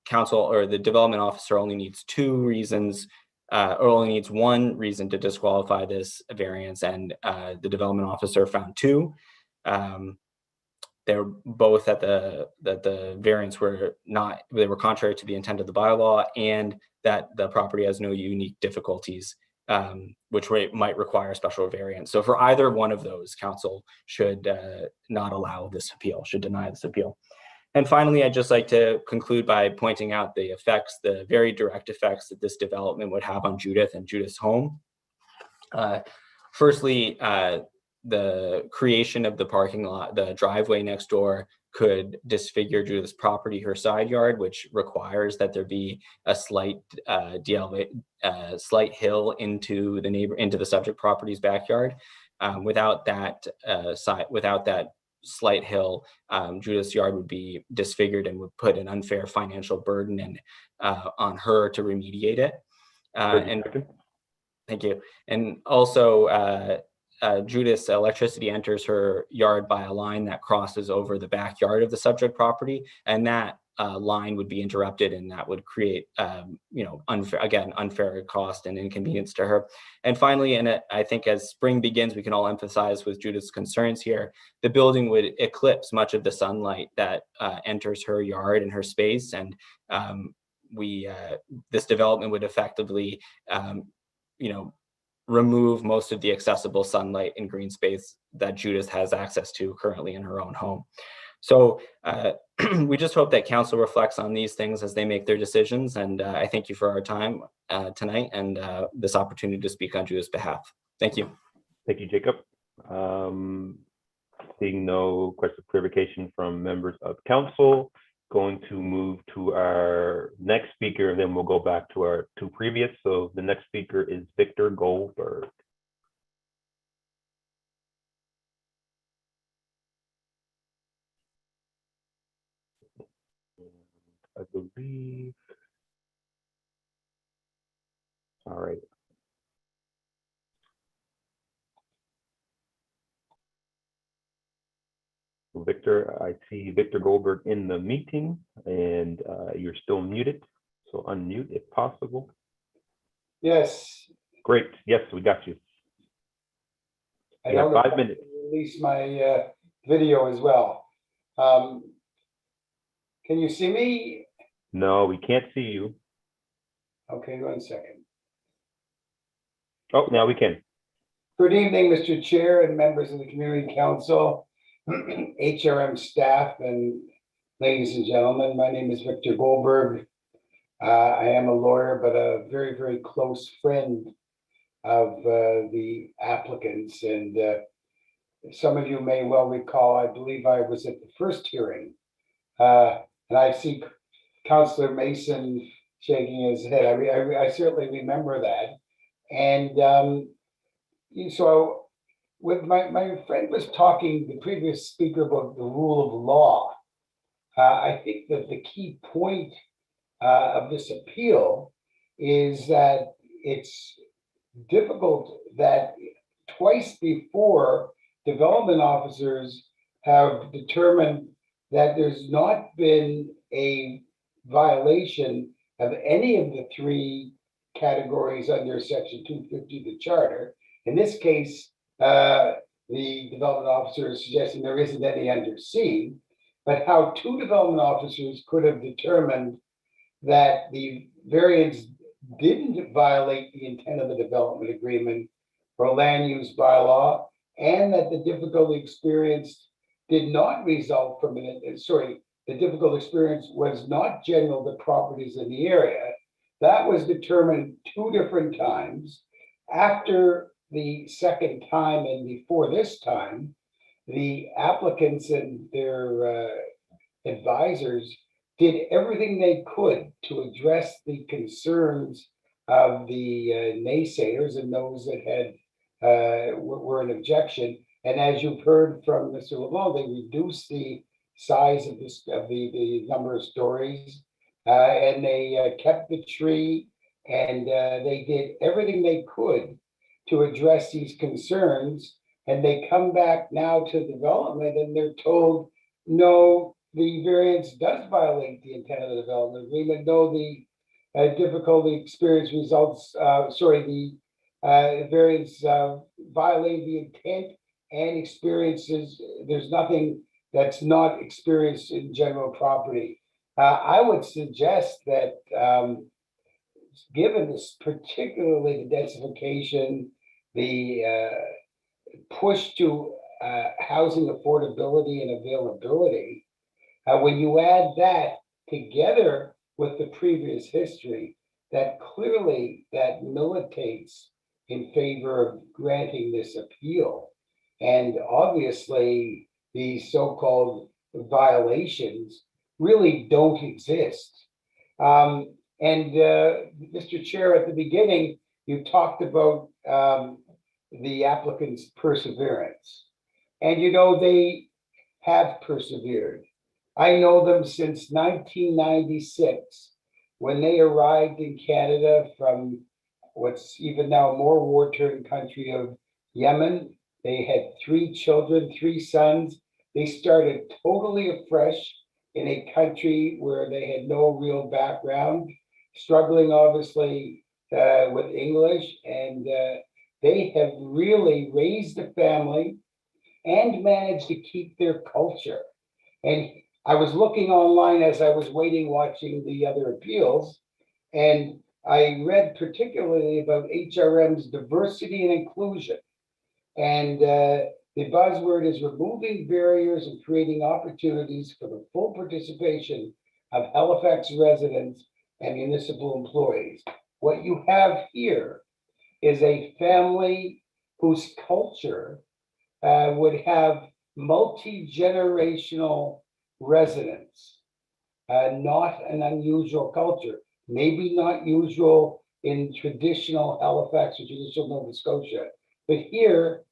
[SPEAKER 18] council or the development officer only needs two reasons, or only needs one reason to disqualify this variance, and the development officer found two. They're both that the variance were contrary to the intent of the bylaw, and that the property has no unique difficulties, which might require a special variance. So for either one of those, council should not allow this appeal, should deny this appeal. And finally, I'd just like to conclude by pointing out the very direct effects that this development would have on Judith and Judith's home. Firstly, the creation of the parking lot, the driveway next door, could disfigure Judith's property, her side yard, which requires that there be a slight slight hill into the subject property's backyard. Without that slight hill, Judith's yard would be disfigured and would put an unfair financial burden on her to remediate it. And thank you. And also, Judith's electricity enters her yard by a line that crosses over the backyard of the subject property, and that line would be interrupted, and that would create, unfair cost and inconvenience to her. And finally, and I think as spring begins, we can all empathize with Judith's concerns here. The building would eclipse much of the sunlight that enters her yard and her space, and this development would effectively, remove most of the accessible sunlight and green space that Judith has access to currently in her own home. So we just hope that council reflects on these things as they make their decisions. And I thank you for our time tonight and this opportunity to speak on Judith's behalf. Thank you.
[SPEAKER 1] Thank you, Jacob. Seeing no question of clarification from members of council, going to move to our next speaker, and then we'll go back to our two previous. So the next speaker is Victor Goldberg. I believe. All right. Victor, I see Victor Goldberg in the meeting, and you're still muted, so unmute if possible.
[SPEAKER 19] Yes.
[SPEAKER 1] Great. Yes, we got you.
[SPEAKER 19] I
[SPEAKER 1] You have
[SPEAKER 19] don't know
[SPEAKER 1] 5
[SPEAKER 19] if I
[SPEAKER 1] minutes.
[SPEAKER 19] can release my video as well. Can you see me?
[SPEAKER 1] No, we can't see you.
[SPEAKER 19] Okay, 1 second.
[SPEAKER 1] Oh, now we can.
[SPEAKER 19] Good evening, Mr. Chair and members of the Community Council, HRM staff, and ladies and gentlemen. My name is Victor Goldberg. I am a lawyer, but a very, very close friend of the applicants. And some of you may well recall, I believe I was at the first hearing. And I see Councillor Mason shaking his head. I certainly remember that. And so when my friend was talking, the previous speaker, about the rule of law, I think that the key point of this appeal is that it's difficult that twice before development officers have determined that there's not been a violation of any of the three categories under Section 250 of the Charter. In this case, the development officer is suggesting there isn't any under C, but how two development officers could have determined that the variance didn't violate the intent of the development agreement or land use bylaw, and that the difficulty experienced did not result from the difficult experience was not general to properties in the area. That was determined two different times. After the second time and before this time, the applicants and their advisors did everything they could to address the concerns of the naysayers and those that had were an objection. And as you've heard from Mr. LeBlanc, they reduced the size of the number of stories, and they kept the tree, and they did everything they could to address these concerns. And they come back now to development, and they're told, no, the variance does violate the intent of the development agreement. No, the difficulty experience results, the variance violate the intent and experiences. There's nothing that's not experienced in general property. I would suggest that given this, particularly the densification, the push to housing affordability and availability, when you add that together with the previous history, that clearly that militates in favor of granting this appeal. And obviously, the so-called violations really don't exist. And Mr. Chair, at the beginning, you talked about the applicant's perseverance. And they have persevered. I know them since 1996, when they arrived in Canada from what's even now more war-torn country of Yemen. They had 3 children, 3 sons. They started totally afresh in a country where they had no real background, struggling obviously with English, and they have really raised a family and managed to keep their culture. And I was looking online as I was waiting, watching the other appeals, and I read particularly about HRM's diversity and inclusion. And the buzzword is removing barriers and creating opportunities for the full participation of Halifax residents and municipal employees. What you have here is a family whose culture would have multi-generational residents, not an unusual culture, maybe not usual in traditional Halifax or traditional Nova Scotia, but here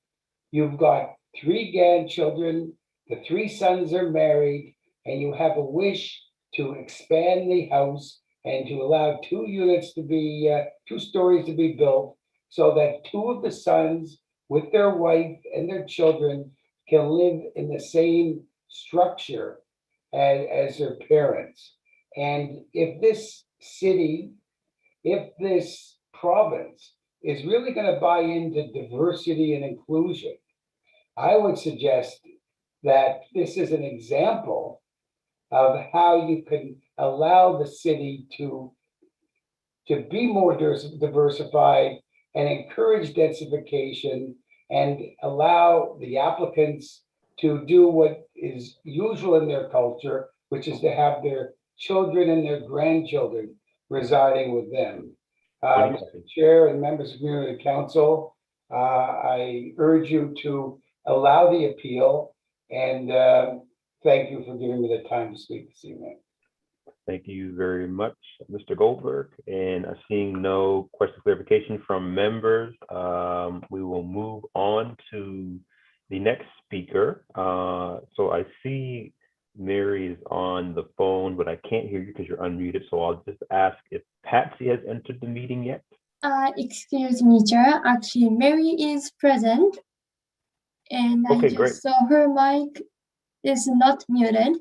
[SPEAKER 19] you've got 3 grandchildren, the 3 sons are married, and you have a wish to expand the house and to allow 2 units to be, 2 stories to be built, so that 2 of the sons with their wife and their children can live in the same structure as their parents. And if this city, if this province is really going to buy into diversity and inclusion, I would suggest that this is an example of how you can allow the city to be more diversified and encourage densification and allow the applicants to do what is usual in their culture, which is to have their children and their grandchildren residing with them. Mr. Chair and members of the Community Council, I urge you to allow the appeal, and thank you for giving me the time to speak this evening.
[SPEAKER 1] Thank you very much, Mr. Goldberg. And seeing no question clarification from members, we will move on to the next speaker. So I see Mary is on the phone, but I can't hear you because you're unmuted. So I'll just ask if Patsy has entered the meeting yet.
[SPEAKER 2] Excuse me, Chair. Actually, Mary is present, and
[SPEAKER 1] Okay,
[SPEAKER 2] I just
[SPEAKER 1] great.
[SPEAKER 2] saw her mic is not muted.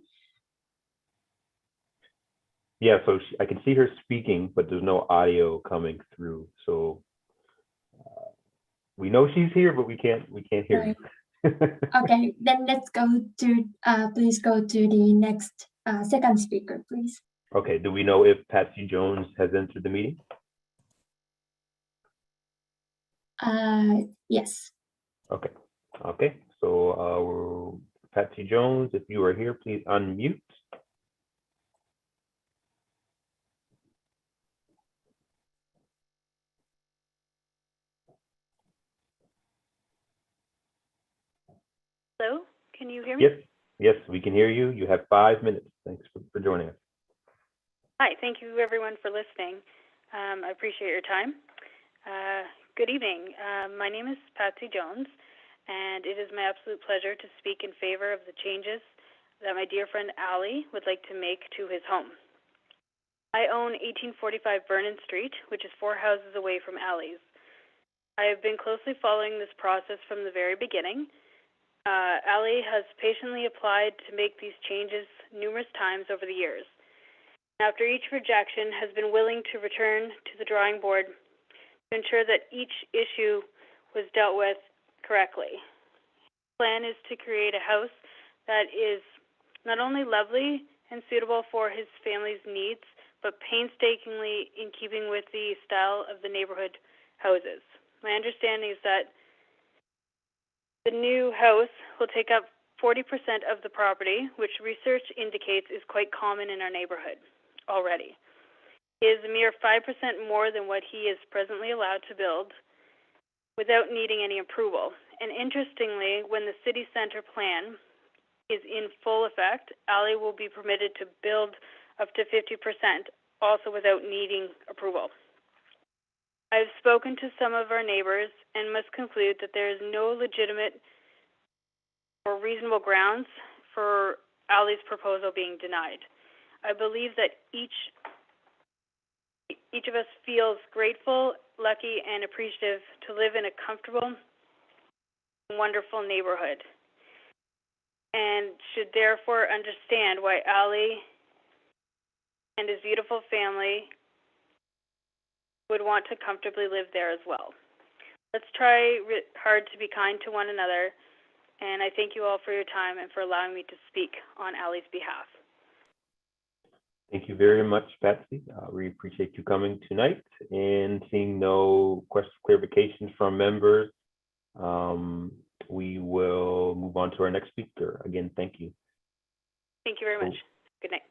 [SPEAKER 1] Yeah, so I can see her speaking, but there's no audio coming through. So we know she's here, but we can't hear you.
[SPEAKER 2] Okay, then let's go to, please go to the next second speaker, please.
[SPEAKER 1] Okay, do we know if Patsy Jones has entered the meeting?
[SPEAKER 2] Yes.
[SPEAKER 1] Okay, so Patsy Jones, if you are here, please unmute.
[SPEAKER 20] Hello, can you hear me?
[SPEAKER 1] Yes, we can hear you. You have 5 minutes. Thanks for joining us.
[SPEAKER 20] Hi, thank you everyone for listening. I appreciate your time. Good evening. My name is Patsy Jones, and it is my absolute pleasure to speak in favor of the changes that my dear friend Ali would like to make to his home. I own 1845 Vernon Street, which is 4 houses away from Ali's. I have been closely following this process from the very beginning. Ali has patiently applied to make these changes numerous times over the years. After each rejection, has been willing to return to the drawing board to ensure that each issue was dealt with correctly. His plan is to create a house that is not only lovely and suitable for his family's needs, but painstakingly in keeping with the style of the neighborhood houses. My understanding is that the new house will take up 40% of the property, which research indicates is quite common in our neighborhood already. It is a mere 5% more than what he is presently allowed to build without needing any approval. And interestingly, when the city center plan is in full effect, Ali will be permitted to build up to 50%, also without needing approval. I have spoken to some of our neighbors and must conclude that there is no legitimate or reasonable grounds for Ali's proposal being denied. I believe that each each of us feels grateful, lucky, and appreciative to live in a comfortable, wonderful neighborhood, and should therefore understand why Ali and his beautiful family would want to comfortably live there as well. Let's try hard to be kind to one another, and I thank you all for your time and for allowing me to speak on Ali's behalf.
[SPEAKER 1] Thank you very much, Patsy. We appreciate you coming tonight, and seeing no questions, clarifications from members. We will move on to our next speaker. Again, thank you.
[SPEAKER 20] Thank you very much. Good night.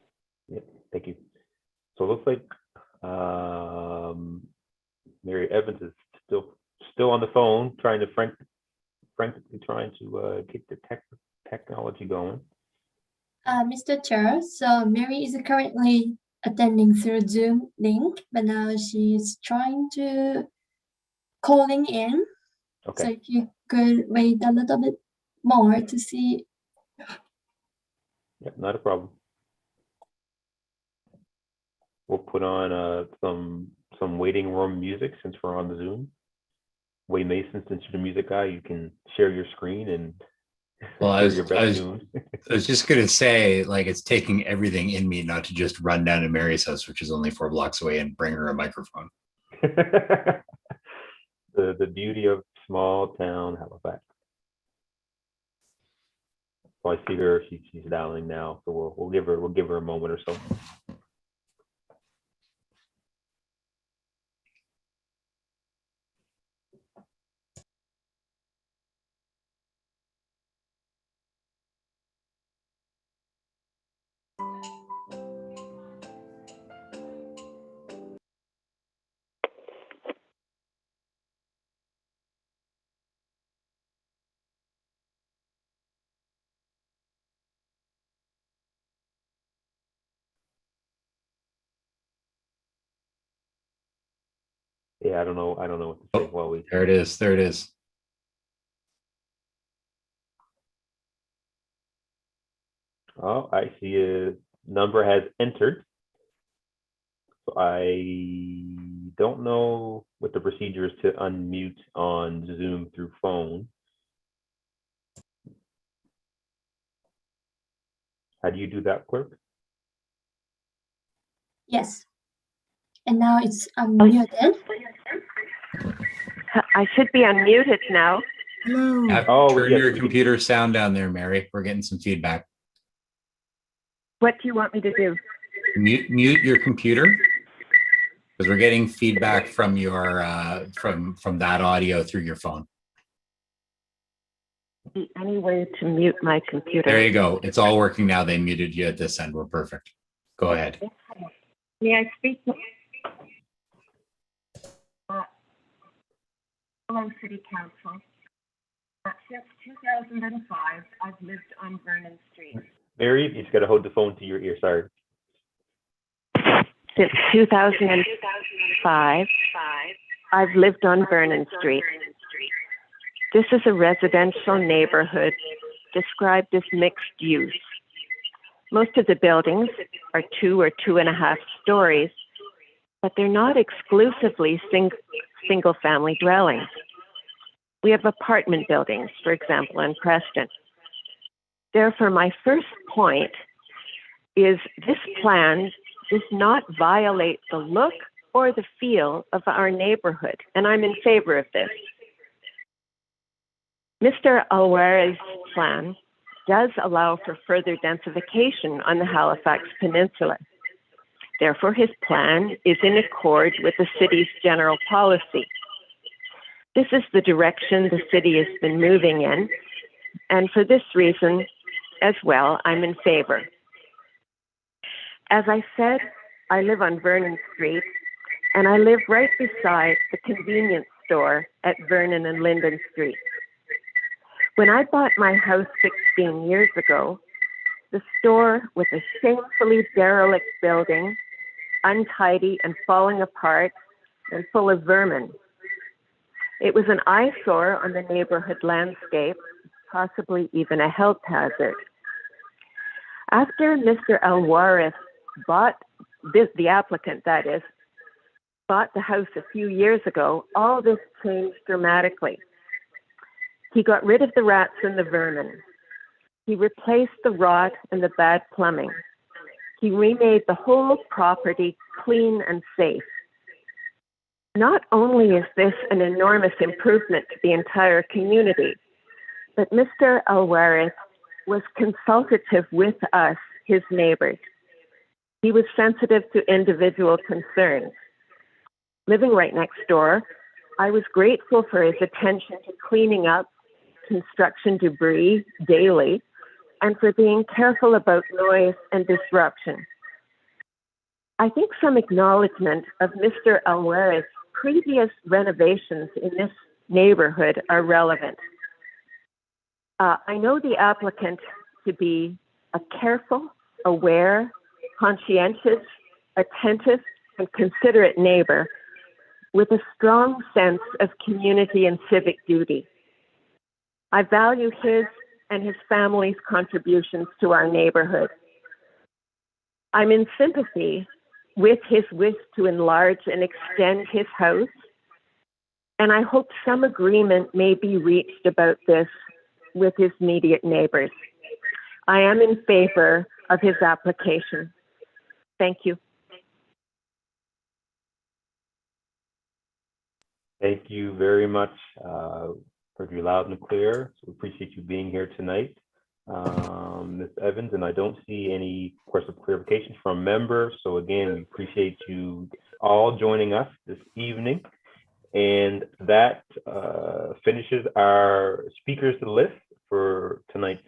[SPEAKER 1] Yeah, thank you. So it looks like Mary Evans is still on the phone, trying to frantically trying to get the technology going.
[SPEAKER 2] Mr. Chair, so Mary is currently attending through Zoom link, but now she's trying to calling in.
[SPEAKER 1] Okay.
[SPEAKER 2] So if you could wait a little bit more to see.
[SPEAKER 1] Yeah, not a problem. We'll put on some waiting room music since we're on the Zoom. Wei Mason, since you're the music guy, you can share your screen and
[SPEAKER 4] well, I
[SPEAKER 1] your best tune.
[SPEAKER 4] was just gonna say, like, it's taking everything in me not to just run down to Mary's house, which is only 4 blocks away, and bring her a microphone.
[SPEAKER 1] The beauty of small town Halifax. So I see her; she's dialing now, so we'll give her a moment or so. Yeah, I don't know what to say while we.
[SPEAKER 4] There it is. There it is.
[SPEAKER 1] Oh, I see a number has entered. So I don't know what the procedure is to unmute on Zoom through phone. How do you do that, clerk?
[SPEAKER 2] Yes. And now it's unmuted.
[SPEAKER 21] I should be unmuted now.
[SPEAKER 4] Turn your computer sound down there, Mary. We're getting some feedback.
[SPEAKER 21] What do you want me to do?
[SPEAKER 4] Mute your computer, because we're getting feedback from your from that audio through your phone.
[SPEAKER 21] Any way to mute my computer?
[SPEAKER 4] There you go. It's all working now. They muted you at this end. We're perfect. Go ahead.
[SPEAKER 21] May I speak? Hello, City Council. Since 2005, I've lived on Vernon Street.
[SPEAKER 1] Mary, you just got to hold the phone to your ear. Sorry.
[SPEAKER 21] Since 2005, I've lived on Vernon Street. This is a residential neighborhood described as mixed use. Most of the buildings are 2 or 2.5 stories, but they're not exclusively single-family dwellings. We have apartment buildings, for example, in Preston. Therefore, my first point is this plan does not violate the look or the feel of our neighborhood, and I'm in favor of this. Mr. Alware's plan does allow for further densification on the Halifax Peninsula. Therefore, his plan is in accord with the city's general policy. This is the direction the city has been moving in, and for this reason as well, I'm in favor. As I said, I live on Vernon Street, and I live right beside the convenience store at Vernon and Linden Street. When I bought my house 16 years ago, the store was a shamefully derelict building, untidy and falling apart and full of vermin. It was an eyesore on the neighborhood landscape, possibly even a health hazard. After Mr. Alvarez bought, the applicant that is, bought the house a few years ago, all this changed dramatically. He got rid of the rats and the vermin. He replaced the rot and the bad plumbing. He remade the whole property clean and safe. Not only is this an enormous improvement to the entire community, but Mr. Alvarez was consultative with us, his neighbors. He was sensitive to individual concerns. Living right next door, I was grateful for his attention to cleaning up construction debris daily and for being careful about noise and disruption. I think some acknowledgement of Mr. Alvarez's previous renovations in this neighborhood are relevant. I know the applicant to be a careful, aware, conscientious, attentive, and considerate neighbor with a strong sense of community and civic duty. I value his and his family's contributions to our neighborhood. I'm in sympathy with his wish to enlarge and extend his house, and I hope some agreement may be reached about this with his immediate neighbors. I am in favor of his application. Thank you.
[SPEAKER 1] Thank you very much. Heard you loud and clear. So we appreciate you being here tonight, Ms. Evans, and I don't see any questions of clarification from members. So again, we appreciate you all joining us this evening. And that finishes our speakers list for tonight's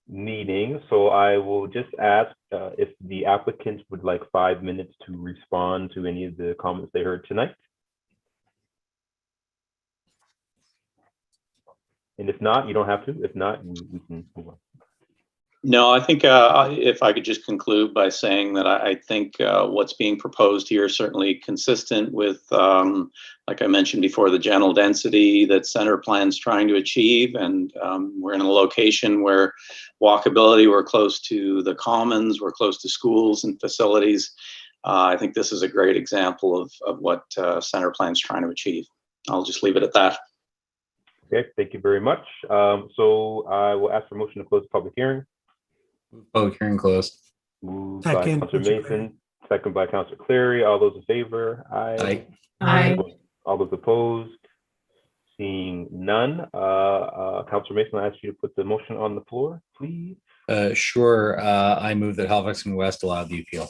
[SPEAKER 1] meeting. So I will just ask if the applicants would like 5 minutes to respond to any of the comments they heard tonight. And if not, you don't have to. If not, we can move on.
[SPEAKER 16] No, I think if I could just conclude by saying that I think what's being proposed here is certainly consistent with, like I mentioned before, the general density that center plan's trying to achieve. And we're in a location where walkability, we're close to the commons, we're close to schools and facilities. I think this is a great example of what center plan's trying to achieve. I'll just leave it at that.
[SPEAKER 1] Okay, thank you very much. So I will ask for motion to close the public hearing.
[SPEAKER 4] Public hearing closed.
[SPEAKER 1] Moved by Councilor Mason, second by Councilor Cleary. All those in favor? Aye.
[SPEAKER 6] Aye.
[SPEAKER 1] All those opposed? Seeing none. Councilor Mason, I ask you to put the motion on the floor, please.
[SPEAKER 4] Sure. I move that Halifax and West allow the appeal.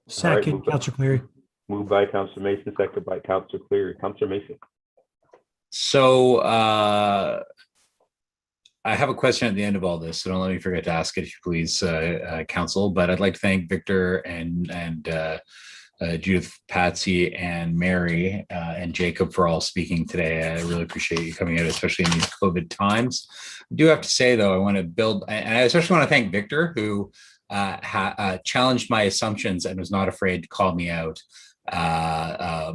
[SPEAKER 5] Second,
[SPEAKER 1] right,
[SPEAKER 5] Councilor Cleary.
[SPEAKER 1] Moved by Councilor Mason, second by Councilor Cleary. Councilor Mason.
[SPEAKER 4] So I have a question at the end of all this, so don't let me forget to ask it, if you please, Council. But I'd like to thank Victor and Judith, Patsy, and Mary, and Jacob for all speaking today. I really appreciate you coming out, especially in these COVID times. I do have to say, though, I want to build, and I especially want to thank Victor, who challenged my assumptions and was not afraid to call me out,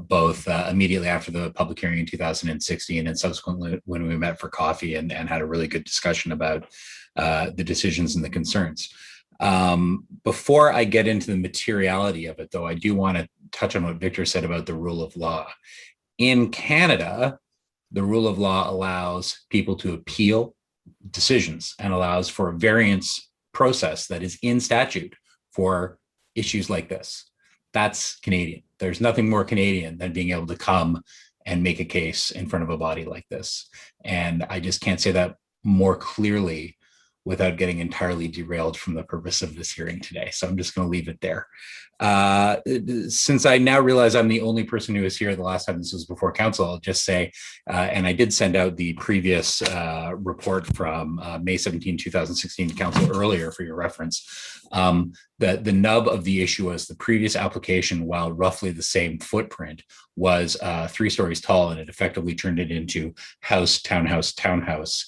[SPEAKER 4] both immediately after the public hearing in 2016 and subsequently when we met for coffee and had a really good discussion about the decisions and the concerns. Before I get into the materiality of it, though, I do want to touch on what Victor said about the rule of law. In Canada, the rule of law allows people to appeal decisions and allows for a variance process that is in statute for issues like this. That's Canadian. There's nothing more Canadian than being able to come and make a case in front of a body like this. And I just can't say that more clearly without getting entirely derailed from the purpose of this hearing today. So I'm just going to leave it there. Since I now realize I'm the only person who was here the last time this was before council, I'll just say, and I did send out the previous report from May 17, 2016 to council earlier for your reference. The nub of the issue was the previous application, while roughly the same footprint, was 3 stories tall, and it effectively turned it into house, townhouse, townhouse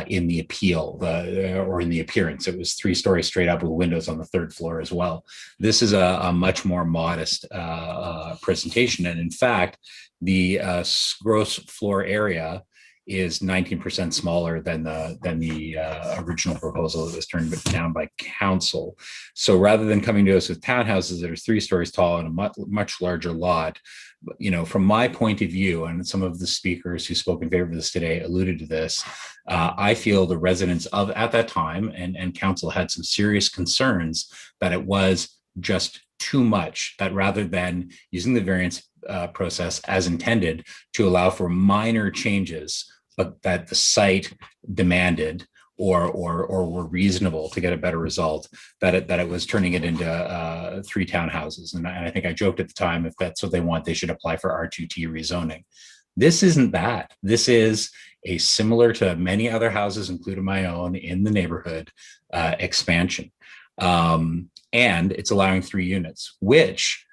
[SPEAKER 4] in the appeal, or in the appearance. It was 3 stories straight up with windows on the 3rd floor as well. This is a much more modest presentation, and in fact, the gross floor area is 19% smaller than the original proposal that was turned down by council. So rather than coming to us with townhouses that are 3 stories tall and a much larger lot, from my point of view, and some of the speakers who spoke in favor of this today alluded to this, I feel the residents at that time and council had some serious concerns that it was just too much, that rather than using the variance process as intended to allow for minor changes, but that the site demanded or were reasonable to get a better result, that it was turning it into 3 townhouses. And I think I joked at the time, if that's what they want, they should apply for R2T rezoning. This isn't that. This is a similar to many other houses, including my own in the neighborhood, expansion. And it's allowing 3 units, which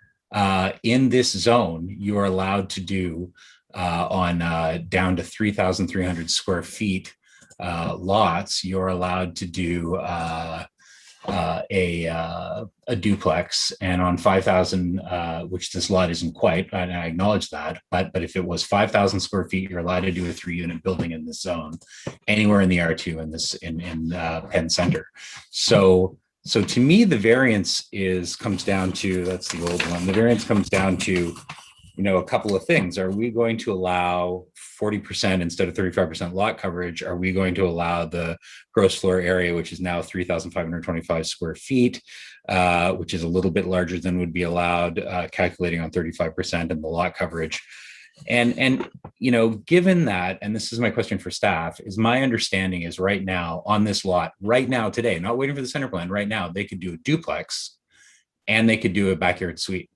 [SPEAKER 4] in this zone, you are allowed to do on down to 3,300 square feet lots. You're allowed to do a duplex, and on 5,000, which this lot isn't quite, and I acknowledge that, but if it was 5,000 square feet, you're allowed to do a 3-unit building in this zone, anywhere in the R2 in Penn Center. So to me, the variance comes down to, that's the old one. The variance comes down to, a couple of things. Are we going to allow 40% instead of 35% lot coverage? Are we going to allow the gross floor area, which is now 3,525 square feet, which is a little bit larger than would be allowed, calculating on 35% and the lot coverage? And given that, and this is my question for staff, is my understanding is right now on this lot, right now today, not waiting for the center plan, right now, they could do a duplex and they could do a backyard suite,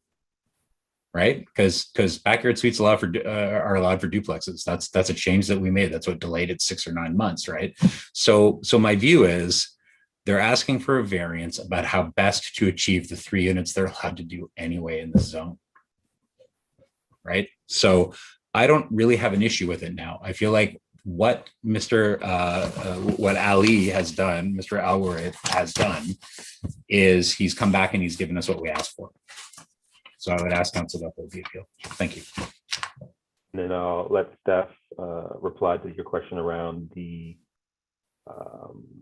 [SPEAKER 4] right? Because backyard suites are allowed for duplexes. That's a change that we made. That's what delayed it 6 or 9 months, right? So my view is they're asking for a variance about how best to achieve the 3 units they're allowed to do anyway in the zone. Right. So I don't really have an issue with it now. I feel like what what Ali has done, Mr. Alworth has done, is he's come back and he's given us what we asked for. So I would ask council to uphold the appeal. Thank you.
[SPEAKER 1] And then I'll let staff reply to your question around the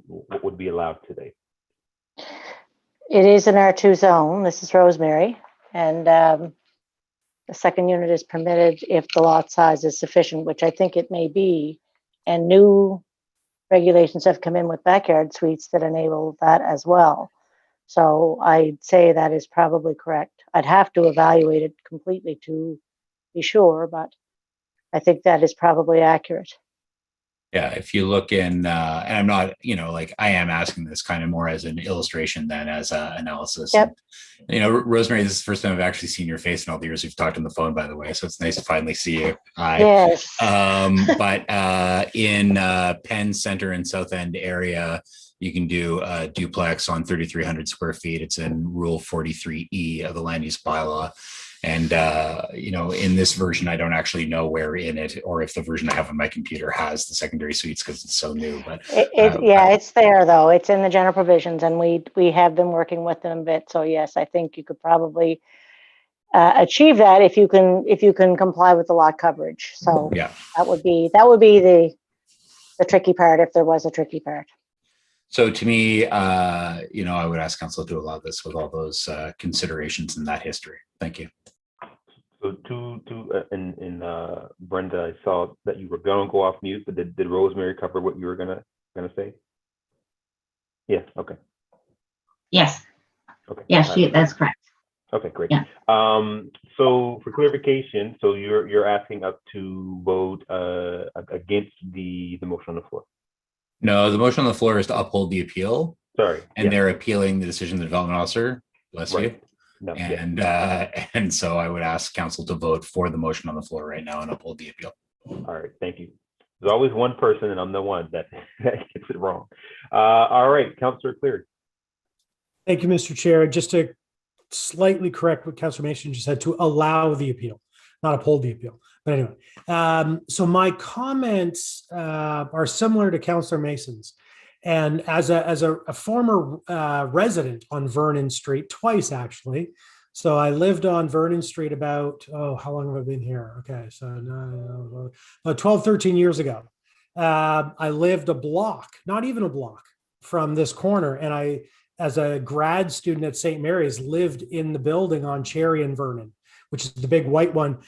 [SPEAKER 1] what would be allowed today.
[SPEAKER 8] It is an R2 zone. This is Rosemary, and the second unit is permitted if the lot size is sufficient, which I think it may be. And new regulations have come in with backyard suites that enable that as well. So I'd say that is probably correct. I'd have to evaluate it completely to be sure, but I think that is probably accurate.
[SPEAKER 4] Yeah, if you look in, and I'm not, I am asking this kind of more as an illustration than as an analysis.
[SPEAKER 8] Yep.
[SPEAKER 4] And, Rosemary, this is the first time I've actually seen your face in all the years we've talked on the phone, by the way. So it's nice to finally see you. Hi.
[SPEAKER 8] Yes.
[SPEAKER 4] But in Penn Center and South End area, you can do a duplex on 3,300 square feet. It's in Rule 43E of the land use bylaw. And, in this version, I don't actually know where in it, or if the version I have on my computer has the secondary suites because it's so new. But
[SPEAKER 8] it's there though. It's in the general provisions, and we have been working with them a bit. So yes, I think you could probably achieve that if you can comply with the lot coverage. So yeah, that would be the tricky part, if there was a tricky part.
[SPEAKER 4] So to me, I would ask council to allow this with all those considerations in that history. Thank you.
[SPEAKER 1] So in Brenda, I saw that you were going to go off mute, but did Rosemary cover what you were gonna say? Yeah. Okay.
[SPEAKER 15] Yes.
[SPEAKER 1] Okay.
[SPEAKER 15] Yes, that's correct.
[SPEAKER 1] Okay, great.
[SPEAKER 15] Yeah.
[SPEAKER 1] So for clarification, so you're asking us to vote against the motion on the floor?
[SPEAKER 4] No, the motion on the floor is to uphold the appeal.
[SPEAKER 1] Sorry.
[SPEAKER 4] And they're appealing the decision of the development officer. Bless you.
[SPEAKER 1] No,
[SPEAKER 4] and so I would ask council to vote for the motion on the floor right now and uphold the appeal.
[SPEAKER 1] All right, thank you. There's always one person, and I'm the one that gets it wrong. All right, Councillor Cleary.
[SPEAKER 5] Thank you, Mr. Chair. Just to slightly correct what Councillor Mason just said, to allow the appeal, not uphold the appeal. But anyway, so my comments are similar to Councillor Mason's. And as a former resident on Vernon Street, twice actually. So I lived on Vernon Street about, how long have I been here? Okay, so 12, 13 years ago. I lived a block, not even a block from this corner. And I, as a grad student at St. Mary's, lived in the building on Cherry and Vernon, which is the big white one.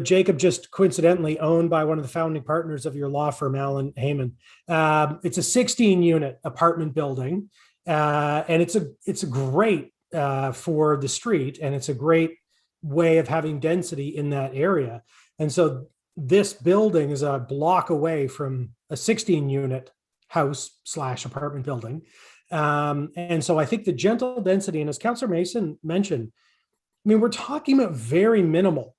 [SPEAKER 5] Jacob, just coincidentally owned by one of the founding partners of your law firm, Alan Heyman. It's a 16-unit apartment building, and it's a great for the street, and it's a great way of having density in that area. And so this building is a block away from a 16-unit house / apartment building. And so I think the gentle density, and as Councillor Mason mentioned, I mean, we're talking about very minimal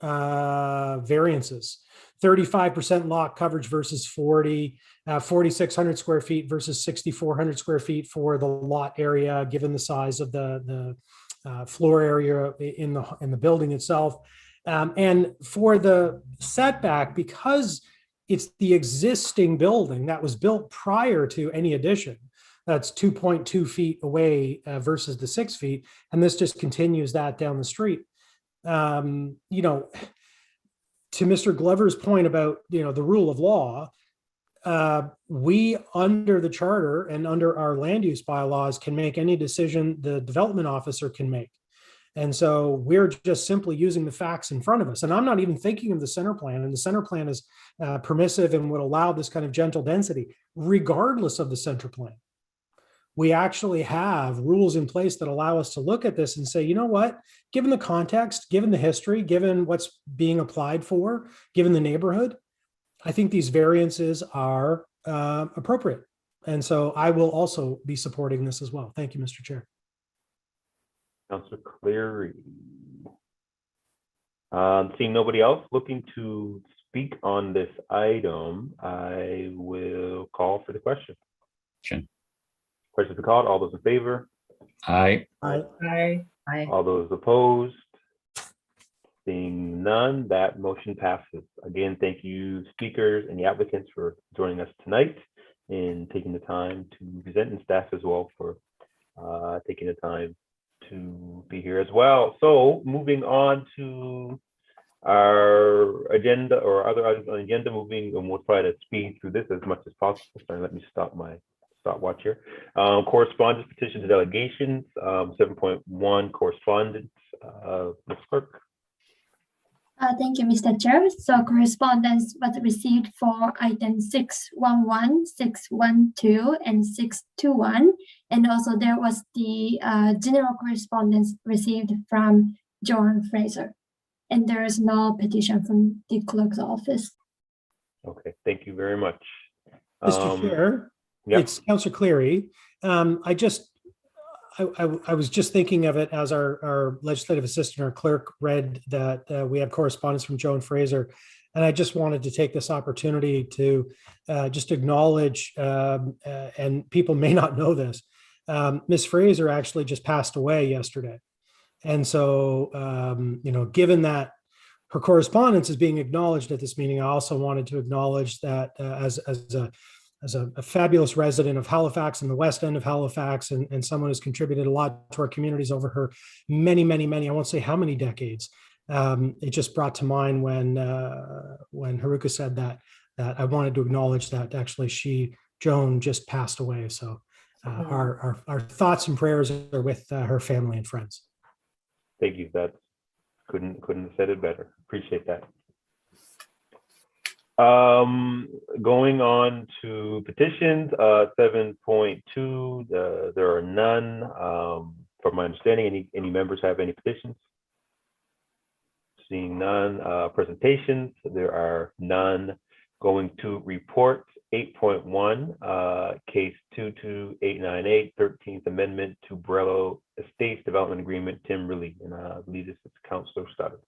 [SPEAKER 5] variances, 35% lot coverage versus 40, 4,600 square feet versus 6,400 square feet for the lot area, given the size of the floor area in the building itself. And for the setback, because it's the existing building that was built prior to any addition, that's 2.2 feet away versus the 6 feet. And this just continues that down the street. You know, to Mr. Glover's point about, you know, the rule of law, we under the charter and under our land use bylaws can make any decision the development officer can make. And so we're just simply using the facts in front of us. And I'm not even thinking of the center plan, and the center plan is permissive and would allow this kind of gentle density regardless of the center plan. We actually have rules in place that allow us to look at this and say, you know what, given the context, given the history, given what's being applied for, given the neighborhood, I think these variances are appropriate. And so I will also be supporting this as well. Thank you, Mr. Chair.
[SPEAKER 1] Councillor Cleary. Seeing nobody else looking to speak on this item, I will call for the question. Questions are called. All those in favor?
[SPEAKER 4] Aye.
[SPEAKER 5] Aye.
[SPEAKER 6] Aye. Aye.
[SPEAKER 1] All those opposed? Seeing none, that motion passes. Again, thank you, speakers and the applicants, for joining us tonight and taking the time to present, and staff as well for taking the time to be here as well. So moving on to our agenda or other items on the agenda, moving, and we'll try to speed through this as much as possible. Sorry, let me stop my stopwatch here. Correspondence, petitions, and delegations, 7.1 correspondence. Ms. Clerk.
[SPEAKER 2] Thank you, Mr. Chair. So correspondence was received for item 611, 612, and 621. And also there was the general correspondence received from John Fraser. And there is no petition from the clerk's office.
[SPEAKER 1] Okay, thank you very much.
[SPEAKER 5] Mr. Chair,
[SPEAKER 1] yep.
[SPEAKER 5] It's Councillor Cleary. I was just thinking of it as our legislative assistant, our clerk, read that we had correspondence from Joan Fraser. And I just wanted to take this opportunity to just acknowledge, and people may not know this, Ms. Fraser actually just passed away yesterday. And so, you know, given that her correspondence is being acknowledged at this meeting, I also wanted to acknowledge that as a fabulous resident of Halifax and the west end of Halifax, and someone who's contributed a lot to our communities over her many, I won't say how many decades. It just brought to mind when Haruka said that I wanted to acknowledge that actually Joan just passed away. So our thoughts and prayers are with her family and friends.
[SPEAKER 1] Thank you. That couldn't have said it better. Appreciate that. Going on to petitions, 7.2, there are none. From my understanding, any members have any petitions? Seeing none. Presentations, there are none. Going to reports, 8.1, case 22898, 13th Amendment to Brello Estates Development Agreement, Timberley, and I believe this is Councillor Stoddard.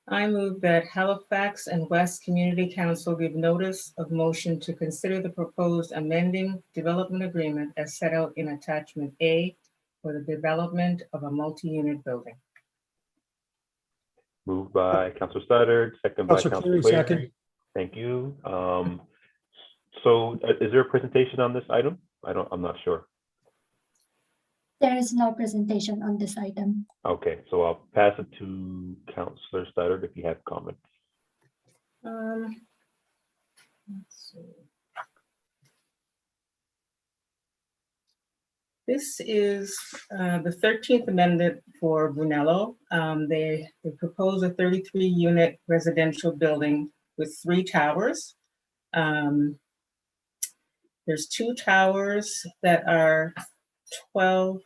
[SPEAKER 6] I move that Halifax and West Community Council give notice of motion to consider the proposed amending development agreement as set out in attachment A for the development of a multi-unit building.
[SPEAKER 1] Moved by Councillor Stoddard, second by Councillor Cleary.
[SPEAKER 5] Second.
[SPEAKER 1] Thank you. So is there a presentation on this item? I'm not sure.
[SPEAKER 2] There is no presentation on this item.
[SPEAKER 1] Okay, so I'll pass it to Councillor Stoddard if you have comments.
[SPEAKER 6] Let's see. This is the 13th amendment for Brunello. They propose a 33-unit residential building with 3 towers. There's 2 towers that are 12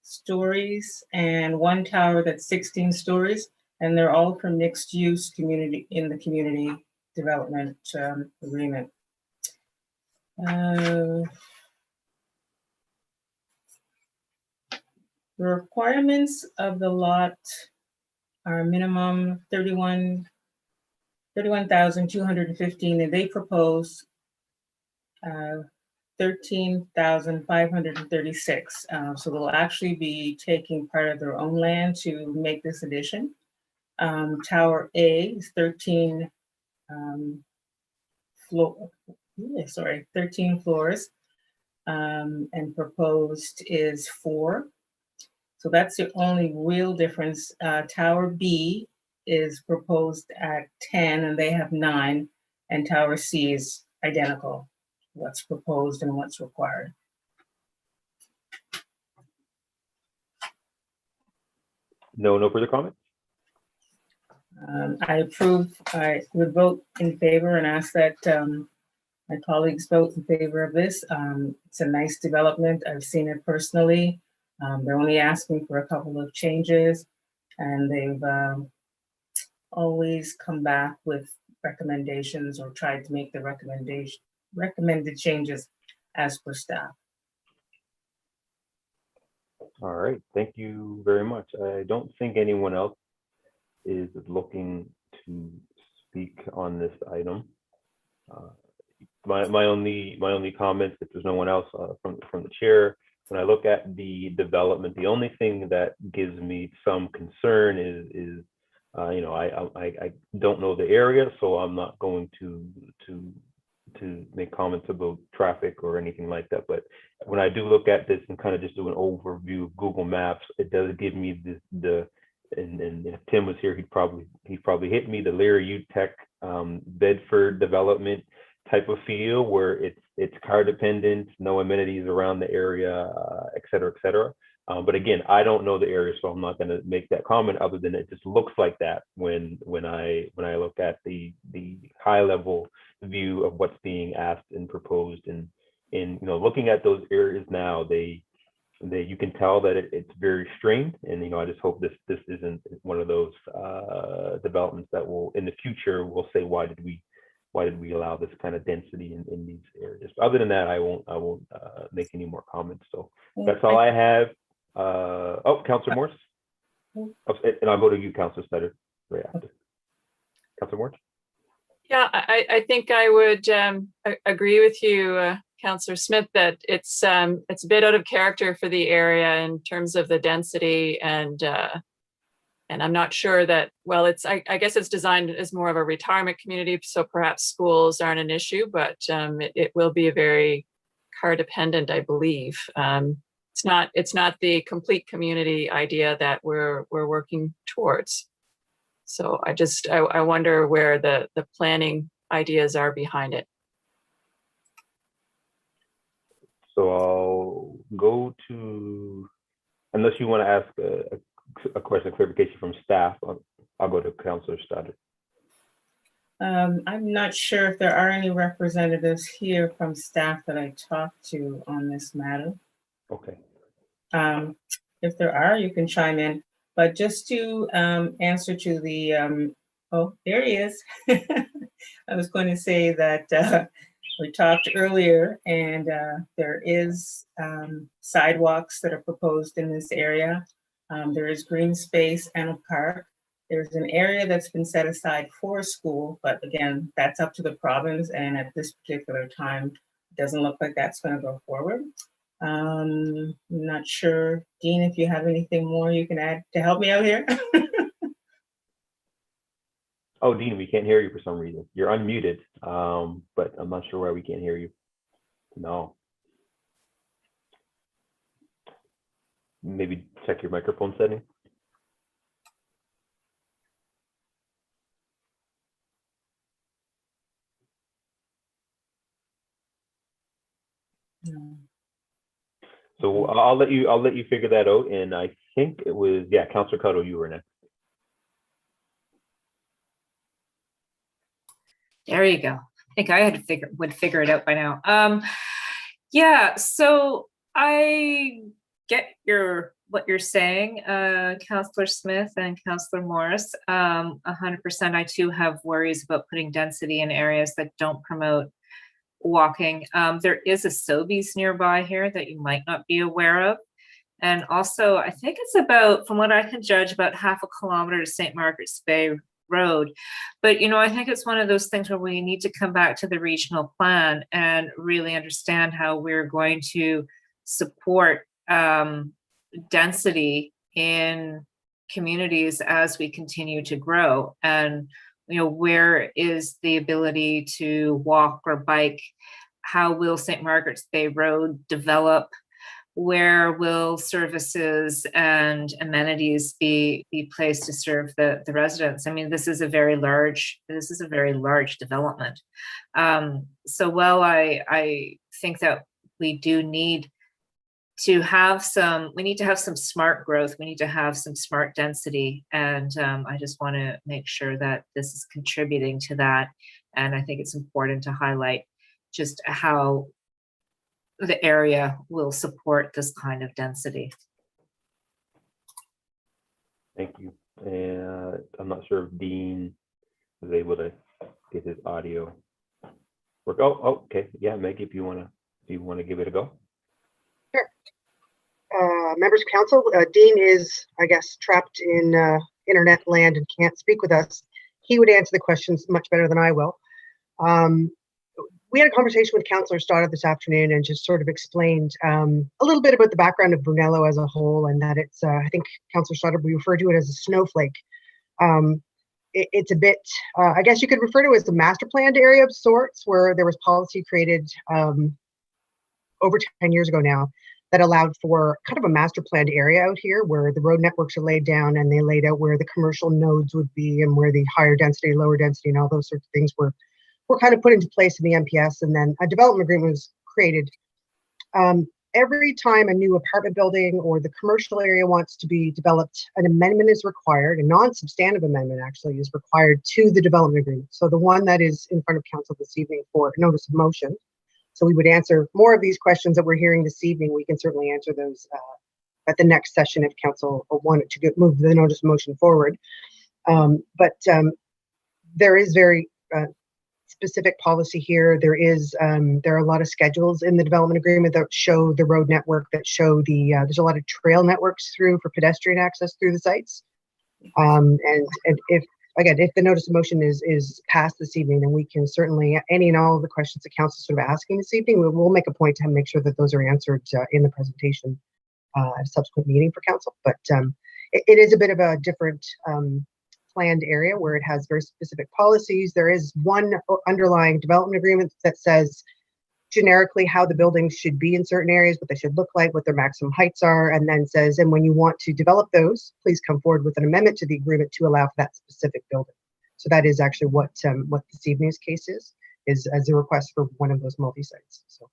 [SPEAKER 6] stories and 1 tower that's 16 stories, and they're all for mixed use community in the community development agreement. The requirements of the lot are minimum 31,215, and they propose 13,536. So they'll actually be taking part of their own land to make this addition. Tower A is 13 floors, and proposed is 4. So that's the only real difference. Tower B is proposed at 10 and they have 9, and Tower C is identical, what's proposed and what's required.
[SPEAKER 1] No further comments?
[SPEAKER 6] I would vote in favor and ask that my colleagues vote in favor of this. It's a nice development. I've seen it personally. They're only asking for a couple of changes, and they've always come back with recommendations or tried to make the recommended changes as per staff.
[SPEAKER 1] All right, thank you very much. I don't think anyone else is looking to speak on this item. My only comments, if there's no one else from the chair, when I look at the development, the only thing that gives me some concern is you know, I don't know the area, so I'm not going to make comments about traffic or anything like that. But when I do look at this and kind of just do an overview of Google Maps, it does give me and if Tim was here, he'd probably hit me, the Leary UTech Bedford development type of feel, where it's car dependent, no amenities around the area, et cetera, et cetera. But again, I don't know the area, so I'm not going to make that comment, other than it just looks like that when I look at the high level view of what's being asked and proposed. And you know, looking at those areas now, you can tell that it's very strained. And you know, I just hope this isn't one of those developments that will in the future will say, why did we allow this kind of density in these areas? But other than that, I won't make any more comments. So that's all I have. Oh, Councillor Morse, and I'll go to you, Councillor Snyder, right after. Councillor Morse.
[SPEAKER 3] Yeah, I think I would agree with you, Councillor Smith, that it's a bit out of character for the area in terms of the density, and I'm not sure that, well, I guess it's designed as more of a retirement community, so perhaps schools aren't an issue, but it will be a very car dependent, I believe. It's not the complete community idea that we're working towards. So I wonder where the planning ideas are behind it.
[SPEAKER 1] So I'll go to, unless you want to ask a question of clarification from staff, I'll go to Councillor Snyder.
[SPEAKER 6] I'm not sure if there are any representatives here from staff that I talked to on this matter.
[SPEAKER 1] Okay.
[SPEAKER 6] If there are, you can chime in. But just to answer to the, oh, there he is. I was going to say that we talked earlier, and there is sidewalks that are proposed in this area. There is green space and a park. There's an area that's been set aside for a school, but again, that's up to the province, and at this particular time, it doesn't look like that's going to go forward. I'm not sure, Dean, if you have anything more you can add to help me out here.
[SPEAKER 1] Oh, Dean, we can't hear you for some reason. You're unmuted, but I'm not sure why we can't hear you. No. Maybe check your microphone setting. So I'll let you figure that out. And I think it was, yeah, Councillor Cuttle, you were next.
[SPEAKER 7] There you go. I think I had to would figure it out by now. Yeah, so I get what you're saying, Councillor Smith and Councillor Morris. 100%. I too have worries about putting density in areas that don't promote walking. There is a Sobeys nearby here that you might not be aware of. And also, I think it's about, from what I can judge, about half a kilometer to St. Margaret's Bay Road. But, you know, I think it's one of those things where we need to come back to the regional plan and really understand how we're going to support density in communities as we continue to grow. And, you know, where is the ability to walk or bike? How will St. Margaret's Bay Road develop? Where will services and amenities be placed to serve the residents? I mean, this is a very large development. So while I think that we do need to have some smart growth, we need to have some smart density, and I just want to make sure that this is contributing to that. And I think it's important to highlight just how the area will support this kind of density.
[SPEAKER 1] Thank you. And I'm not sure if Dean was able to get his audio work. Oh, okay. Yeah, Maggie, if you want to give it a go.
[SPEAKER 12] Sure. Members of council, Dean is, I guess, trapped in internet land and can't speak with us. He would answer the questions much better than I will. We had a conversation with Councillor Stoddard this afternoon and just sort of explained a little bit about the background of Brunello as a whole, and that it's, I think Councillor Stoddard, we refer to it as a snowflake. It's a bit, I guess you could refer to it as a master planned area of sorts, where there was policy created over 10 years ago now that allowed for kind of a master planned area out here where the road networks are laid down, and they laid out where the commercial nodes would be and where the higher density, lower density, and all those sorts of things were kind of put into place in the MPS, and then a development agreement was created. Every time a new apartment building or the commercial area wants to be developed, an amendment is required. A non-substantive amendment actually is required to the development agreement. So the one that is in front of council this evening for notice of motion. So we would answer more of these questions that we're hearing this evening. We can certainly answer those at the next session if council wanted to move the notice of motion forward. But there is very specific policy here. There are a lot of schedules in the development agreement that show the road network, that show the there's a lot of trail networks through for pedestrian access through the sites. And if the notice of motion is passed this evening, then we can certainly, any and all of the questions the council is sort of asking this evening, we'll make a point to make sure that those are answered in the presentation at a subsequent meeting for council. But it is a bit of a different planned area where it has very specific policies. There is one underlying development agreement that says generically how the buildings should be in certain areas, what they should look like, what their maximum heights are, and then says, and when you want to develop those, please come forward with an amendment to the agreement to allow for that specific building. So that is actually what this evening's case is as a request for one of those multi-sites. So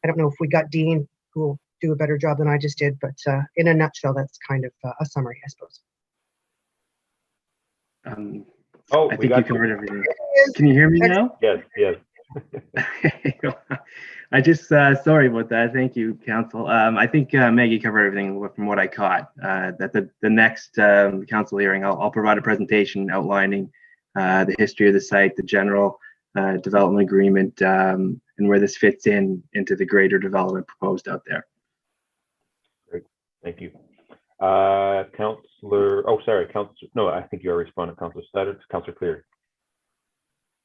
[SPEAKER 12] I don't know if we got Dean, who will do a better job than I just did, but in a nutshell, that's kind of a summary, I suppose.
[SPEAKER 9] I think you covered everything. Can you hear me now?
[SPEAKER 1] Yes.
[SPEAKER 9] I just, sorry about that. Thank you, council. I think Maggie covered everything from what I caught. That the next council hearing, I'll provide a presentation outlining the history of the site, the general development agreement, and where this fits into the greater development proposed out there.
[SPEAKER 1] Great, thank you. Councillor, no, I think you already responded, Councillor Stoddard. Councillor Cleary.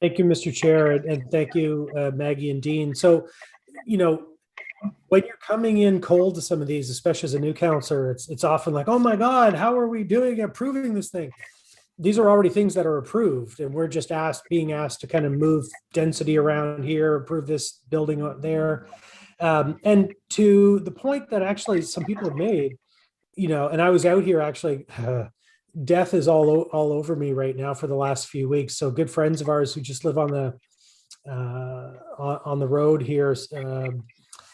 [SPEAKER 5] Thank you, Mr. Chair, and thank you, Maggie and Dean. So, you know, when you're coming in cold to some of these, especially as a new councillor, it's often like, oh my God, how are we approving this thing? These are already things that are approved, and we're just being asked to kind of move density around here, approve this building out there. And to the point that actually some people have made, you know, and I was out here actually, death is all over me right now for the last few weeks. So good friends of ours who just live on the road here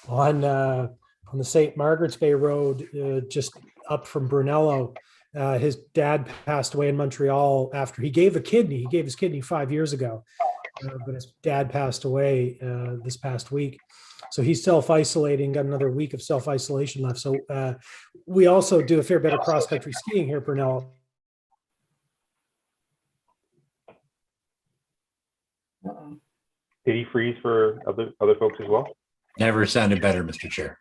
[SPEAKER 5] on the St. Margaret's Bay Road, just up from Brunello. His dad passed away in Montreal after he gave a kidney. He gave his kidney 5 years ago, but his dad passed away this past week. So he's self-isolating, got another week of self-isolation left. So we also do a fair bit of cross-country skiing here at Brunello.
[SPEAKER 1] Did he freeze for other folks as well?
[SPEAKER 4] Never sounded better, Mr. Chair.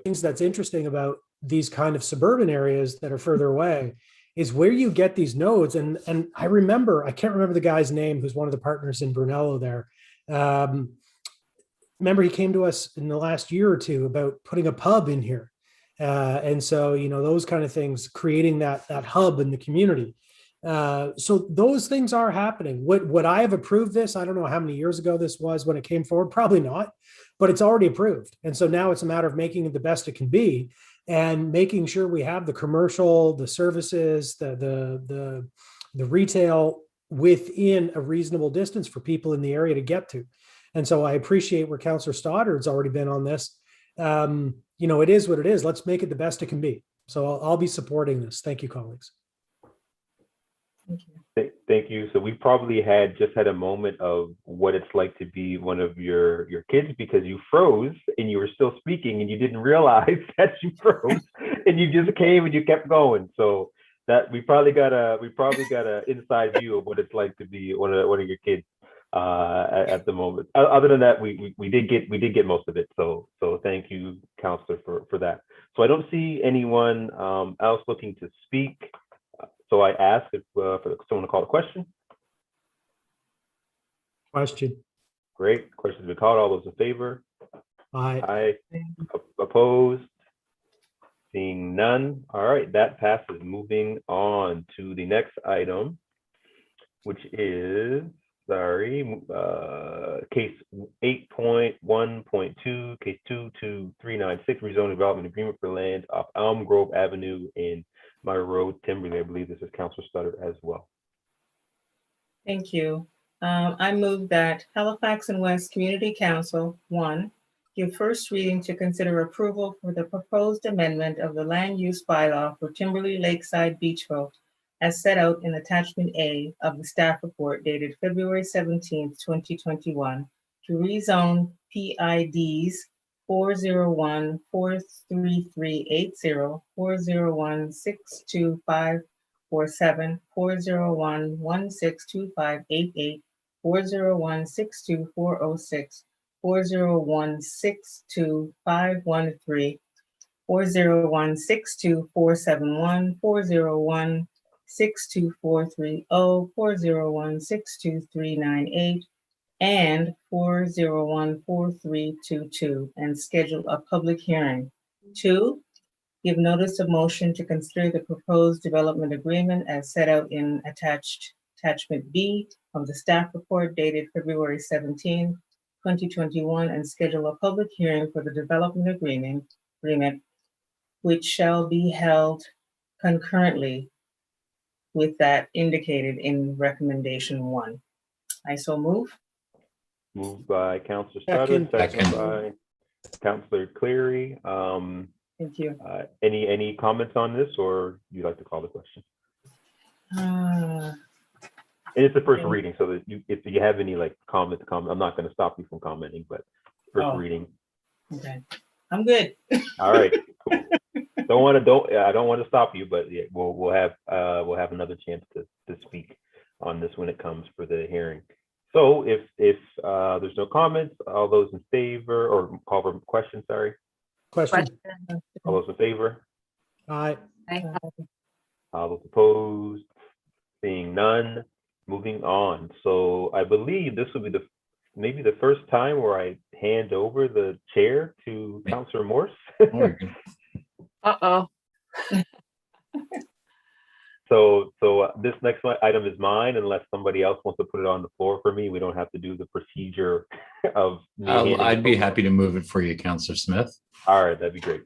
[SPEAKER 5] Things that's interesting about these kind of suburban areas that are further away is where you get these nodes. And I can't remember the guy's name who's one of the partners in Brunello there. Remember, he came to us in the last year or two about putting a pub in here. And so, those kind of things, creating that hub in the community. So those things are happening. Would I have approved this? I don't know how many years ago this was when it came forward. Probably not, but it's already approved. And so now it's a matter of making it the best it can be and making sure we have the commercial, the services, the retail within a reasonable distance for people in the area to get to. And so I appreciate where Councillor Stoddard's already been on this. It is what it is. Let's make it the best it can be. So I'll be supporting this. Thank you, colleagues.
[SPEAKER 1] Thank you. So we probably just had a moment of what it's like to be one of your kids, because you froze and you were still speaking and you didn't realize that you froze and you just came and you kept going. So that we probably got a inside view of what it's like to be one of your kids at the moment. Other than that, we did get most of it. So thank you, Councillor, for that. So I don't see anyone else looking to speak. So I ask if for someone to call a question.
[SPEAKER 5] Question.
[SPEAKER 1] Great. Question's been called. All those in favor?
[SPEAKER 5] Aye.
[SPEAKER 1] Opposed? Seeing none. All right, that passes. Moving on to the next item, which is, case 8.1.2, case 22396, rezoning development agreement for land off Elm Grove Avenue in Meyer Road, Timberley. I believe this is Councillor Stoddard as well.
[SPEAKER 6] Thank you. I move that Halifax and West Community Council, 1, give first reading to consider approval for the proposed amendment of the land use bylaw for Timberley Lakeside Beach Road as set out in Attachment A of the staff report dated February 17th, 2021, to rezone PIDs 401 43380, 401 62547, 401 162588, 401 62406, 401 62513, 401 62471, 401 62430, 401 62398, and 4014322, and schedule a public hearing. 2, give notice of motion to consider the proposed development agreement as set out in attachment B of the staff report dated February 17, 2021, and schedule a public hearing for the development agreement, which shall be held concurrently with that indicated in recommendation 1. I so move.
[SPEAKER 1] Moved by Councillor Stoddard, second by Councillor Cleary.
[SPEAKER 6] Thank you.
[SPEAKER 1] Any comments on this, or you'd like to call the question? And it's the first reading, so that if you have any comments, I'm not going to stop you from commenting, but first reading.
[SPEAKER 6] Okay, I'm good.
[SPEAKER 1] All right. Cool. I don't want to stop you, but yeah, we'll have another chance to speak on this when it comes for the hearing. So if there's no comments, all those in favor, or call for question, sorry.
[SPEAKER 5] Question.
[SPEAKER 1] All those in favor?
[SPEAKER 5] Aye.
[SPEAKER 1] All those opposed? Seeing none, moving on. So I believe this will be maybe the first time where I hand over the chair to Councillor Morse.
[SPEAKER 3] Uh-oh.
[SPEAKER 1] So this next item is mine, unless somebody else wants to put it on the floor for me. We don't have to do the procedure of me.
[SPEAKER 4] I'd be happy to move it for you, Councillor Smith.
[SPEAKER 1] All right, that'd be great.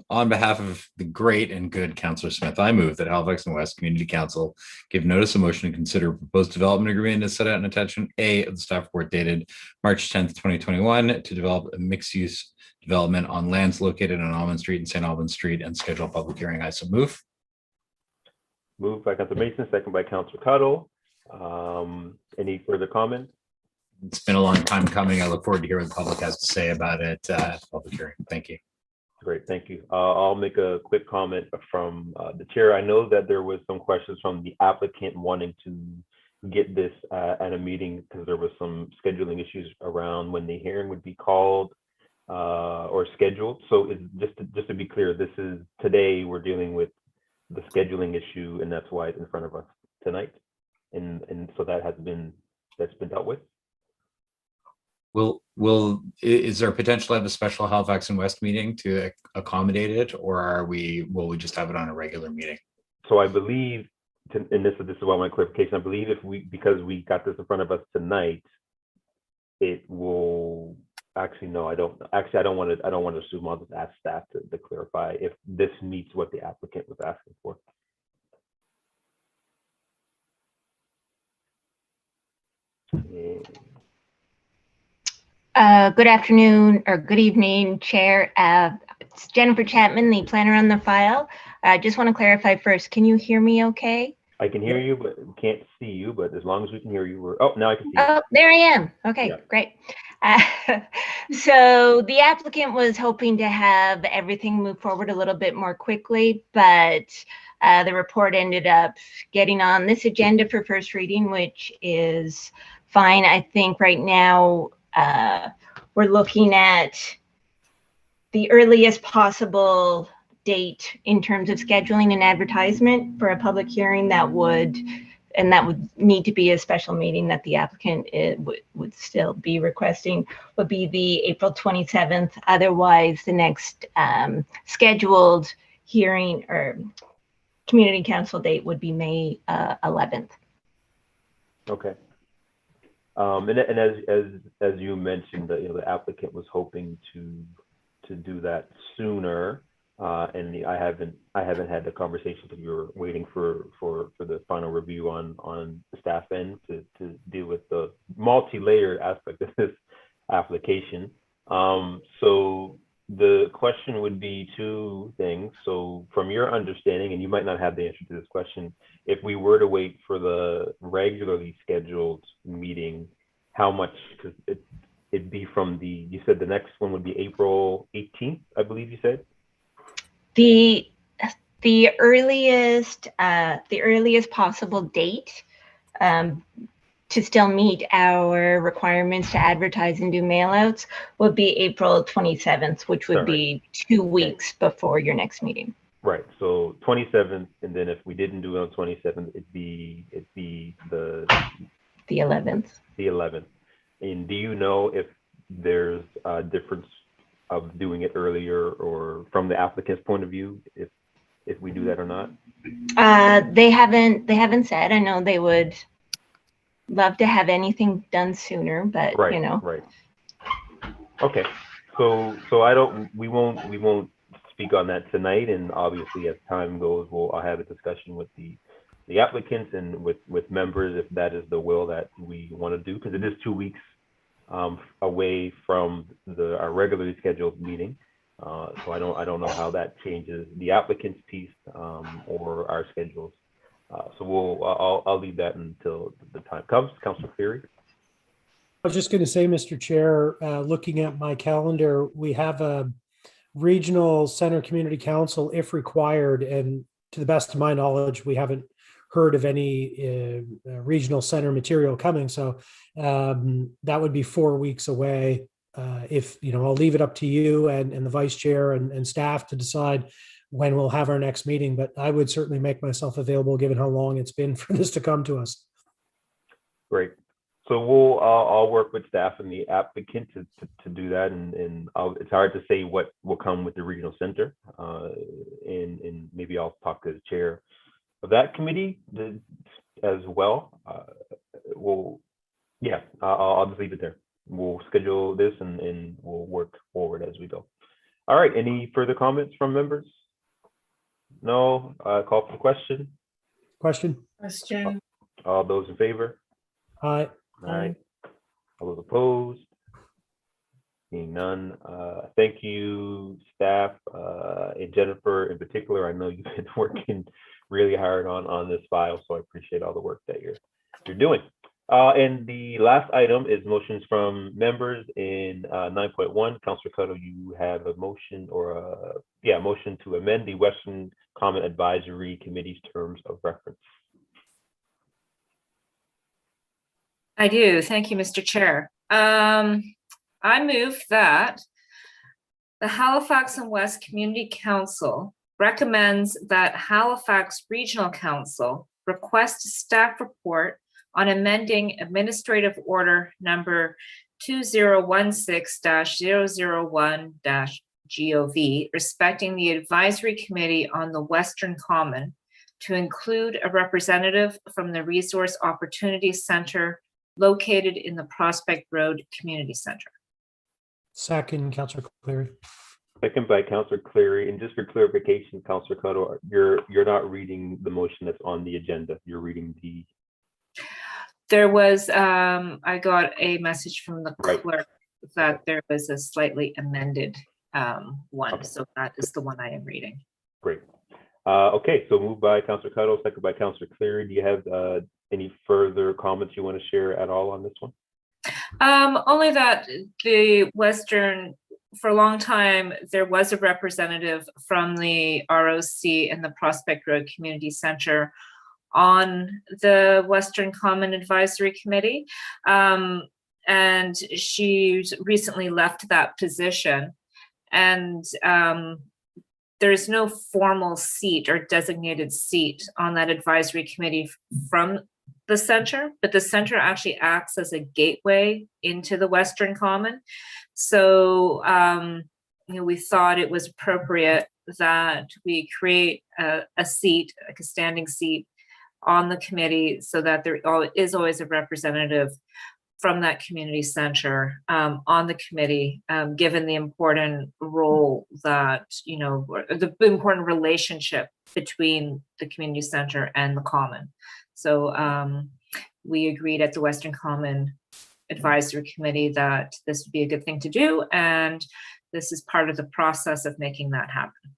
[SPEAKER 4] On behalf of the great and good Councillor Smith, I move that Halifax and West Community Council give notice of motion to consider proposed development agreement as set out in attachment A of the staff report dated March 10th, 2021 to develop a mixed-use development on lands located on Almond Street and St. Albans Street and schedule a public hearing. I so move.
[SPEAKER 1] Moved by Councillor Mason, second by Councillor Cuttle. Any further comments?
[SPEAKER 4] It's been a long time coming. I look forward to hear what the public has to say about it at the public hearing. Thank you.
[SPEAKER 1] Great, thank you. I'll make a quick comment from the chair. I know that there was some questions from the applicant wanting to get this at a meeting because there was some scheduling issues around when the hearing would be called or scheduled. So it's just to be clear, this is today we're dealing with the scheduling issue, and that's why it's in front of us tonight. And so that's been dealt with.
[SPEAKER 4] Is there potential to have a special Halifax and West meeting to accommodate it, or will we just have it on a regular meeting?
[SPEAKER 1] So I believe, and this is why my clarification, I believe because we got this in front of us tonight, it will actually, no, I don't want to assume. I'll just ask staff to clarify if this meets what the applicant was asking for.
[SPEAKER 10] Good afternoon or good evening, Chair. It's Jennifer Chapman, the planner on the file. I just want to clarify first, can you hear me okay?
[SPEAKER 1] I can hear you, but can't see you, but as long as we can hear you, oh, now I can see you.
[SPEAKER 10] Oh, there I am. Okay, yeah. Great. So the applicant was hoping to have everything move forward a little bit more quickly, but the report ended up getting on this agenda for first reading, which is fine. I think right now, we're looking at the earliest possible date in terms of scheduling an advertisement for a public hearing that would need to be a special meeting that the applicant would still be requesting would be the April 27th. Otherwise, the next scheduled hearing or community council date would be May 11th.
[SPEAKER 1] Okay. And as you mentioned, the applicant was hoping to do that sooner, and I haven't had the conversation because we were waiting for the final review on the staff end to deal with the multi-layered aspect of this application. So the question would be two things. So from your understanding, and you might not have the answer to this question, if we were to wait for the regularly scheduled meeting, how much, because it'd be from you said the next one would be April 18th, I believe you said?
[SPEAKER 10] The earliest possible date to still meet our requirements to advertise and do mailouts would be April 27th, which would be 2 weeks before your next meeting.
[SPEAKER 1] Right. So 27th, and then if we didn't do it on 27th, it'd be the
[SPEAKER 10] 11th.
[SPEAKER 1] The 11th. And do you know if there's a difference of doing it earlier, or from the applicant's point of view, if we do that or not?
[SPEAKER 10] They haven't said. I know they would love to have anything done sooner, but you know.
[SPEAKER 1] Right. Okay. So we won't speak on that tonight, and obviously as time goes, I'll have a discussion with the applicants and with members if that is the will that we want to do, because it is 2 weeks away from our regularly scheduled meeting. So I don't know how that changes the applicant's piece or our schedules. So I'll leave that until the time comes. Councillor Cleary.
[SPEAKER 5] I was just going to say, Mr. Chair, looking at my calendar, we have a regional center community council if required, and to the best of my knowledge, we haven't heard of any regional center material coming. So that would be 4 weeks away. If I'll leave it up to you and the vice chair and staff to decide when we'll have our next meeting, but I would certainly make myself available given how long it's been for this to come to us.
[SPEAKER 1] Great. So I'll work with staff and the applicant to do that, and it's hard to say what will come with the regional center, and maybe I'll talk to the chair of that committee as well. I'll just leave it there. We'll schedule this and we'll work forward as we go. All right, any further comments from members? No, call for the question.
[SPEAKER 5] Question?
[SPEAKER 6] Question.
[SPEAKER 1] All those in favor?
[SPEAKER 5] Aye.
[SPEAKER 1] Aye. All those opposed? Seeing none, thank you, staff, and Jennifer in particular. I know you've been working really hard on this file, so I appreciate all the work that you're doing. And the last item is motions from members in 9.1. Councillor Cuttle, you have a motion or a motion to amend the Western Common Advisory Committee's terms of reference.
[SPEAKER 7] I do. Thank you, Mr. Chair. I move that the Halifax and West Community Council recommends that Halifax Regional Council request a staff report on amending Administrative Order number 2016-001-GOV respecting the Advisory Committee on the Western Common to include a representative from the Resource Opportunity Center located in the Prospect Road Community Center.
[SPEAKER 5] Second, Councillor Cleary.
[SPEAKER 1] Second by Councillor Cleary. And just for clarification, Councillor Cuttle, you're not reading the motion that's on the agenda. You're reading the.
[SPEAKER 7] There was, I got a message from the clerk that there was a slightly amended one. Okay. So that is the one I am reading.
[SPEAKER 1] Great. Okay, so moved by Councillor Cuttle, second by Councillor Cleary. Do you have any further comments you want to share at all on this one?
[SPEAKER 7] Only that the Western, for a long time, there was a representative from the ROC and the Prospect Road Community Center on the Western Common Advisory Committee. And she's recently left that position. And there's no formal seat or designated seat on that advisory committee from the center, but the center actually acts as a gateway into the Western Common. So, we thought it was appropriate that we create a seat, like a standing seat on the committee so that there is always a representative from that community center on the committee, given the important role that, the important relationship between the community center and the common. So we agreed at the Western Common Advisory Committee that this would be a good thing to do, and this is part of the process of making that happen.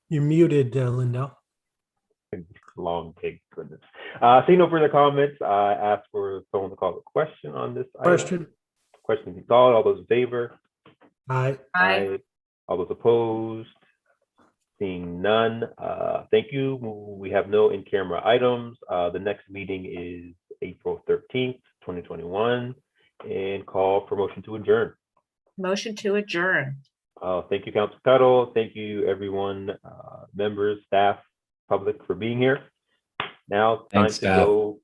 [SPEAKER 5] You're muted, Linda.
[SPEAKER 1] Long take, goodness. Seeing no further comments, I ask for someone to call the question on this
[SPEAKER 5] question.
[SPEAKER 1] Item. Question be called. All those in favor?
[SPEAKER 5] Aye.
[SPEAKER 7] Aye.
[SPEAKER 1] All those opposed? Seeing none, thank you. We have no in-camera items. The next meeting is April 13th, 2021, and call for motion to adjourn.
[SPEAKER 7] Motion to adjourn.
[SPEAKER 1] Thank you, Councilor Cuttle. Thank you, everyone, members, staff, public, for being here. Now, time to go